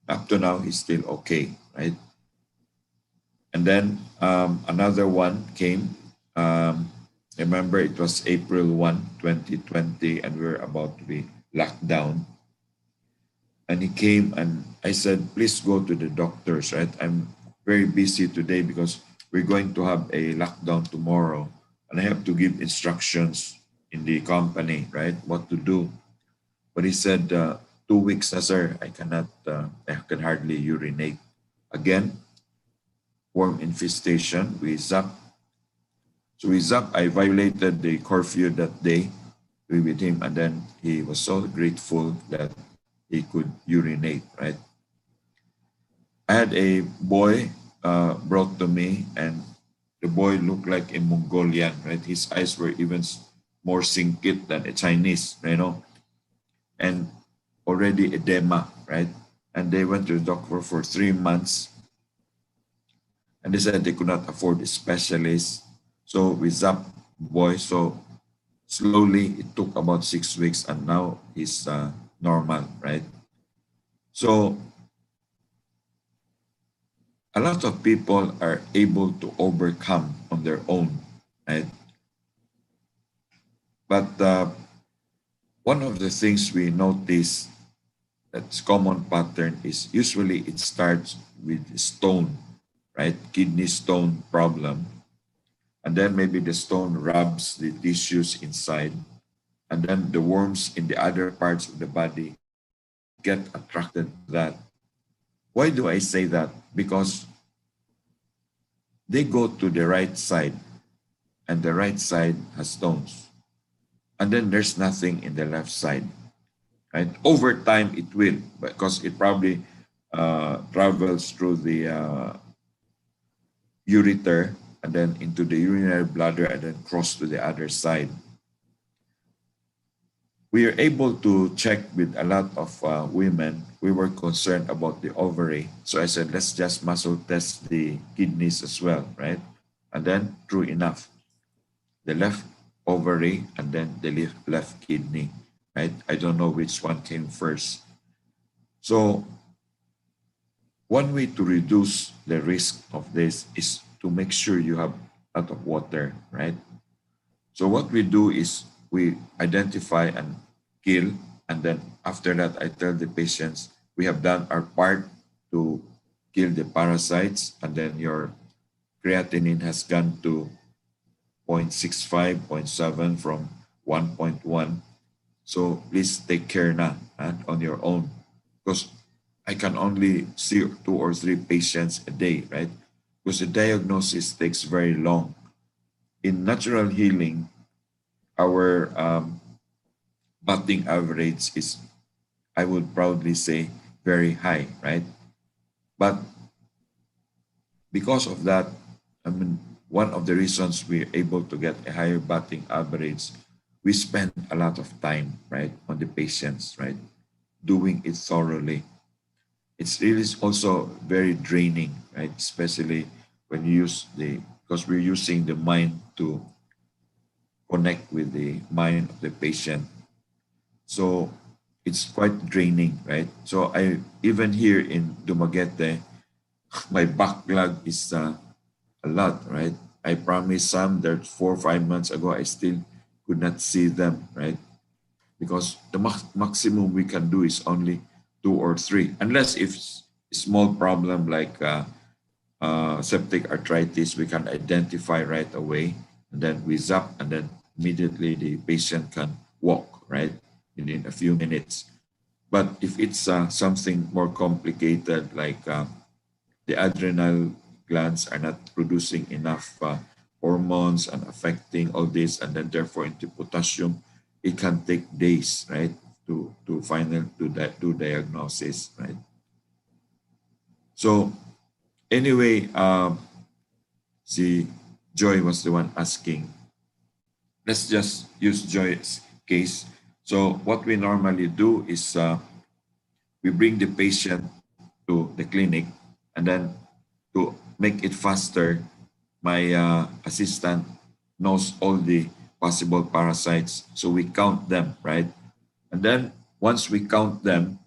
Up to now, he's still okay, right? And then another one came. Remember, it was April 1, 2020, and we were about to be locked down. And he came and I said, please go to the doctors, right? I'm very busy today because we're going to have a lockdown tomorrow and I have to give instructions in the company, right? What to do. But he said, 2 weeks, sir, I can hardly urinate. Again, worm infestation, we zap. So we zap, I violated the curfew that day with him, and then he was so grateful that he could urinate, right? I had a boy brought to me, and the boy looked like a Mongolian, right? His eyes were even more singkit than a Chinese, and already edema, right? And they went to the doctor for 3 months, and they said they could not afford a specialist. So we zapped boy. So slowly, it took about 6 weeks, and now he's normal, right? So a lot of people are able to overcome on their own, right? But one of the things we notice that's common pattern is usually it starts with stone, right? Kidney stone problem. And then maybe the stone rubs the tissues inside. And then the worms in the other parts of the body get attracted to that. Why do I say that? Because they go to the right side, and the right side has stones. And then there's nothing in the left side, right? Over time, it will, because it probably travels through the ureter and then into the urinary bladder and then cross to the other side. We are able to check with a lot of women. We were concerned about the ovary. So I said, let's just muscle test the kidneys as well, right? And then, true enough, the left ovary and then the left kidney, right? I don't know which one came first. So one way to reduce the risk of this is to make sure you have a lot of water, right? So what we do is we identify and kill, and then after that, I tell the patients, we have done our part to kill the parasites, and then your creatinine has gone to 0.65, 0.7 from 1.1. So please take care now on your own, because I can only see 2 or 3 patients a day, right? because the diagnosis takes very long. In natural healing, our batting average is, I would proudly say, very high, right? But because of that, I mean, one of the reasons we're able to get a higher batting average, we spend a lot of time, right, on the patients, right, doing it thoroughly. It's really also very draining, right, especially when you use because we're using the mind to connect with the mind of the patient. So it's quite draining, right? So even here in Dumaguete, my backlog is a lot, right? I promised some that 4 or 5 months ago, I still could not see them, right? Because the maximum we can do is only 2 or 3, unless if a small problem like septic arthritis, we can identify right away, and then we zap, and then immediately the patient can walk, right, in a few minutes. But if it's something more complicated, like the adrenal glands are not producing enough hormones and affecting all this, and then therefore into potassium, it can take days, right, to final do diagnosis, right? So anyway, see, Joy was the one asking. Let's just use Joy's case. So what we normally do is we bring the patient to the clinic, and then to make it faster, my assistant knows all the possible parasites. So we count them, right? And then once we count them,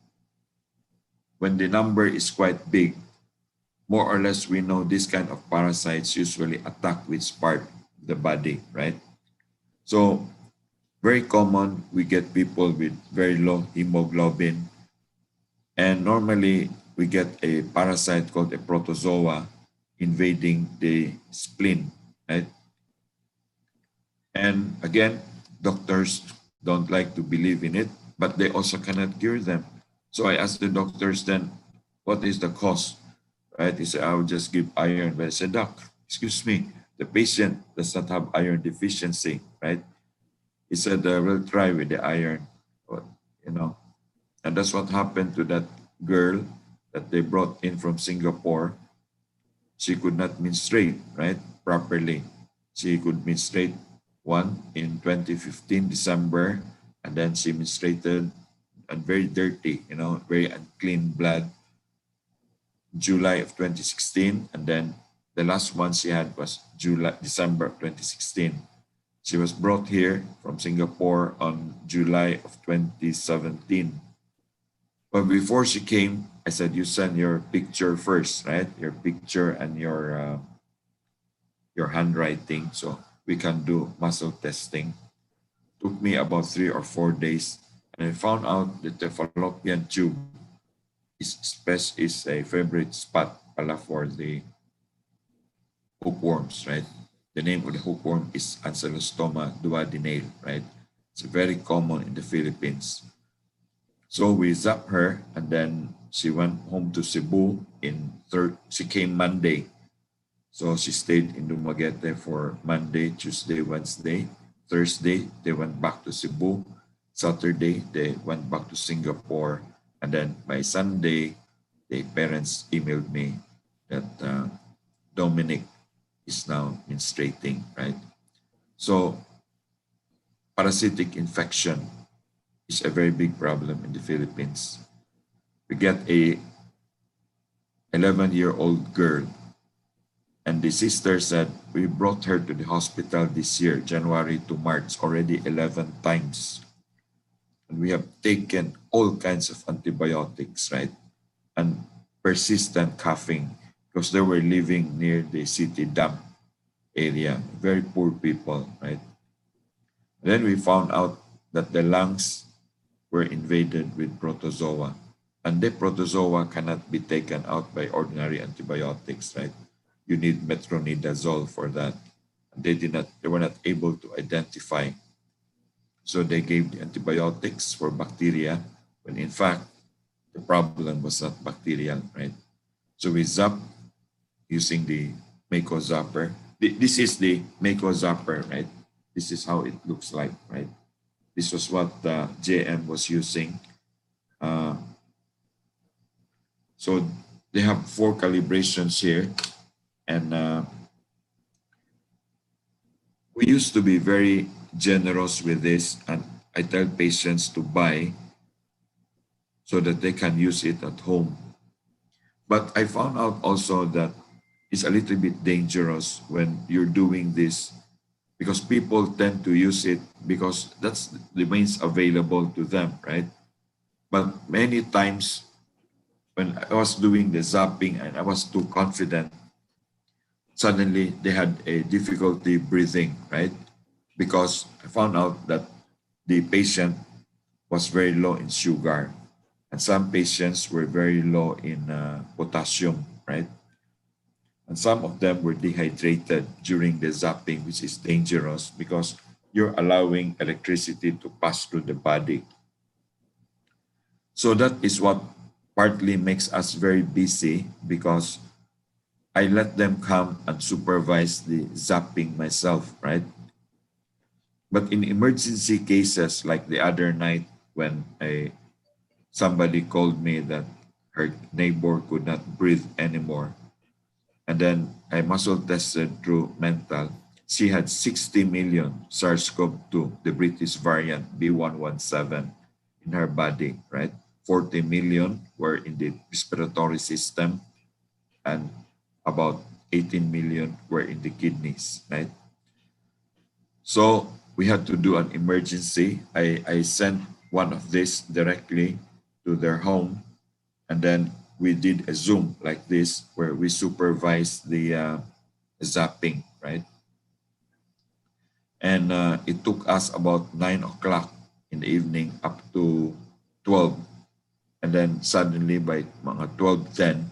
when the number is quite big, more or less we know this kind of parasites usually attack which part of the body, right? So very common, we get people with very low hemoglobin, and normally we get a parasite called a protozoa invading the spleen, right? And again, doctors don't like to believe in it, but they also cannot cure them. So I asked the doctors then, what is the cause? Right? He said, I will just give iron. But I said, Doc, excuse me, the patient does not have iron deficiency, right? He said, we'll try with the iron. But, you know, and that's what happened to that girl that they brought in from Singapore. She could not menstruate, right, properly. She could menstruate one in 2015, December, and then she menstruated and very dirty, very unclean blood, July of 2016. And then the last one she had was December of 2016. She was brought here from Singapore on July of 2017. But before she came, I said, you send your picture first, right? Your picture and your handwriting, so we can do muscle testing. Took me about 3 or 4 days, and I found out that the fallopian tube is a favorite spot pala for the hookworms, right? The name of the hookworm is Ancylostoma duodenale, right? It's very common in the Philippines. So we zapped her, and then she went home to Cebu she came Monday. So she stayed in Dumaguete for Monday, Tuesday, Wednesday. Thursday, they went back to Cebu. Saturday, they went back to Singapore. And then by Sunday, the parents emailed me that Dominic is now menstruating, right? So parasitic infection is a very big problem in the Philippines. We get a 11-year-old girl, and the sister said, we brought her to the hospital this year, January to March, already 11 times. And we have taken all kinds of antibiotics, right? And persistent coughing, because they were living near the city dam area, very poor people, right? Then we found out that the lungs were invaded with protozoa, and the protozoa cannot be taken out by ordinary antibiotics, right? You need metronidazole for that. They were not able to identify. So they gave the antibiotics for bacteria, when in fact, the problem was not bacterial, right? So we zapped using the Mako zapper. This is the Mako zapper, right? This is how it looks like, right? This was what JM was using. Uh, so they have 4 calibrations here, and we used to be very generous with this, and I tell patients to buy so that they can use it at home. But I found out also that it's a little bit dangerous when you're doing this, because people tend to use it because that's the means available to them, right? But many times when I was doing the zapping and I was too confident, suddenly they had a difficulty breathing, right? Because I found out that the patient was very low in sugar, and some patients were very low in potassium, right? And some of them were dehydrated during the zapping, which is dangerous because you're allowing electricity to pass through the body. So that is what partly makes us very busy, because I let them come and supervise the zapping myself, right? But in emergency cases like the other night when somebody called me that her neighbor could not breathe anymore, and then I muscle tested through mental, she had 60 million SARS-CoV-2, the British variant B117, in her body, right? 40 million were in the respiratory system, and about 18 million were in the kidneys, right? So we had to do an emergency. I sent one of this directly to their home, and then we did a Zoom like this where we supervised the zapping, right? And it took us about 9 o'clock in the evening up to 12. And then suddenly by mga 12:10,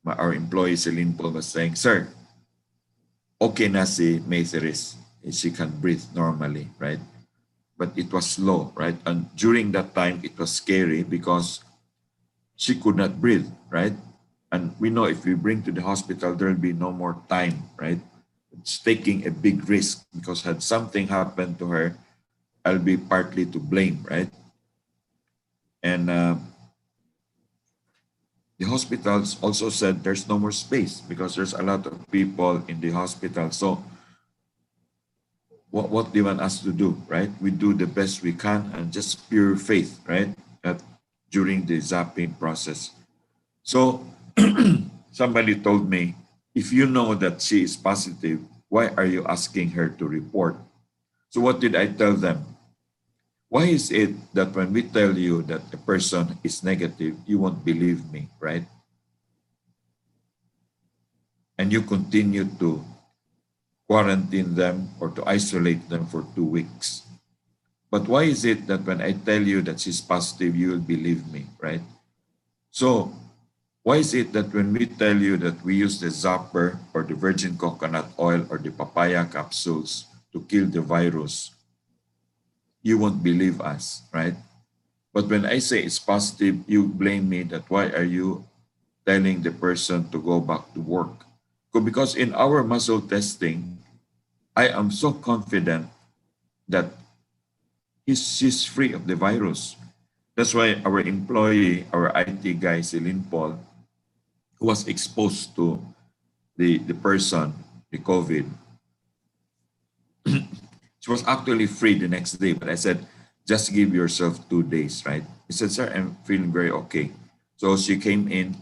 our employee Celine Paul was saying, "Sir, okay na si Matheris. She can breathe normally," right? But it was slow, right? And during that time, it was scary because she could not breathe, right? And we know if we bring to the hospital, there'll be no more time, right? It's taking a big risk, because had something happened to her, I'll be partly to blame, right? And the hospitals also said there's no more space because there's a lot of people in the hospital. So what do you want us to do, right? We do the best we can and just pure faith, right? That during the zapping process. So somebody told me, if you know that she is positive, why are you asking her to report? So what did I tell them? Why is it that when we tell you that a person is negative, you won't believe me, right? And you continue to quarantine them or to isolate them for 2 weeks. But why is it that when I tell you that she's positive, you will believe me, right? So why is it that when we tell you that we use the zapper or the virgin coconut oil or the papaya capsules to kill the virus, you won't believe us, right? But when I say it's positive, you blame me that why are you telling the person to go back to work? Because in our muscle testing, I am so confident that she's free of the virus. That's why our employee, our IT guy, Celine Paul, who was exposed to the person, the COVID, she was actually free the next day. But I said, just give yourself 2 days, right? He said, "Sir, I'm feeling very okay." So she came in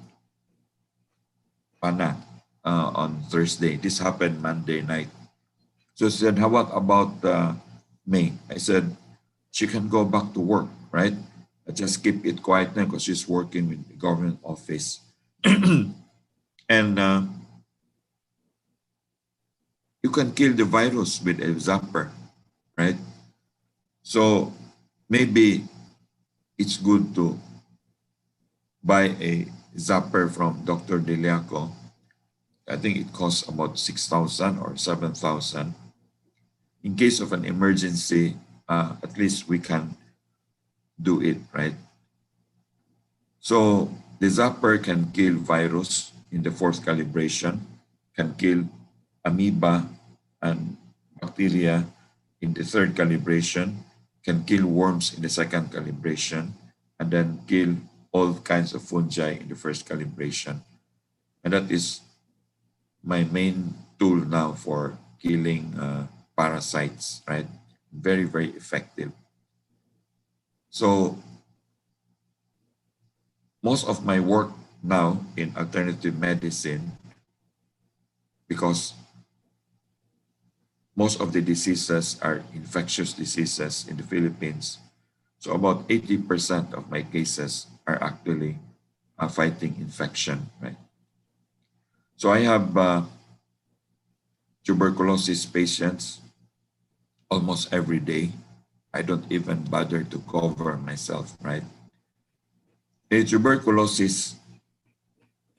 on Thursday. This happened Monday night. So she said, "How about May?" I said, "She can go back to work, right? I just keep it quiet now because she's working with the government office." And you can kill the virus with a zapper, right? So maybe it's good to buy a zapper from Dr. Deliaco. I think it costs about 6,000 or 7,000. In case of an emergency, at least we can do it, right? So the zapper can kill virus in the 4th calibration. can kill amoeba and bacteria in the third calibration, can kill worms in the second calibration, and then kill all kinds of fungi in the first calibration. And that is my main tool now for killing parasites, right? Very, very effective. So most of my work now in alternative medicine, because most of the diseases are infectious diseases in the Philippines. So about 80% of my cases are actually fighting infection, right? So I have tuberculosis patients almost every day. I don't even bother to cover myself, right? A tuberculosis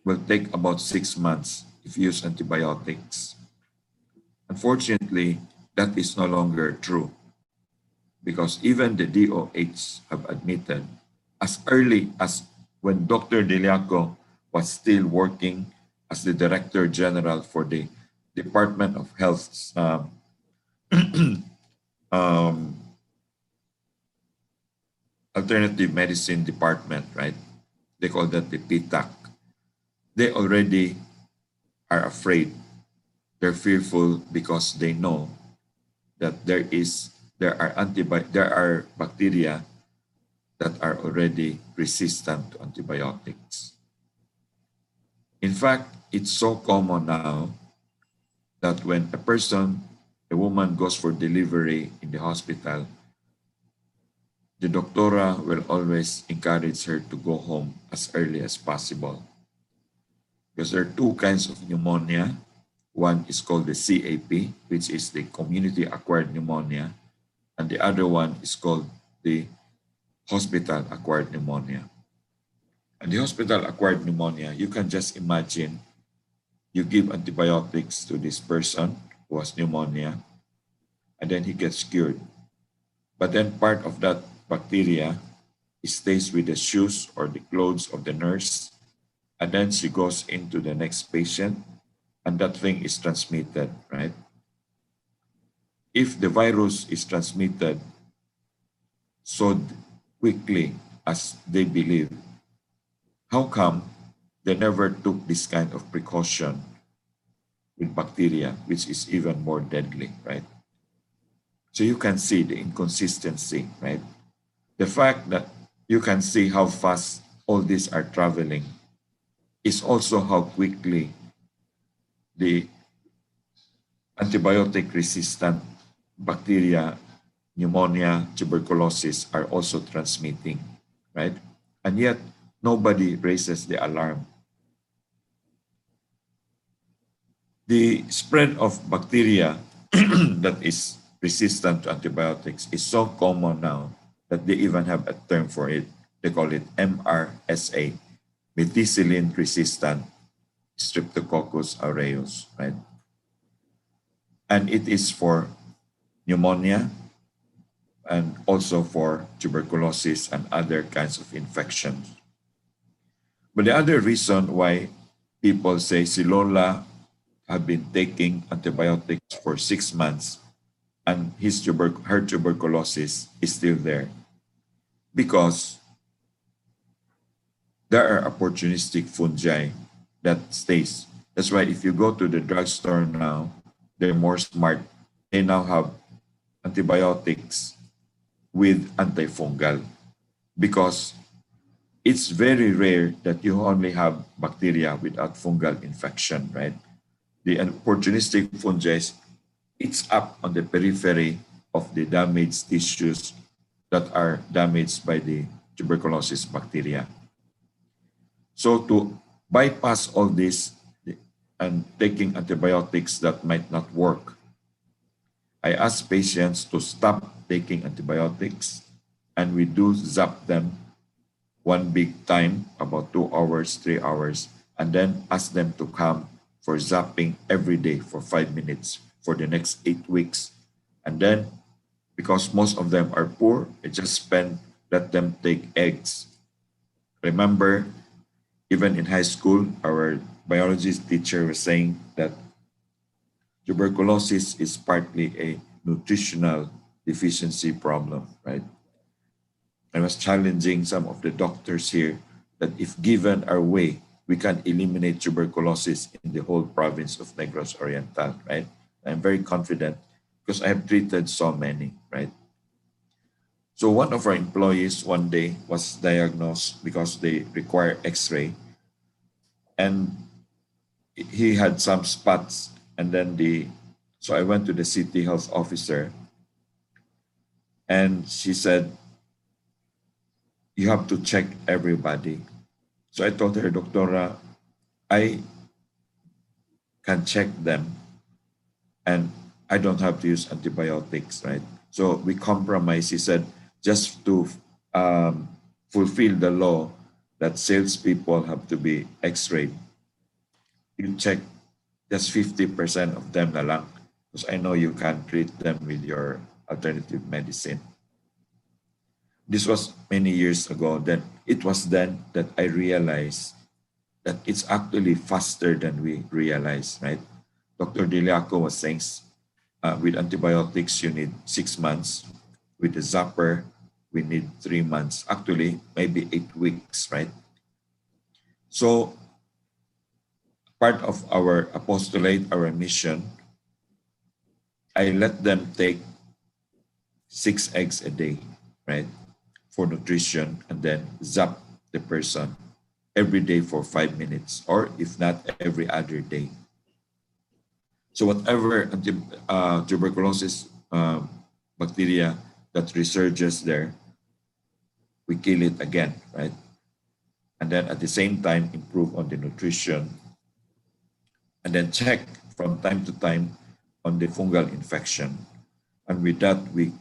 will take about 6 months if you use antibiotics. Unfortunately, that is no longer true because even the DOH have admitted as early as when Dr. Deliaco was still working as the Director General for the Department of Health's Alternative Medicine Department, right? They call that the PTAC. They already are afraid. They're fearful because they know that there are bacteria that are already resistant to antibiotics. In fact, it's so common now that when a woman goes for delivery in the hospital, the doctora will always encourage her to go home as early as possible. Because there are two kinds of pneumonia. One is called the CAP, which is the community-acquired pneumonia, and the other one is called the hospital-acquired pneumonia. And the hospital-acquired pneumonia, you can just imagine you give antibiotics to this person who has pneumonia, and then he gets cured. But then part of that bacteria stays with the shoes or the clothes of the nurse, and then she goes into the next patient, and that thing is transmitted, right? If the virus is transmitted so quickly as they believe, how come they never took this kind of precaution with bacteria, which is even more deadly, right? So you can see the inconsistency, right? The fact that you can see how fast all these are traveling is also how quickly the antibiotic resistant bacteria, pneumonia, tuberculosis are also transmitting, right? And yet nobody raises the alarm. The spread of bacteria that is resistant to antibiotics is so common now that they even have a term for it. They call it MRSA, methicillin resistant Streptococcus aureus, right? And it is for pneumonia and also for tuberculosis and other kinds of infections. But the other reason why people say si Lola have been taking antibiotics for 6 months and her tuberculosis is still there, because there are opportunistic fungi that stays. That's why if you go to the drugstore now, they're more smart. They now have antibiotics with antifungal, because it's very rare that you only have bacteria without fungal infection, right? The opportunistic fungi, it's up on the periphery of the damaged tissues that are damaged by the tuberculosis bacteria. So to bypass all this and taking antibiotics that might not work, I ask patients to stop taking antibiotics, and we do zap them one big time, about 2 hours, 3 hours, and then ask them to come for zapping every day for 5 minutes for the next 8 weeks. And then, because most of them are poor, I just let them take eggs. Remember, even in high school, our biology teacher was saying that tuberculosis is partly a nutritional deficiency problem, right? I was challenging some of the doctors here that if given our way, we can eliminate tuberculosis in the whole province of Negros Oriental, right? I'm very confident because I have treated so many, right? So one of our employees one day was diagnosed because they require X-ray, and he had some spots, and then so I went to the city health officer, and she said, you have to check everybody. So I told her, Doctora, I can check them and I don't have to use antibiotics, right? So we compromise. He said, just to fulfill the law that salespeople have to be x-rayed, you check just 50% of them na lang, because I know you can't treat them with your alternative medicine. This was many years ago. Then it was then that I realized that it's actually faster than we realize, right? Dr. Diliaco was saying with antibiotics, you need 6 months. With the zapper, we need 3 months. Actually, maybe 8 weeks, right? So part of our apostolate, our mission, I let them take 6 eggs a day, right? For nutrition, and then zap the person every day for 5 minutes, or if not, every other day. So whatever tuberculosis bacteria that resurges there, we kill it again, right? And then at the same time, improve on the nutrition, and then check from time to time on the fungal infection. And with that, we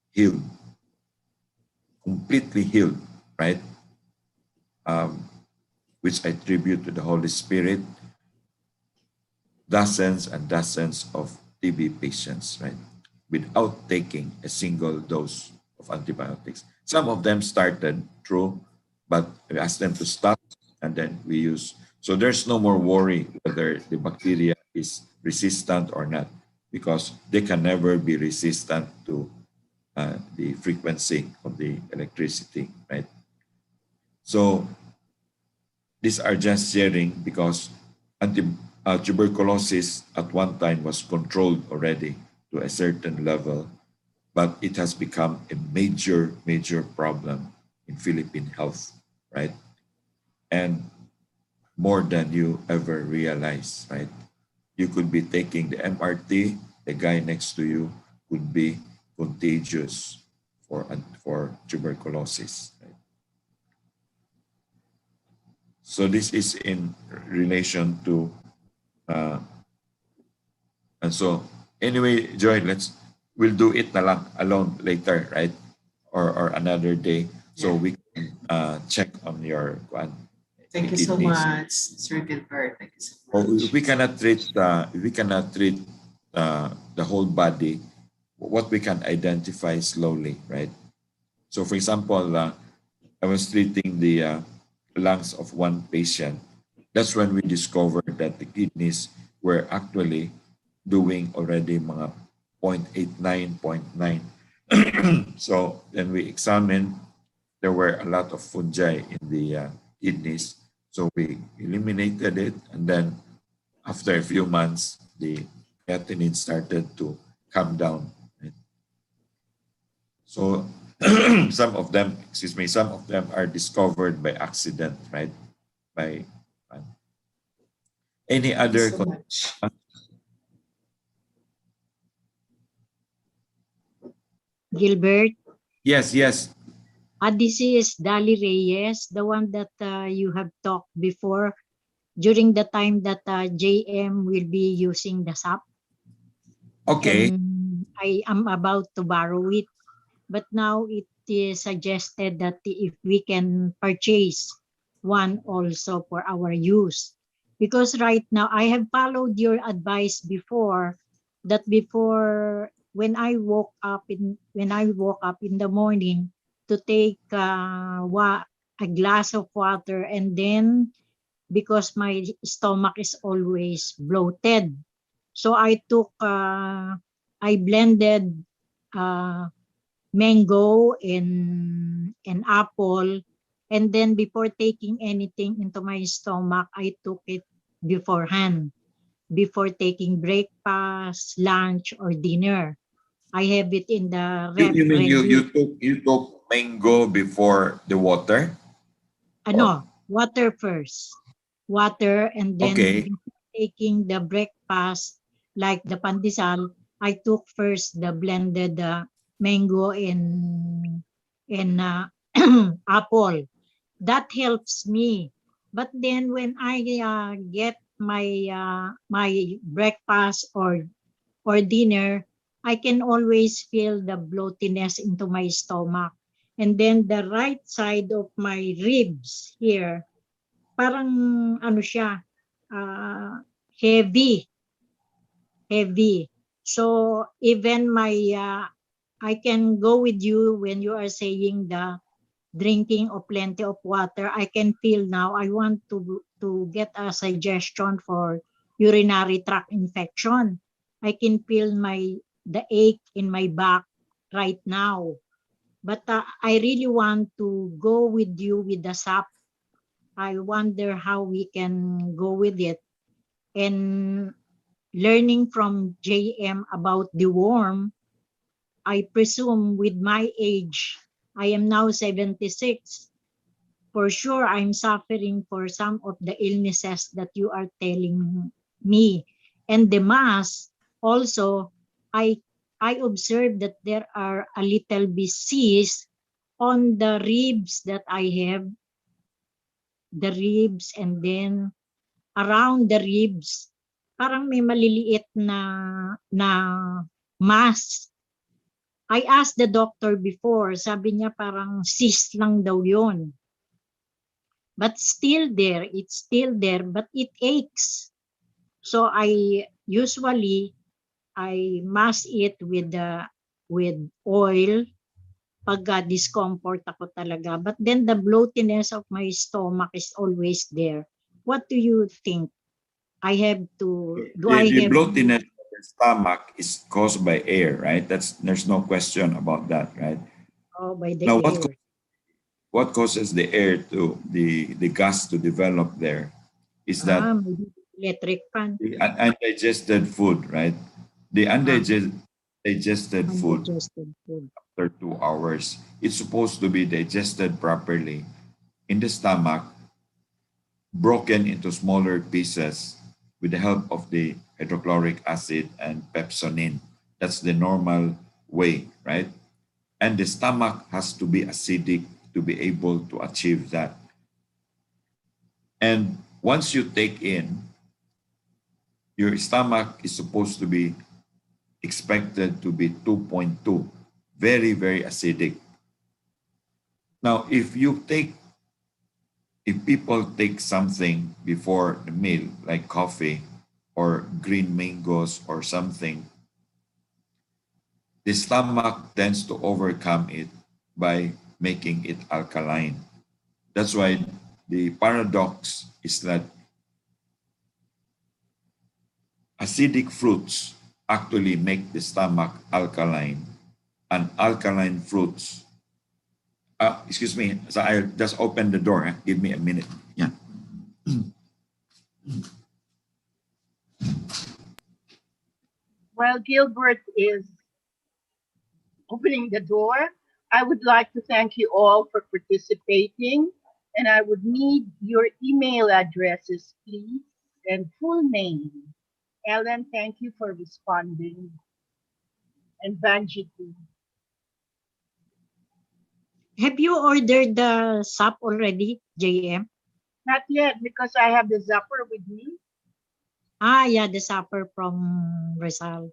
heal, completely healed, right? Which I attribute to the Holy Spirit, dozens and dozens of TB patients, right? Without taking a single dose of antibiotics. Some of them started through, but we asked them to stop, and then we use. So there's no more worry whether the bacteria is resistant or not, because they can never be resistant to the frequency of the electricity, right? So these are just sharing because tuberculosis at one time was controlled already to a certain level, but it has become a major, major problem in Philippine health, right? And more than you ever realize, right? You could be taking the MRT, the guy next to you could be contagious for tuberculosis, right? So this is in relation to, and so anyway, Joy, we'll do it na lang alone later, right? Or another day, so we can check on your Thank you so kidneys. much, Sir Gilbert. Thank you so much. If we cannot treat the whole body, what we can identify slowly, right? So for example, I was treating the lungs of one patient. That's when we discovered that the kidneys were actually doing already mga 0.89, 0.9. So then we examined, there were a lot of fungi in the kidneys. So we eliminated it, and then after a few months, the creatinine started to come down. Right? So some of them are discovered by accident, right? By any other. Thank you so much. Gilbert, Yes. this is Dali Reyes, the one that you have talked before during the time that JM will be using the SAP. Okay. And I am about to borrow it. But now it is suggested that if we can purchase one also for our use. Because right now I have followed your advice before, that before when I woke up in the morning, to take a glass of water, and then because my stomach is always bloated, So I blended mango and apple, and then before taking anything into my stomach, I took it beforehand, before taking breakfast, lunch, or dinner. I have it in the You, rep you mean ready. you took mango before the water? Or Water first. Water, and then okay. before taking the breakfast, like the pandesal, I took first the blended mango and apple. That helps me. But then when I get my breakfast or dinner, I can always feel the bloatiness into my stomach. And then the right side of my ribs here, parang ano siya, heavy, heavy. So even I can go with you when you are saying the drinking of plenty of water. I can feel now I want to get a suggestion for urinary tract infection. I can feel the ache in my back right now. But I really want to go with you with the SAP. I wonder how we can go with it. And learning from JM about the worm, I presume with my age, I am now 76. For sure, I'm suffering for some of the illnesses that you are telling me. And the mass, also, I observed that there are a little disease on the ribs that I have, the ribs, and then around the ribs, parang may maliliit na mass. I asked the doctor before, sabi niya parang cyst lang daw yun. But still there, it's still there, but it aches. So I mask it with oil pag discomfort ako talaga. But then the bloatiness of my stomach is always there. What do you think? I have to, do I The have bloatiness of the stomach is caused by air, right? There's no question about that, right? by the Now, air? what causes the air to the gas to develop there is that Maybe electric fan. the undigested food, right? The digested food Undigested food. after 2 hours, it's supposed to be digested properly in the stomach, broken into smaller pieces with the help of the hydrochloric acid and pepsonine. That's the normal way, right? And the stomach has to be acidic to be able to achieve that. And once you take in, your stomach is supposed to be expected to be 2.2, very, very acidic. Now, if people take something before the meal, like coffee or green mangoes or something, the stomach tends to overcome it by making it alkaline. That's why the paradox is that acidic fruits actually make the stomach alkaline, and alkaline fruits. Excuse me, so I just opened the door. Give me a minute. Yeah. While Gilbert is opening the door, I would like to thank you all for participating, and I would need your email addresses, please, and full name. Ellen, thank you for responding. And Vanji, too. Have you ordered the SAP already, JM? Not yet, because I have the zapper with me. Yeah, the supper from Rizal.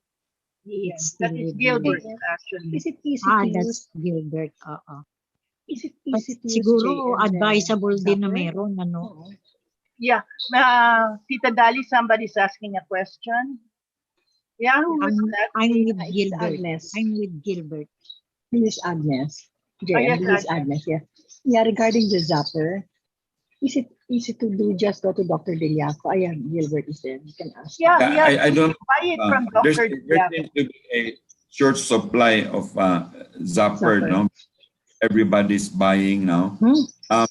Yeah, It's that still is with Gilbert, me. actually. Is it easy to use? That's Gilbert. Is it But easy to use, siguro JM, advisable the din na zapper? meron, ano? Yeah, Tita Dali, somebody's asking a question. Yeah, who was that? I'm with It's Gilbert. Agnes. I'm with Gilbert. This is Agnes. JM, yes, this is Agnes, yeah. Yeah, regarding the zapper, is easy to do. Just go to Dr. Deliaco. Ayan, Gilbert is there. You can ask. Yeah, Yeah, yeah. I don't. Buy it from Dr. There Diaco. seems to be a short supply of Zapper. Zapper. No, everybody's buying now. Um,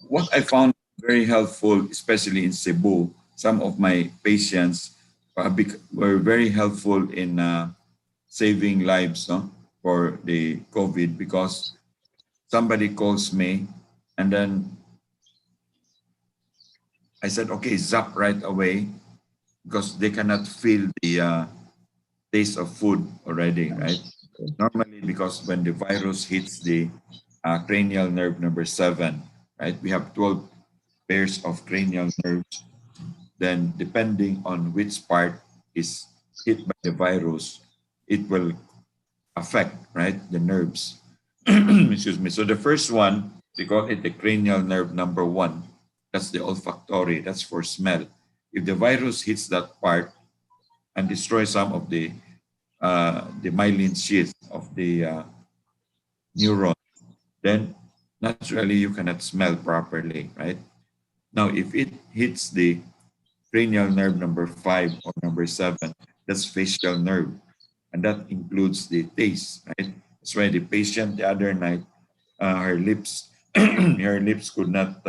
what I found very helpful, especially in Cebu, some of my patients were very helpful in saving lives, no, for the COVID, because somebody calls me and then I said, okay, zap right away, because they cannot feel the taste of food already, right? Normally, because when the virus hits the cranial nerve number 7, right, we have 12 pairs of cranial nerves. Then, depending on which part is hit by the virus, it will affect, right, the nerves. Excuse me. So the first one, they call it the cranial nerve number 1. That's the olfactory. That's for smell. If the virus hits that part and destroys some of the myelin sheath of the neuron, then naturally you cannot smell properly, right? Now, if it hits the cranial nerve number 5 or number 7, that's facial nerve, and that includes the taste, right? That's why the patient the other night, her lips, her lips could not,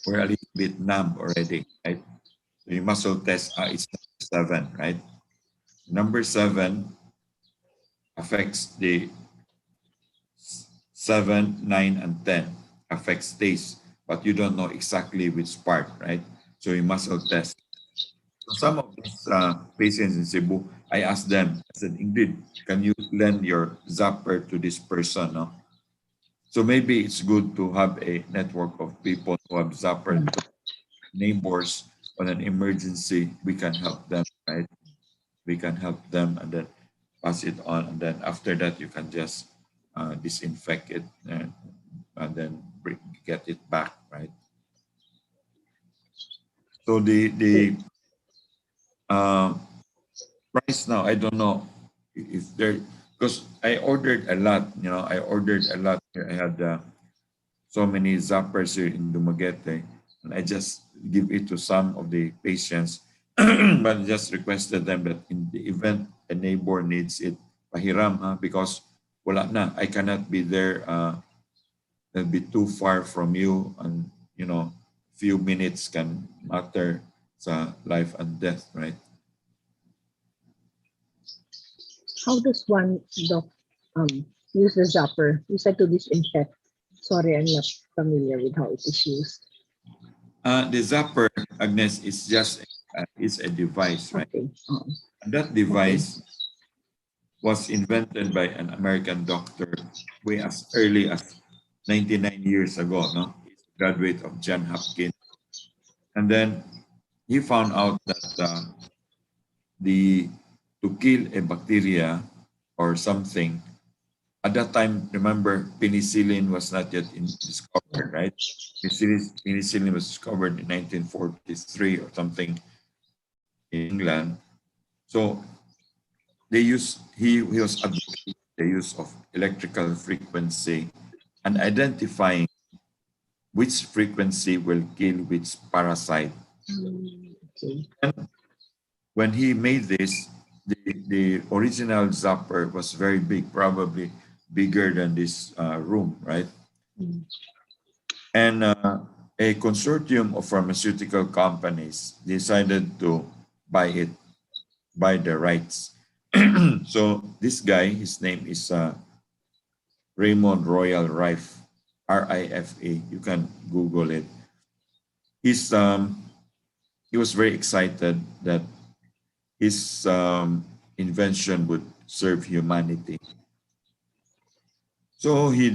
were a little bit numb already, right? So you muscle test, it's number 7, right? Number 7 affects the 7, 9, and 10, affects taste, but you don't know exactly which part, right? So you muscle test. So some of these patients in Cebu, I asked them, I said, Ingrid, can you lend your zapper to this person? No? So maybe it's good to have a network of people who have zapper, because neighbors on an emergency, we can help them, right? We can help them and then pass it on. And then after that, you can just disinfect it and then get it back, right? So the price now, I don't know if there, because I ordered a lot, I ordered a lot. I had so many zappers here in Dumaguete, and I just give it to some of the patients, but just requested them that in the event a neighbor needs it, pahiram, because wala na, I cannot be there, that'll be too far from you, and few minutes can matter sa life and death, right? How does one doc use the zapper? You said to disinfect. Sorry, I'm not familiar with how it is used. The zapper, Agnes, is just it's a device, right? Okay. And that device was invented by an American doctor way as early as 99 years ago. No, he's a graduate of John Hopkins, and then he found out that the to kill a bacteria or something. At that time, remember, penicillin was not yet discovered, right? Penicillin was discovered in 1943 or something in England. So he was advocating the use of electrical frequency and identifying which frequency will kill which parasite. Okay. And when he made this, the original zapper was very big, probably bigger than this room, right? And a consortium of pharmaceutical companies decided to buy the rights. So this guy, his name is Raymond Royal Rife, R-I-F-A. You can Google it. He was very excited that his invention would serve humanity. So he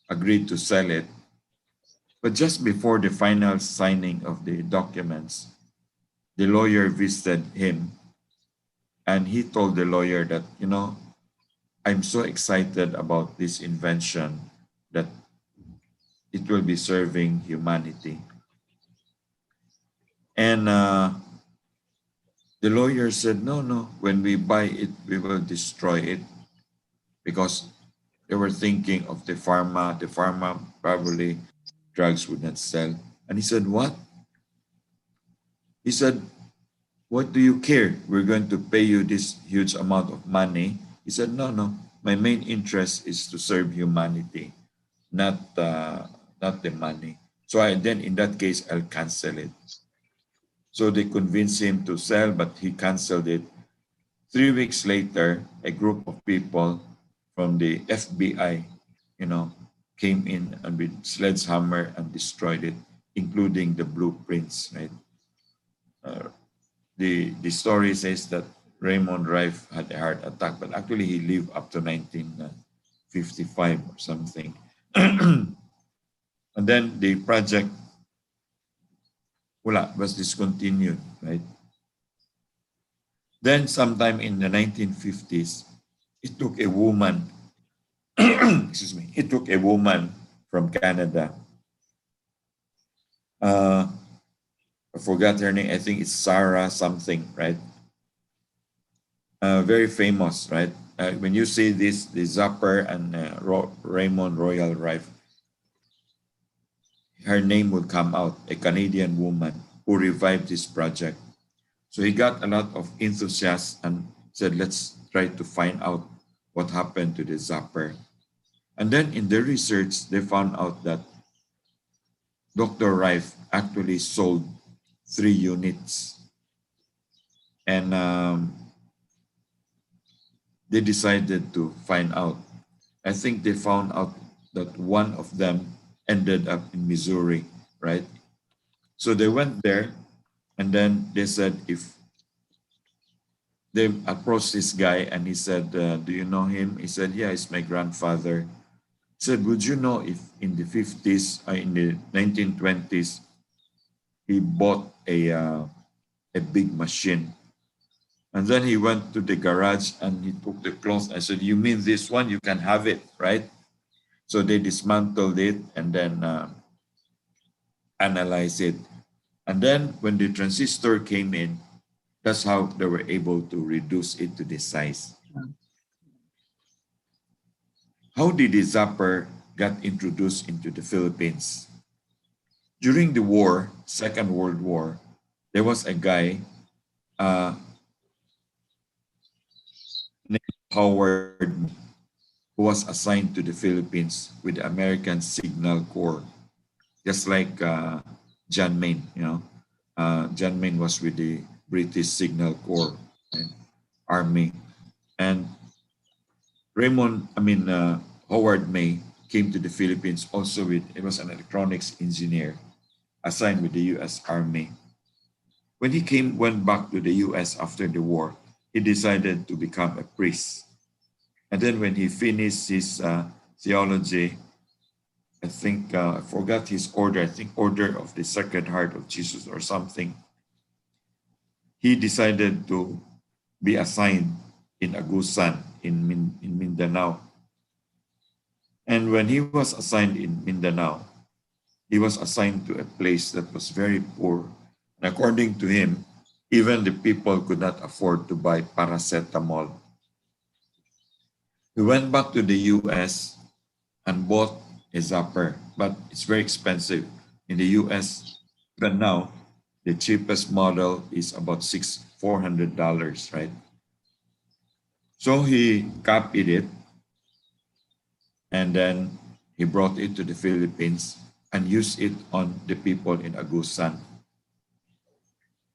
agreed to sell it. But just before the final signing of the documents, the lawyer visited him, and he told the lawyer that, I'm so excited about this invention that it will be serving humanity. And the lawyer said, no, when we buy it, we will destroy it, because they were thinking of the pharma. The pharma probably drugs would not sell. And he said, what? He said, what do you care? We're going to pay you this huge amount of money. He said, no, no. My main interest is to serve humanity, not the money. So then in that case, I'll cancel it. So they convinced him to sell, but he canceled it. 3 weeks later, a group of people from the FBI, came in and with sledgehammer and destroyed it, including the blueprints, right? The story says that Raymond Rife had a heart attack, but actually he lived up to 1955 or something. And then the project was discontinued, right? Then sometime in the 1950s, it took a woman, excuse me, it took a woman from Canada. I forgot her name. I think it's Sarah something, right? Very famous, right? When you see this, the Zapper and Raymond Royal Rife, her name will come out, a Canadian woman who revived this project. So he got a lot of enthusiasts and said, let's try to find out what happened to the Zapper. And then in their research, they found out that Dr. Rife actually sold 3 units. And they decided to find out. I think they found out that one of them ended up in Missouri, right? So they went there and then they said if they approached this guy and he said, do you know him? He said, yeah, it's my grandfather. He said, would you know if in the 50s, in the 1920s, he bought a big machine. And then he went to the garage and he took the cloth and said, you mean this one? You can have it, right? So they dismantled it and then analyzed it. And then when the transistor came in, that's how they were able to reduce it to this size. How did the zapper got introduced into the Philippines? During the war, Second World War, there was a guy named Howard who was assigned to the Philippines with the American Signal Corps, just like John Main, John Main was with the British Signal Corps and Army. And Howard May came to the Philippines also he was an electronics engineer assigned with the US Army. When he went back to the US after the war, he decided to become a priest. And then when he finished his theology, I think, I forgot his order, I think Order of the Sacred Heart of Jesus or something. He decided to be assigned in Agusan in Mindanao. And when he was assigned in Mindanao, he was assigned to a place that was very poor. And according to him, even the people could not afford to buy paracetamol. He went back to the US and bought a zapper, but it's very expensive. In the US, even now, the cheapest model is about $400, right? So he copied it and then he brought it to the Philippines and used it on the people in Agusan.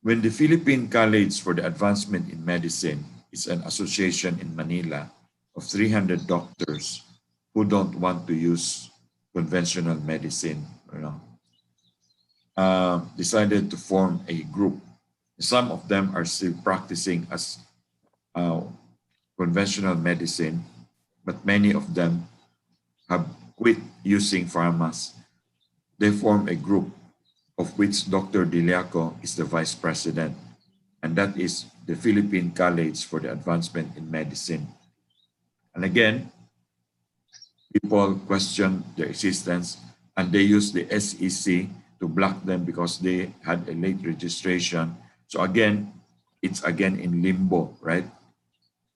When the Philippine College for the Advancement in Medicine is an association in Manila of 300 doctors who don't want to use conventional medicine, decided to form a group. Some of them are still practicing as conventional medicine, but many of them have quit using pharmas. They form a group of which Dr. Diliaco is the vice president, and that is the Philippine College for the Advancement in Medicine. And again, people question their existence and they use the SEC to block them because they had a late registration. So again, it's again in limbo, right?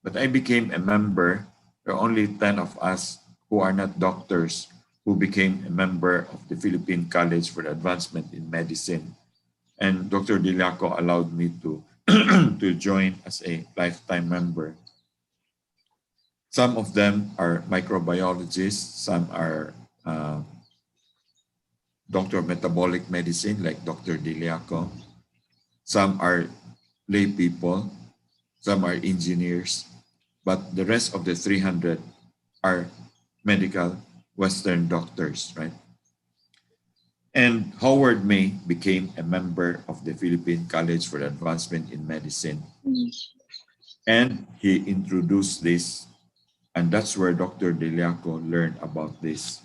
But I became a member. There are only 10 of us who are not doctors. who became a member of the Philippine College for Advancement in Medicine. And Dr. Diliaco allowed me to, to join as a lifetime member. Some of them are microbiologists, some are doctor of metabolic medicine like Dr. Diliaco, some are lay people, some are engineers, but the rest of the 300 are medical Western doctors, right? And Howard May became a member of the Philippine College for Advancement in Medicine. And he introduced this, and that's where Dr. Diliaco learned about this.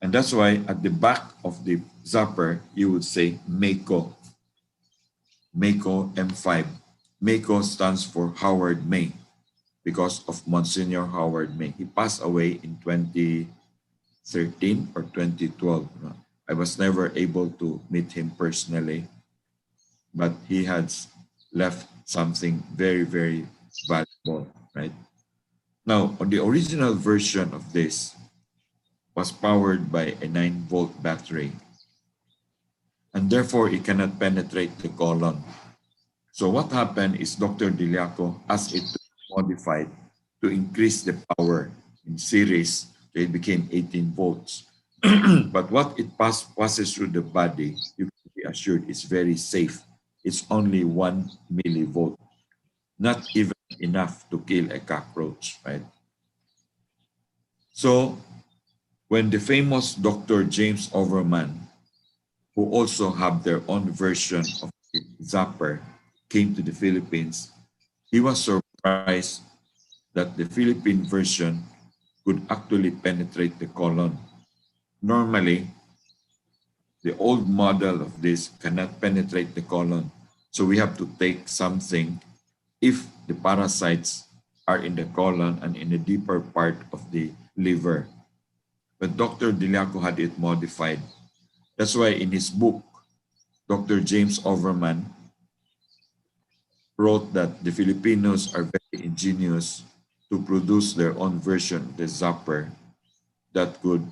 And that's why at the back of the zapper, you would say MACO, MACO M5. MACO stands for Howard May because of Monsignor Howard May. He passed away in 2013 or 2012. I was never able to meet him personally, but he has left something very, very valuable, right? Now, the original version of this was powered by a 9-volt battery, and therefore it cannot penetrate the colon. So what happened is Dr. Diliaco asked it to be modified to increase the power in series, so it became 18 volts. But what it passes through the body, you can be assured it's very safe. It's only 1 millivolt, not even enough to kill a cockroach, right? So when the famous Dr. James Overman, who also have their own version of the zapper, came to the Philippines, he was surprised that the Philippine version could actually penetrate the colon. Normally, the old model of this cannot penetrate the colon. So we have to take something if the parasites are in the colon and in the deeper part of the liver. But Dr. Diliaco had it modified. That's why in his book, Dr. James Overman wrote that the Filipinos are very ingenious to produce their own version of the zapper that could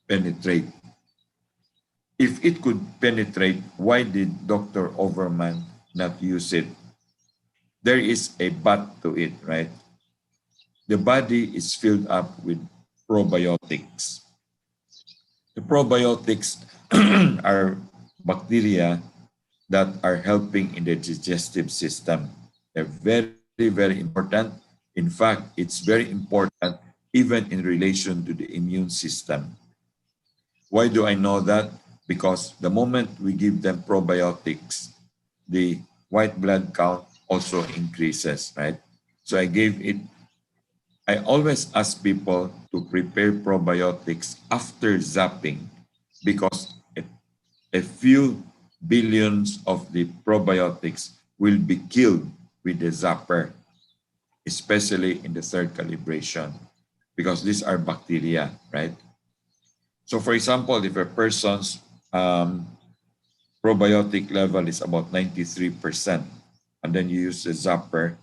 penetrate. If it could penetrate, why did Dr. Overman not use it? There is a but to it, right? The body is filled up with probiotics. The probiotics are bacteria that are helping in the digestive system. They're very, very important. In fact, it's very important even in relation to the immune system. Why do I know that? Because the moment we give them probiotics, the white blood count also increases, right? So I always ask people to prepare probiotics after zapping because a few billions of the probiotics will be killed with the zapper, especially in the third calibration, because these are bacteria, right? So for example, if a person's probiotic level is about 93%, and then you use the zapper,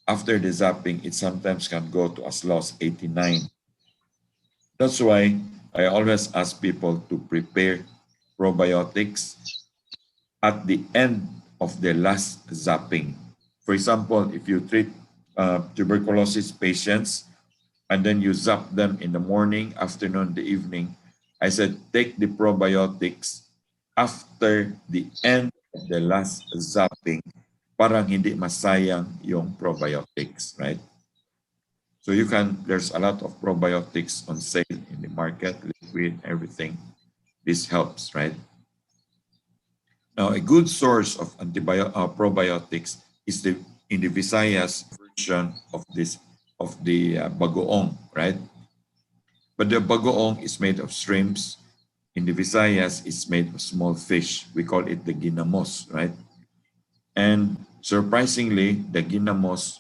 after the zapping, it sometimes can go to as low as 89. That's why I always ask people to prepare probiotics at the end of the last zapping. For example, if you treat tuberculosis patients and then you zap them in the morning, afternoon, the evening, I said, take the probiotics after the end of the last zapping, parang hindi masayang yung probiotics, right? So there's a lot of probiotics on sale in the market, liquid, everything. This helps, right? Now, a good source of probiotics is in the Visayas version of the bagoong, right? But the bagoong is made of shrimps. In the Visayas, it's made of small fish. We call it the ginamos, right? And surprisingly, the ginamos,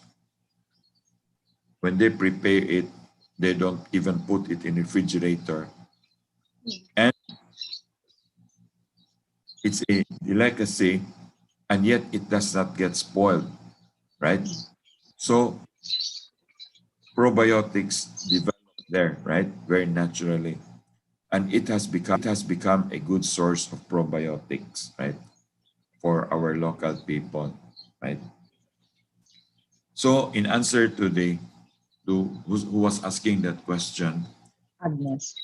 when they prepare it, they don't even put it in the refrigerator. And it's a delicacy, and yet it does not get spoiled, right? So probiotics develop there, right? Very naturally. And it has become a good source of probiotics, right? For our local people, right? So in answer to who was asking that question, Agnes.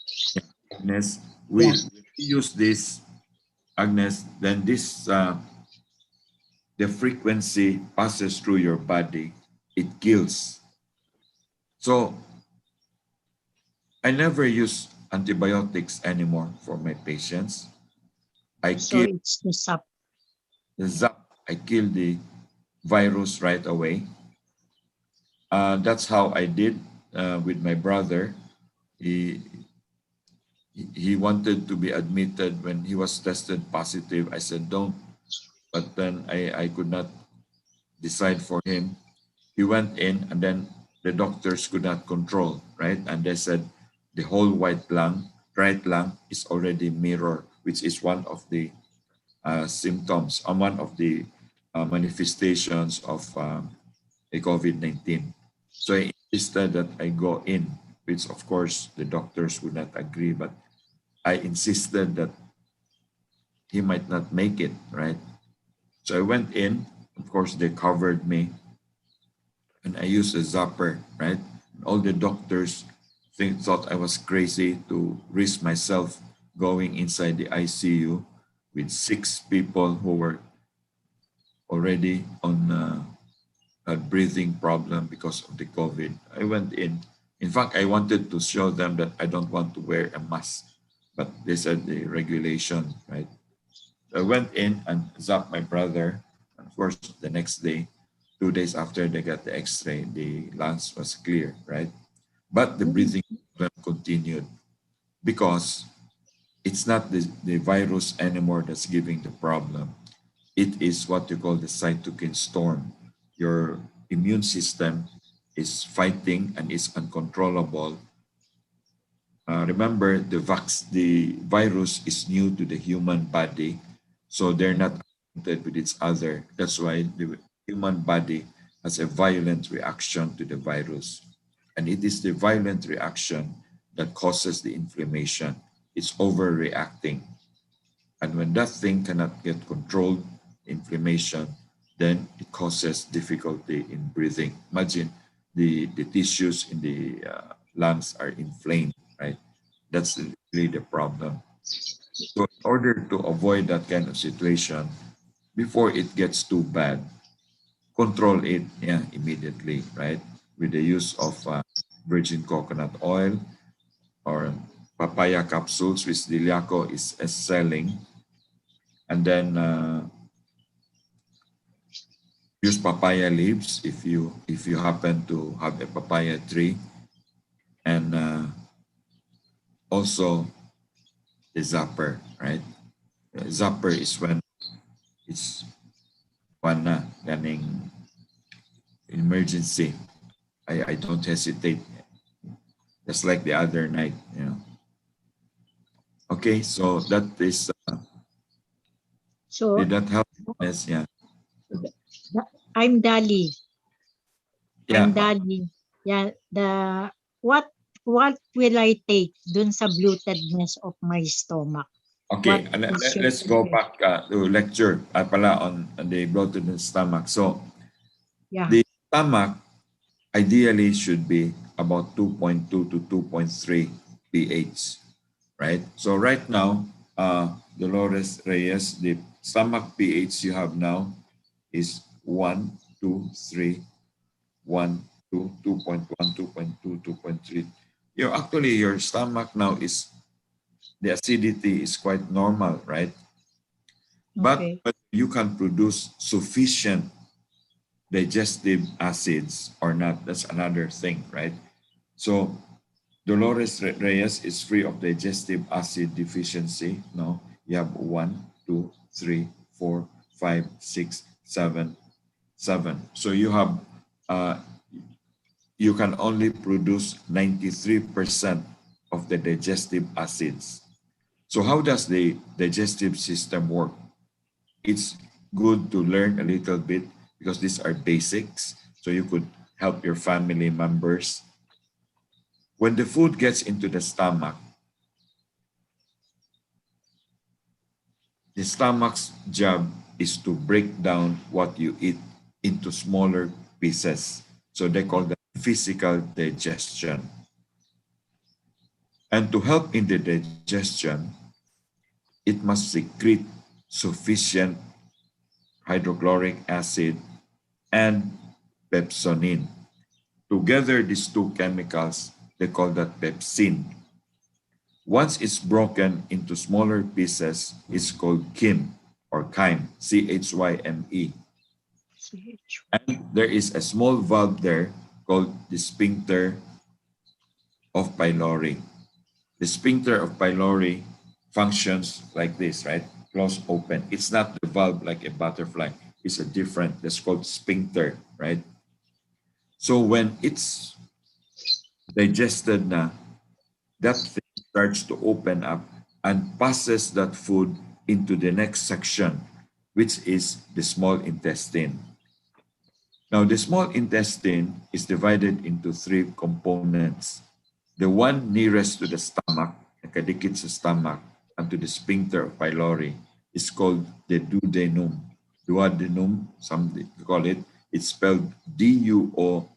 Agnes, Yeah. we use this, Agnes, then this the frequency passes through your body, it kills. So I never use antibiotics anymore for my patients. I So kill it's to sub. the zap, I kill the virus right away. That's how I did with my brother. He he wanted to be admitted when he was tested positive. I said don't, but then I could not decide for him. He went in, and then the doctors could not control, right? And they said the whole right lung is already mirror, which is one of the symptoms, one of the manifestations of a COVID-19. So I insisted that I go in, which of course the doctors would not agree, but I insisted that he might not make it, right? So I went in, of course they covered me, and I used a zapper, right? All the doctors thought I was crazy to risk myself going inside the ICU with 6 people who were already on a breathing problem because of the COVID. I went in. In fact, I wanted to show them that I don't want to wear a mask, but they said the regulation, right? I went in and zapped my brother. Of course, the next day, 2 days after they got the X-ray, the lungs was clear, right? But the breathing problem continued because it's not the virus anymore that's giving the problem. It is what you call the cytokine storm. Your immune system is fighting and is uncontrollable. Remember, the virus is new to the human body, so they're not acquainted with each other. That's why the human body has a violent reaction to the virus. And it is the violent reaction that causes the inflammation. It's overreacting. And when that thing cannot get controlled, inflammation, then it causes difficulty in breathing. Imagine the tissues in the lungs are inflamed, right? That's really the problem. So in order to avoid that kind of situation, before it gets too bad, control it, yeah, immediately, right? With the use of virgin coconut oil or papaya capsules, which Diliaco is selling. And then use papaya leaves if you happen to have a papaya tree, and also the zapper, right? Zapper is when it's one na ganing emergency. I don't hesitate, just like the other night, you know. Okay, so that is So did that help? Yes, yeah, I'm Dali. yeah. I'm Dali. Yeah, what what will I take dun sa bloatedness of my stomach? Okay, What is your let's go back to lecture pala on the bloated stomach. So yeah. the stomach ideally should be about 2.2 to 2.3 pH, right? So right now, Dolores Reyes, the stomach pH you have now is 1, 2, 3, 1, 2, 2.1, 2.2, 2.3. Your stomach now is, the acidity is quite normal, right? But Okay. you can produce sufficient digestive acids or not, that's another thing, right? So Dolores Reyes is free of digestive acid deficiency. No, you have 1, 2, 3, 4, 5, 6, 7, 7. So uh, you can only produce 93% of the digestive acids. So how does the digestive system work? It's good to learn a little bit because these are basics. So you could help your family members When the food gets into the stomach's job is to break down what you eat into smaller pieces. So they call that physical digestion. And to help in the digestion, it must secrete sufficient hydrochloric acid and pepsonine. Together, these two chemicals, they call that pepsin. Once it's broken into smaller pieces, it's called chyme or chyme, C-H-Y-M-E. And there is a small valve there called the sphincter of pylori. The sphincter of pylori functions like this, right? Close, open. It's not the valve like a butterfly. It's a different, that's called sphincter, right? So when it's digested na, that thing starts to open up and passes that food into the next section, which is the small intestine. Now, the small intestine is divided into three components. The one nearest to the stomach, nakadikit sa stomach, and to the sphincter of pylori is called the duodenum. Duodenum, some call it. It's spelled D-U-O-D-E-N-U-M.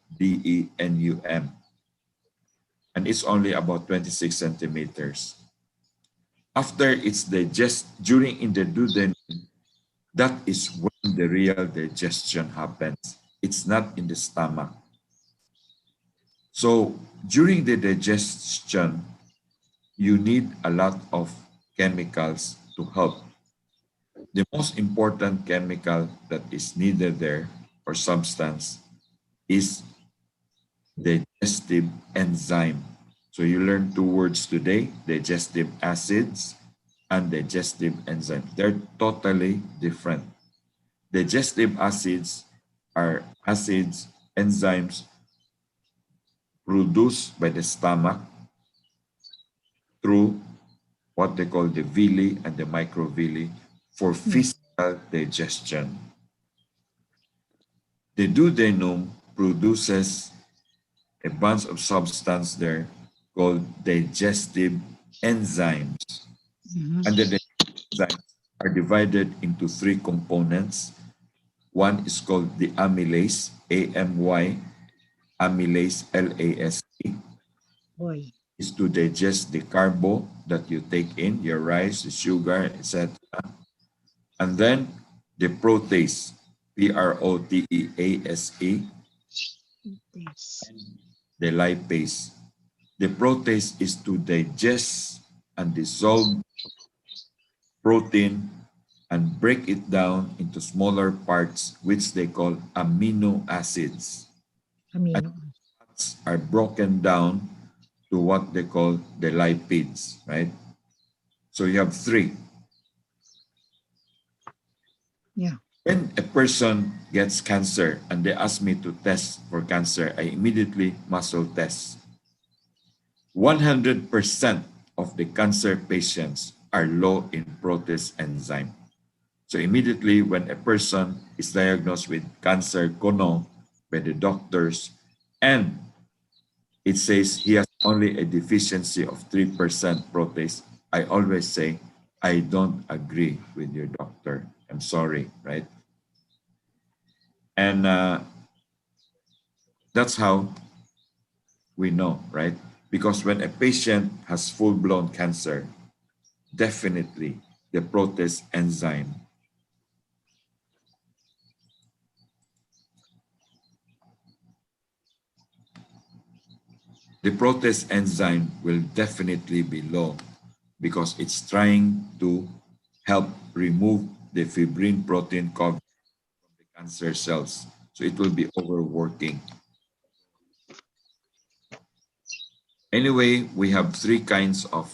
And it's only about 26 centimeters. After it's during in the duodenum, that is when the real digestion happens. It's not in the stomach. So during the digestion, you need a lot of chemicals to help. The most important chemical that is needed there or substance is digestive enzyme. So you learn two words today, digestive acids and digestive enzymes. They're totally different. Digestive acids are acids, enzymes produced by the stomach through what they call the villi and the microvilli for physical digestion. The duodenum produces a bunch of substance there called digestive enzymes. And the enzymes are divided into three components. One is called the amylase, A-M-Y, amylase, L-A-S-E. Is to digest the carbo that you take in, your rice, the sugar, etc. And then the protease, P-R-O-T-E-A-S-E, and the lipase. The protease is to digest and dissolve protein and break it down into smaller parts, which they call amino acids. Amino acids are broken down to what they call the lipids, right? So you have three. Yeah. When a person gets cancer and they ask me to test for cancer, I immediately muscle test. 100% of the cancer patients are low in protease enzyme. So immediately when a person is diagnosed with cancer kono by the doctors and it says he has only a deficiency of 3% protease, I always say, I don't agree with your doctor. I'm sorry, right? And that's how we know, right? Because when a patient has full-blown cancer, definitely the protease enzyme will definitely be low because it's trying to help remove the fibrin protein cover from the cancer cells. So it will be overworking. Anyway, we have three kinds of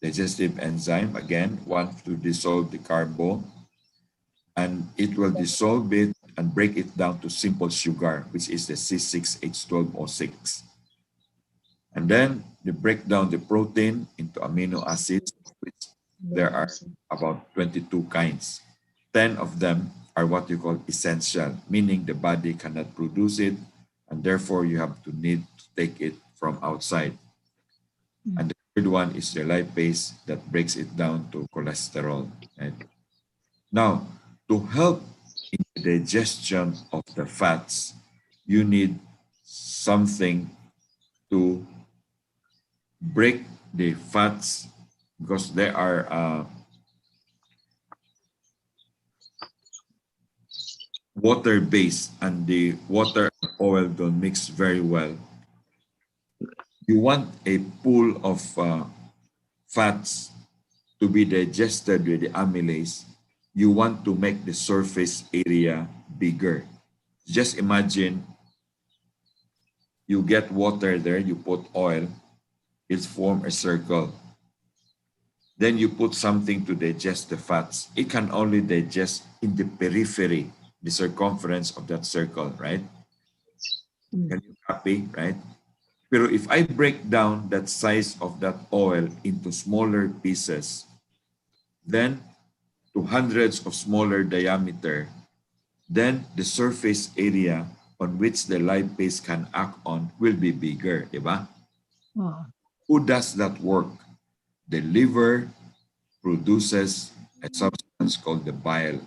digestive enzyme. Again, one to dissolve the carbo, and it will dissolve it and break it down to simple sugar, which is the C6H12O6. And then they break down the protein into amino acids, which there are about 22 kinds. 10 of them are what you call essential, meaning the body cannot produce it, and therefore you have to need to take it from outside. And the third one is the lipase that breaks it down to cholesterol. Right? Now, to help in the digestion of the fats, you need something to break the fats because they are water-based and the water and oil don't mix very well. You want a pool of fats to be digested with the amylase. You want to make the surface area bigger. Just imagine you get water there, you put oil, it forms a circle. Then you put something to digest the fats. It can only digest in the periphery, the circumference of that circle, right? Can you copy, right? Pero if I break down that size of that oil into smaller pieces, then to hundreds of smaller diameter, then the surface area on which the lipase can act on will be bigger, di ba? Who does that work? The liver produces a substance called the bile.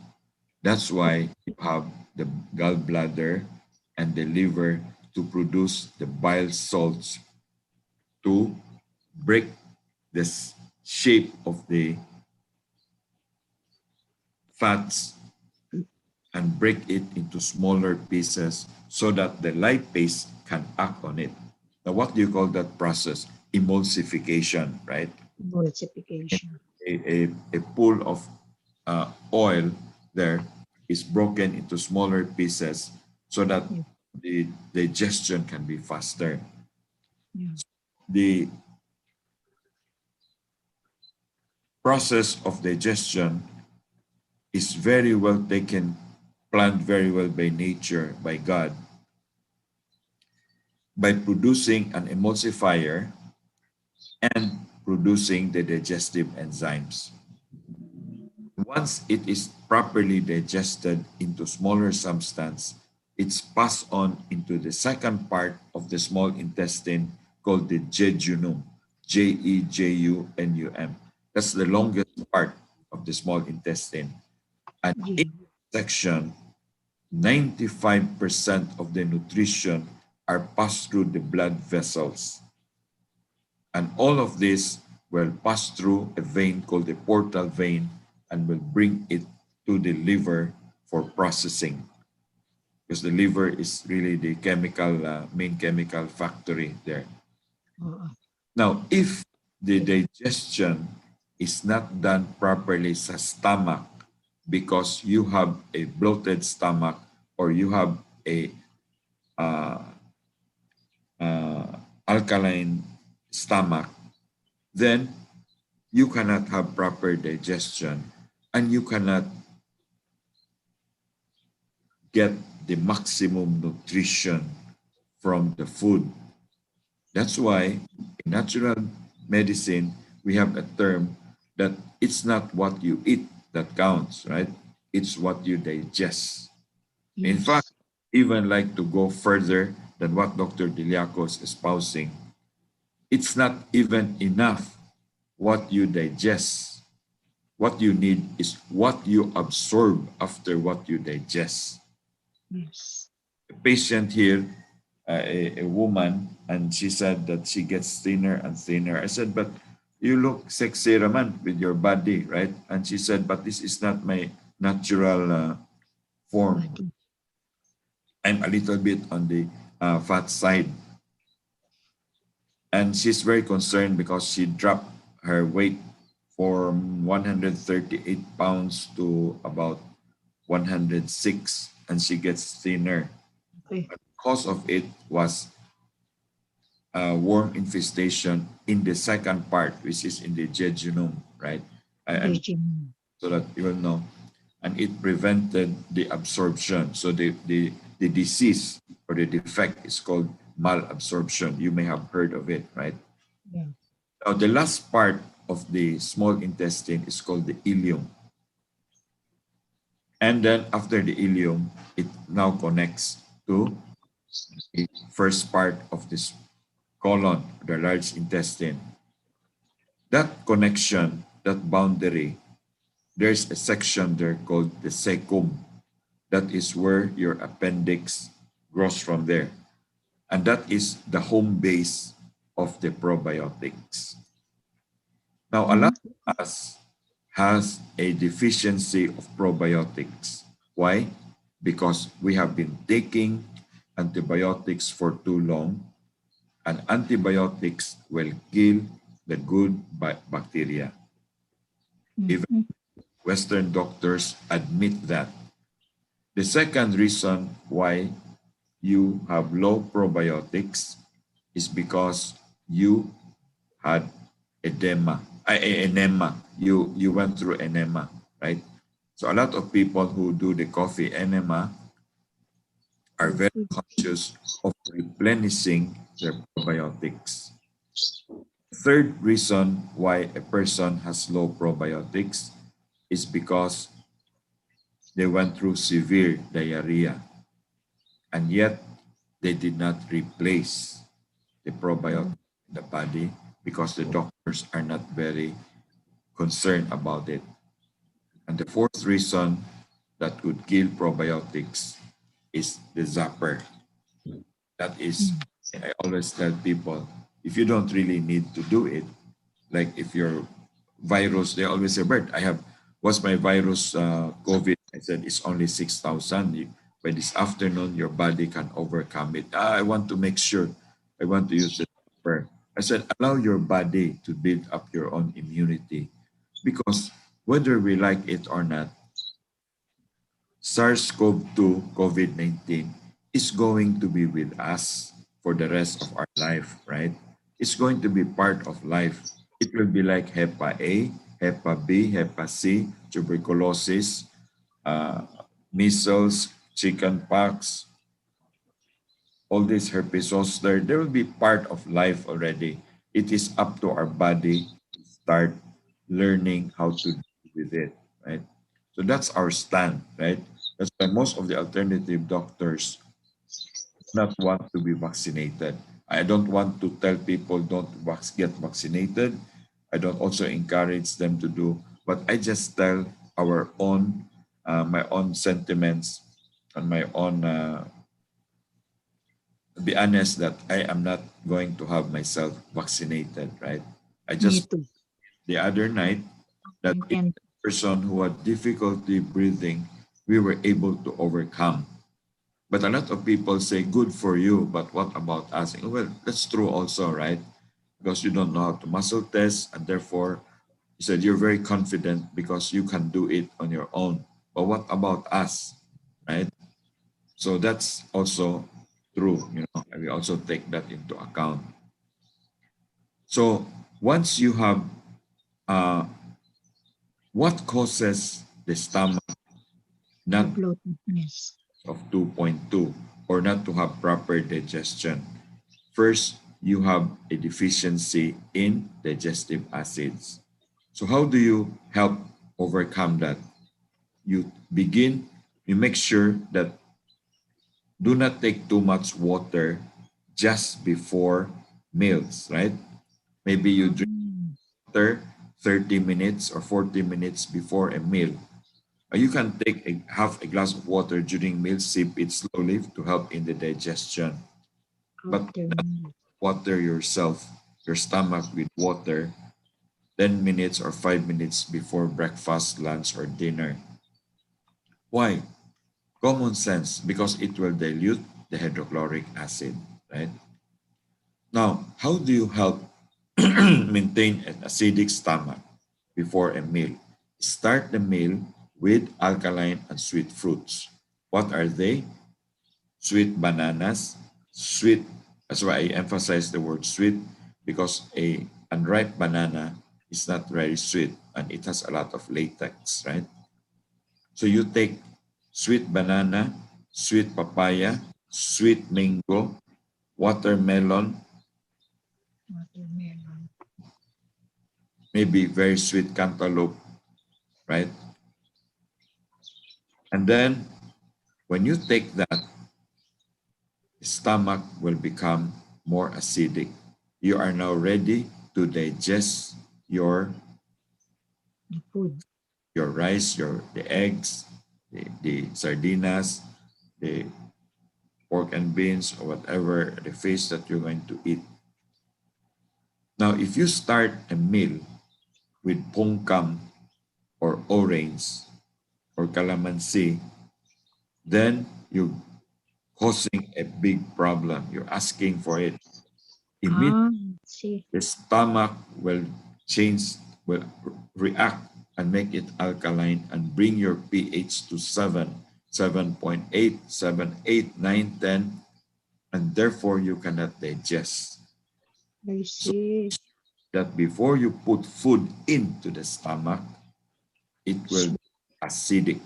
That's why you have the gallbladder and the liver to produce the bile salts to break the shape of the fats and break it into smaller pieces so that the lipase can act on it. Now, what do you call that process? Emulsification, right? Emulsification. A pool of oil there is broken into smaller pieces so that the digestion can be faster. The process of digestion is very well taken, planned very well by nature, by God, by producing an emulsifier and producing the digestive enzymes. Once it is properly digested into smaller substance, it's passed on into the second part of the small intestine called the jejunum, Jejunum. That's the longest part of the small intestine. And in this section, 95% of the nutrition are passed through the blood vessels. And all of this will pass through a vein called the portal vein and will bring it to the liver for processing. Because the liver is really the main chemical factory there. Now, if the digestion is not done properly sa stomach because you have a bloated stomach or you have a alkaline stomach, then you cannot have proper digestion and you cannot get the maximum nutrition from the food. That's why in natural medicine, we have a term that it's not what you eat that counts, right? It's what you digest. In fact, even like to go further than what Dr. Diliaco is espousing, it's not even enough what you digest. What you need is what you absorb after what you digest. Yes. A patient here, a woman, and she said that she gets thinner and thinner. I said, but you look sexy, Raman, with your body, right? And she said, but this is not my natural form. I'm a little bit on the fat side. And she's very concerned because she dropped her weight from 138 pounds to about 106, and she gets thinner. Okay. The cause of it was worm infestation in the second part, which is in the jejunum, right? So that you will know. And it prevented the absorption. So the disease or the defect is called malabsorption. You may have heard of it, right? Yeah. Now, the last part of the small intestine is called the ileum. And then after the ileum, it now connects to the first part of this colon, the large intestine. That connection, that boundary, there's a section there called the cecum. That is where your appendix grows from there. And that is the home base of the probiotics. Now, a lot of us has a deficiency of probiotics. Why? Because we have been taking antibiotics for too long, and antibiotics will kill the good bacteria. Even Western doctors admit that. The second reason why you have low probiotics is because you had enema. You went through enema, right? So a lot of people who do the coffee enema are very conscious of replenishing their probiotics. Third reason why a person has low probiotics is because they went through severe diarrhea and yet they did not replace the probiotic in the body because the doctors are not very concerned about it. And the fourth reason that could kill probiotics is the zapper. That is, I always tell people, if you don't really need to do it, like if your virus, they always say, Bert, what's my virus COVID? I said, it's only 6,000. By this afternoon, your body can overcome it. I want to make sure. I want to use the zapper. I said, allow your body to build up your own immunity because whether we like it or not, SARS-CoV-2, COVID-19 is going to be with us for the rest of our life, right? It's going to be part of life. It will be like Hepa A, Hepa B, Hepa C, tuberculosis, measles, chickenpox, all these herpes zoster, they will be part of life already. It is up to our body to start learning how to deal with it, right? So that's our stand, right? That's why most of the alternative doctors do not want to be vaccinated. I don't want to tell people don't get vaccinated. I don't also encourage them to do, but I just tell our own, my own sentiments and my own be honest that I am not going to have myself vaccinated, right? I just the other night that a person who had difficulty breathing, we were able to overcome. But a lot of people say, good for you, but what about us? Well, that's true also, right? Because you don't know how to muscle test, and therefore, you said you're very confident because you can do it on your own. But what about us, right? So that's also true, and we also take that into account. So once you have what causes the stomach not of 2.2 or not to have proper digestion? First, you have a deficiency in digestive acids. So how do you help overcome that? You make sure that do not take too much water just before meals, right? Maybe you drink water 30 minutes or 40 minutes before a meal. You can take half a glass of water during meals, sip it slowly to help in the digestion. But water yourself, your stomach with water 10 minutes or 5 minutes before breakfast, lunch, or dinner. Why? Common sense, because it will dilute the hydrochloric acid, right? Now, how do you help maintain an acidic stomach before a meal? Start the meal with alkaline and sweet fruits. What are they? Sweet bananas, sweet, that's why I emphasize the word sweet, because a unripe banana is not very sweet and it has a lot of latex, right? So you take sweet banana, sweet papaya, sweet mango, watermelon, maybe very sweet cantaloupe, right? And then when you take that, the stomach will become more acidic. you are now ready to digest your food. Your rice, the eggs, the sardinas, the pork and beans, or whatever the fish that you're going to eat. Now, if you start a meal with pongkam or orange or calamansi, then you're causing a big problem. You're asking for it. Immediately, See. the stomach will change, will react and make it alkaline and bring your pH to 7, 7.8, 7, 8, 9, 10, and therefore you cannot digest. I see. That before you put food into the stomach, it will be acidic.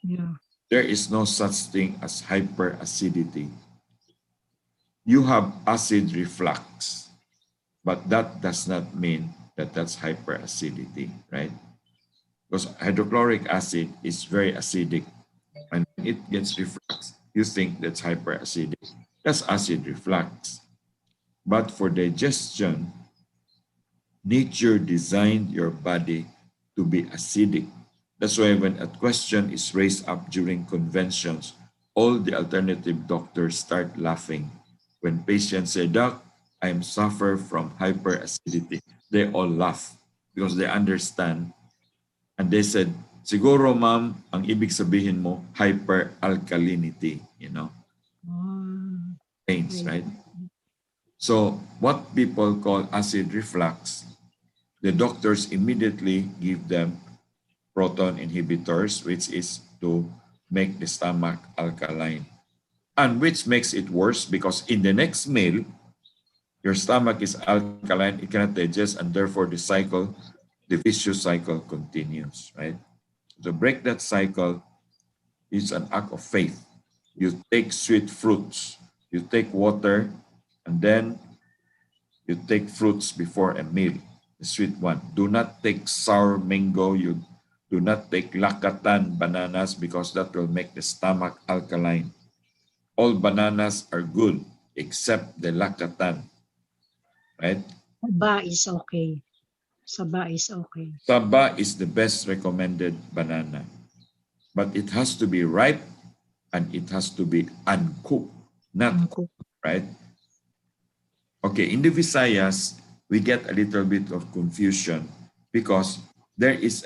Yeah. There is no such thing as hyperacidity. You have acid reflux, but that does not mean that that's hyperacidity, right? Because hydrochloric acid is very acidic, and when it gets reflux, you think that's hyperacidic. That's acid reflux. But for digestion, nature designed your body to be acidic. That's why when a question is raised up during conventions, all the alternative doctors start laughing. When patients say, Doc, I suffer from hyperacidity, they all laugh because they understand. And they said, siguro ma'am, ang ibig sabihin mo, hyperalkalinity, pains, right? So what people call acid reflux, the doctors immediately give them proton inhibitors, which is to make the stomach alkaline. And which makes it worse because in the next meal, your stomach is alkaline, it cannot digest, and therefore the vicious cycle continues, right? To break that cycle is an act of faith. You take sweet fruits, you take water, and then you take fruits before a meal, the sweet one. Do not take sour mango. You do not take lakatan bananas because that will make the stomach alkaline. All bananas are good except the lakatan, right? Saba is okay. Saba is okay. Saba is the best recommended banana, but it has to be ripe and it has to be uncooked, not cooked, right? Okay, in the Visayas, we get a little bit of confusion because there is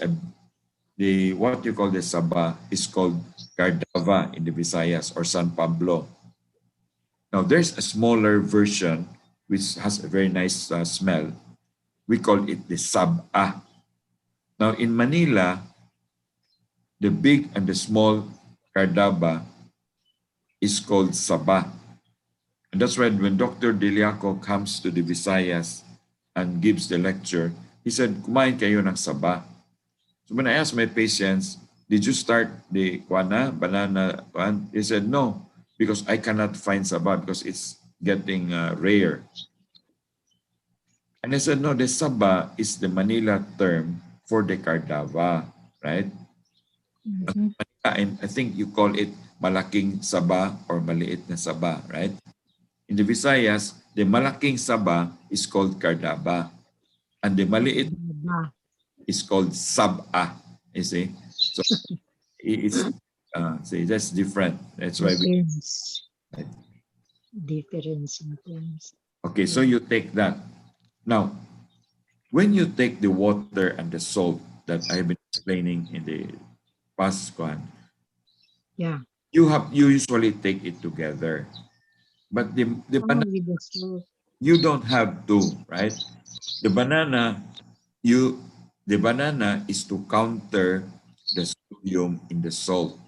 what you call the Saba is called Cardava in the Visayas or San Pablo. Now there's a smaller version which has a very nice smell. We call it the Sab'a. Now in Manila, the big and the small Cardava is called Saba. And that's why when Dr. Deliaco comes to the Visayas and gives the lecture, he said, kumain kayo ng Saba. So when I asked my patients, did you start the banana? He said, no, because I cannot find Saba because it's getting rare. And I said, no, the Saba is the Manila term for the Cardava, right? Mm-hmm. And I think you call it malaking Saba or maliit na Saba, right? In the Visayas, the malaking Saba is called Cardava. And the maliit is called Sab'a. You see? So it's that's different. That's why we. Difference in terms. Okay, so you take that. Now, when you take the water and the salt that I've been explaining in the past one, yeah, you usually take it together. But the banana, you don't have to, right? The banana is to counter the sodium in the salt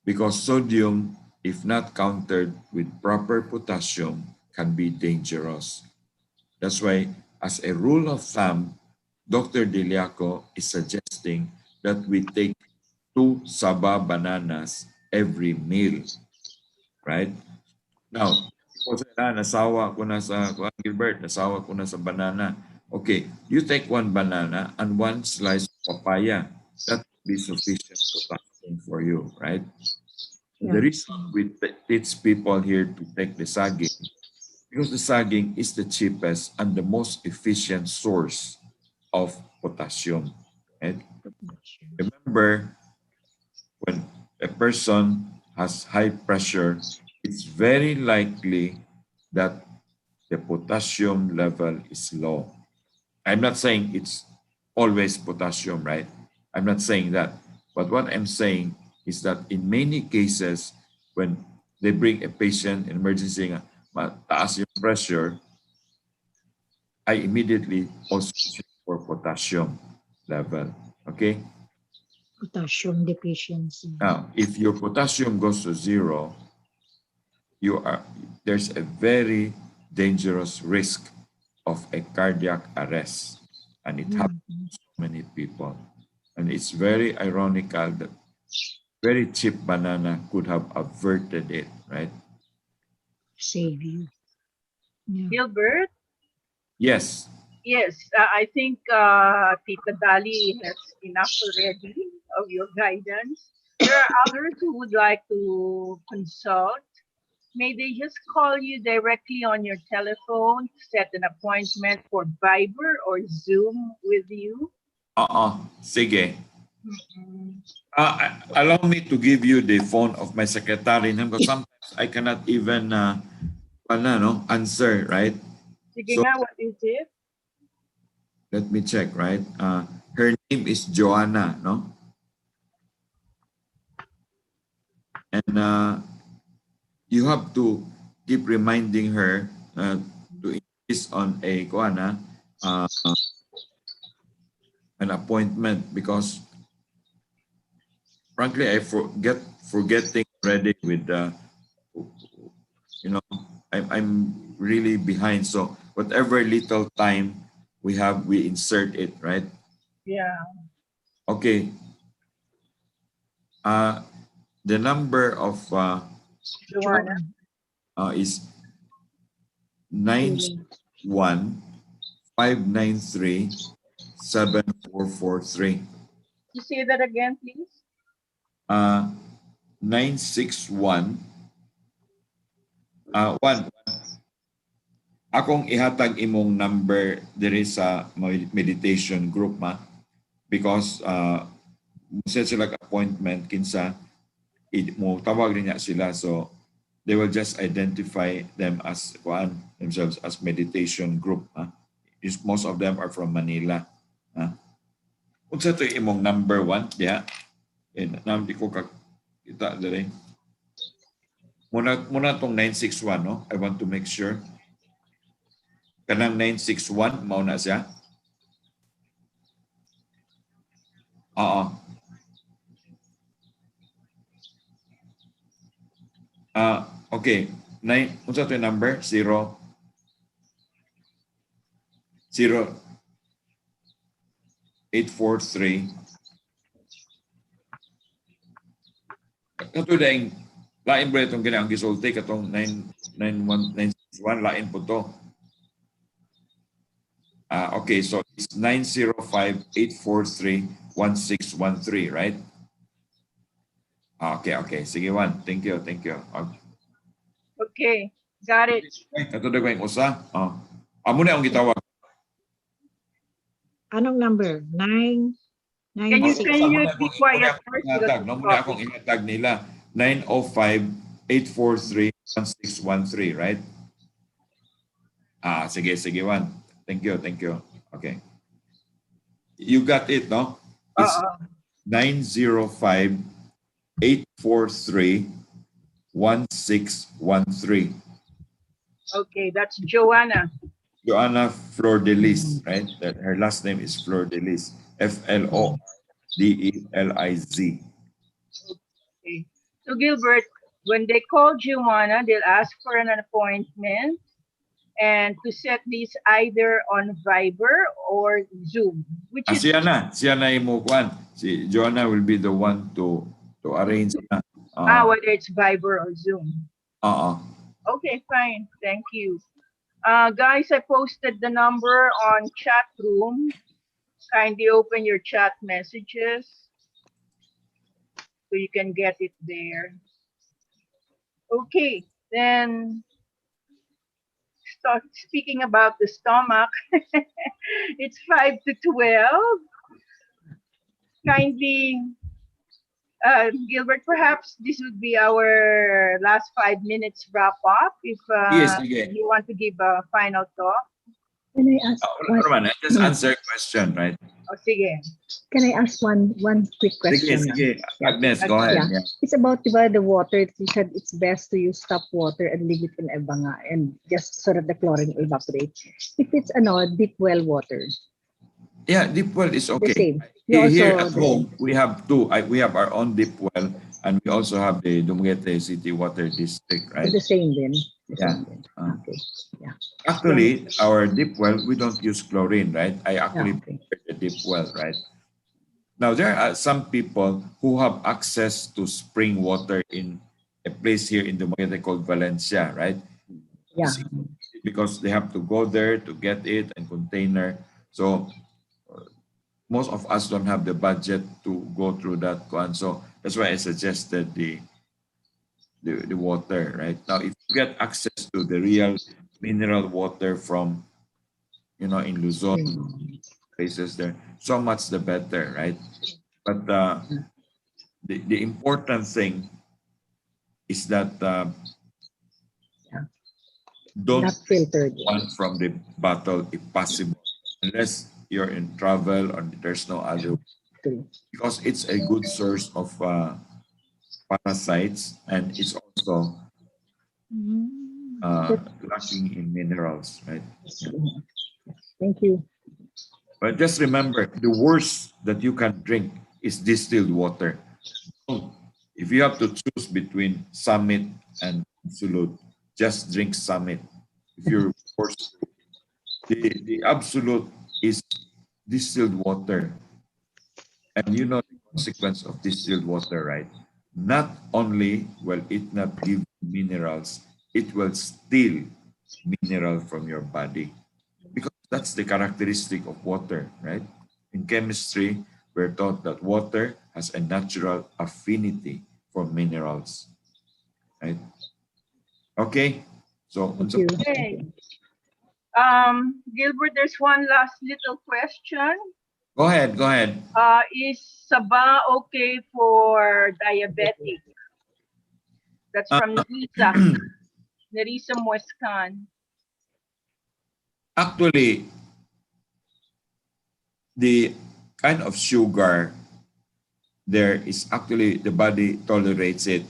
because sodium, if not countered with proper potassium, can be dangerous. That's why, as a rule of thumb, Dr. Deliaco is suggesting that we take 2 Saba bananas every meal, right? Now, people say, nasawa ko na sa Gilbert, nasawa ko na sa banana. Okay, you take 1 banana and 1 slice of papaya. That will be sufficient potassium for you, right? Yeah. The reason we teach people here to take the saging because the saging is the cheapest and the most efficient source of potassium. And remember, when a person has high pressure, it's very likely that the potassium level is low. I'm not saying it's always potassium, right? I'm not saying that. But what I'm saying is that in many cases, when they bring a patient in emergency, mataas yung pressure, I immediately also check for potassium level. Okay? Potassium deficiency. Now, if your potassium goes to zero, there's a very dangerous risk of a cardiac arrest, and it happens to so many people. And it's very ironical that very cheap banana could have averted it, right? Save you. Yeah. Gilbert? Yes. Yes, I think Tita Dali has enough already of your guidance. There are others who would like to consult. May they just call you directly on your telephone, set an appointment for Viber or Zoom with you? Sige. Mm-mm. Allow me to give you the phone of my secretary because sometimes I cannot even answer, right? Sige So nga, what is it? let me check, right? Her name is Joanna, no? And you have to keep reminding her to insist on an appointment, because frankly I forgetting already with I'm really behind, so whatever little time we have, we insert it, right? Yeah. Okay. The number of Joanna. is 961-593-7443. You say that again, please? 961 one. Akong ihatag imong number diri sa meditation group, because set sila appointment kinsa mo tawag niya sila, so they will just identify themselves as meditation group. Most of them are from Manila. Unsa to imong number 1 diha? Di ko kita diri. Muna tong 961, no? I want to make sure. Kanang 961 mao na siya. Okay. Unsa to yung number? 0 843. Kato daing lain ba itong ganang gisulti katong 961 lain po to. Okay, so it's 905-843-1613, right? Okay. Sige, Juan. Thank you. Okay, got it. Kato daing usa. Amo na ang gitawag. Anong number? 9, Can you be quiet first? Muna akong ihatag nila. 905-843-1613, right? Sige, Juan. Thank you. Okay. You got it, no? It's 905-843-1613. Okay, that's Joanna. Joanna Flor-Delis, right? Her last name is Flor-Delis. Flordeliz. Okay. So Gilbert, when they call Joanna, they'll ask for an appointment and to set these either on Viber or Zoom. Which is siya na yung mukuan. Si Joanna will be the one to arrange na. Whether it's Viber or Zoom. Okay, fine. Thank you. Guys, I posted the number on chat room. Kindly open your chat messages so you can get it there. Okay, then speaking about the stomach, it's 5 to 12. Kindly, Gilbert, perhaps this would be our last 5 minutes wrap up. If Yes, sige. you want to give a final thought. Can I ask Wala naman, I just answer question, right? O sige. Can I ask one quick Sige, question? sige. Yeah. Agnes, go ahead. Yeah. It's about the water. You said it's best to use tap water and leave it in banga and just so that the chlorine will evaporate. If it's deep well water, Yeah, deep well is the okay. same. You Here also at home, we have two. We have our own deep well, and we also have the Dumaguete City Water District, right? the same then. The Yeah. same then. Okay. Yeah. Actually, our deep well, we don't use chlorine, right? I actually okay. prefer the deep well, right? Now, there are some people who have access to spring water in a place here in Dumaguete called Valencia, right? Yeah. Because they have to go there to get it and container. So most of us don't have the budget to go through that one. So that's why I suggested the water, right? Now, if you get access to the real mineral water from, in Luzon, places there, so much the better, right? But the important thing is that don't Not filtered. one from the bottle if possible, unless you're in travel or there's no other, because it's a good source of parasites, and it's also lacking in minerals, right? Thank you. But just remember, the worst that you can drink is distilled water. So if you have to choose between Summit and Absolute, just drink Summit. If you're forced to, the Absolute is distilled water. And you know the consequence of distilled water, right? Not only will it not give minerals, it will steal mineral from your body. Because that's the characteristic of water, right? In chemistry, we're taught that water has a natural affinity for minerals, right? Okay, so Okay. Gilbert, there's one last little question. Go ahead. Is Saba okay for diabetic? That's from Nerissa Muescan. Actually, the kind of sugar there is actually the body tolerates it.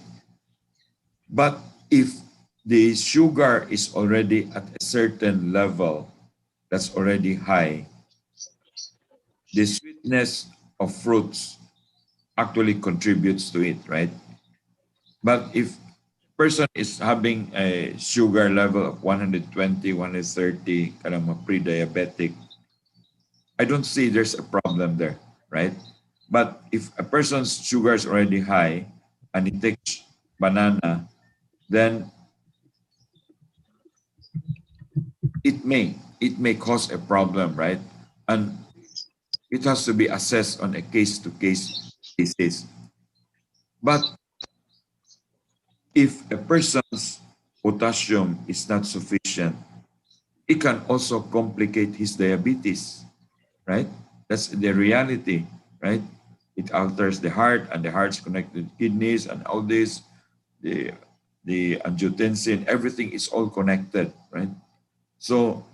But if the sugar is already at a certain level that's already high, the sweetness of fruits actually contributes to it, right? But if person is having a sugar level of 120, 130, kind of a pre-diabetic, I don't see there's a problem there, right? But if a person's sugar is already high and he takes banana, then it may cause a problem, right? And it has to be assessed on a case-to-case basis. But if a person's potassium is not sufficient, it can also complicate his diabetes, right? That's the reality, right? It alters the heart, and the heart's connected to kidneys and all this, the angiotensin, everything is all connected, right? So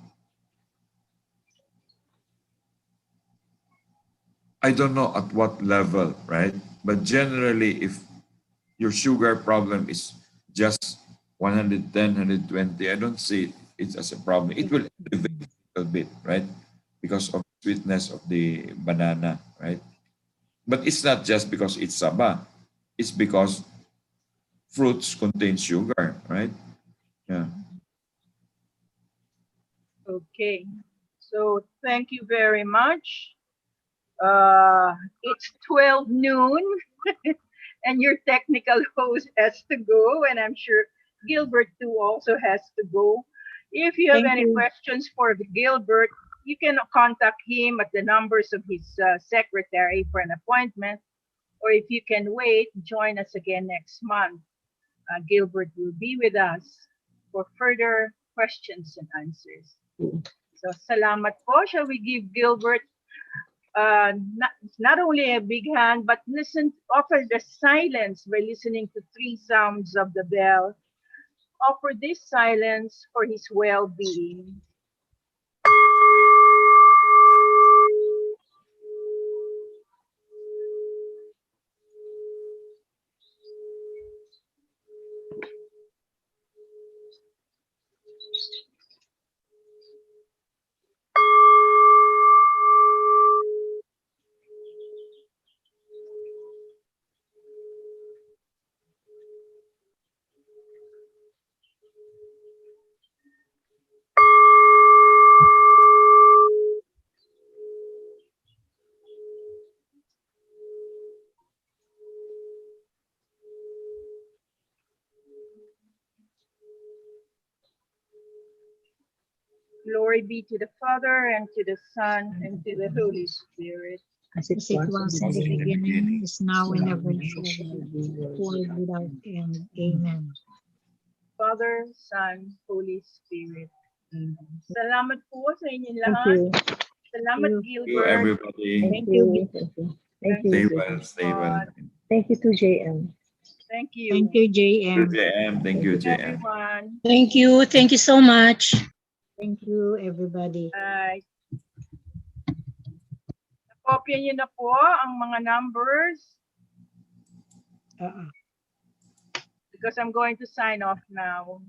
I don't know at what level, right? But generally, if your sugar problem is just 110, 120, I don't see it as a problem. It will elevate a little bit, right? Because of sweetness of the banana, right? But it's not just because it's saba. It's because fruits contain sugar, right? Yeah. Okay. So thank you very much. It's 12 noon and your technical host has to go, and I'm sure Gilbert too also has to go. If you have Thank any you. questions for Gilbert, you can contact him at the numbers of his secretary for an appointment, or if you can wait, join us again next month. Gilbert will be with us for further questions and answers. So salamat po. Shall we give Gilbert not only a big hand, but offer the silence by listening to 3 sounds of the bell. Offer this silence for his well-being. Glory be to the Father, and to the Son, and to the Holy Spirit. As it was in the beginning, is now, and ever shall be, world without end. Amen. Father, Son, Holy Spirit. Salamat po sa inyong Thank lahat. you. Salamat, Thank you, Gilbert. everybody. Thank you. Thank you. Thank Stay you. well, stay well. Thank you to JM. Thank you. Thank you, Thank you, JM. JM. Thank you, JM. Everyone. Thank you. Thank you so much. Thank you, everybody. Bye. Kopya niyo na po ang mga numbers. Because I'm going to sign off now.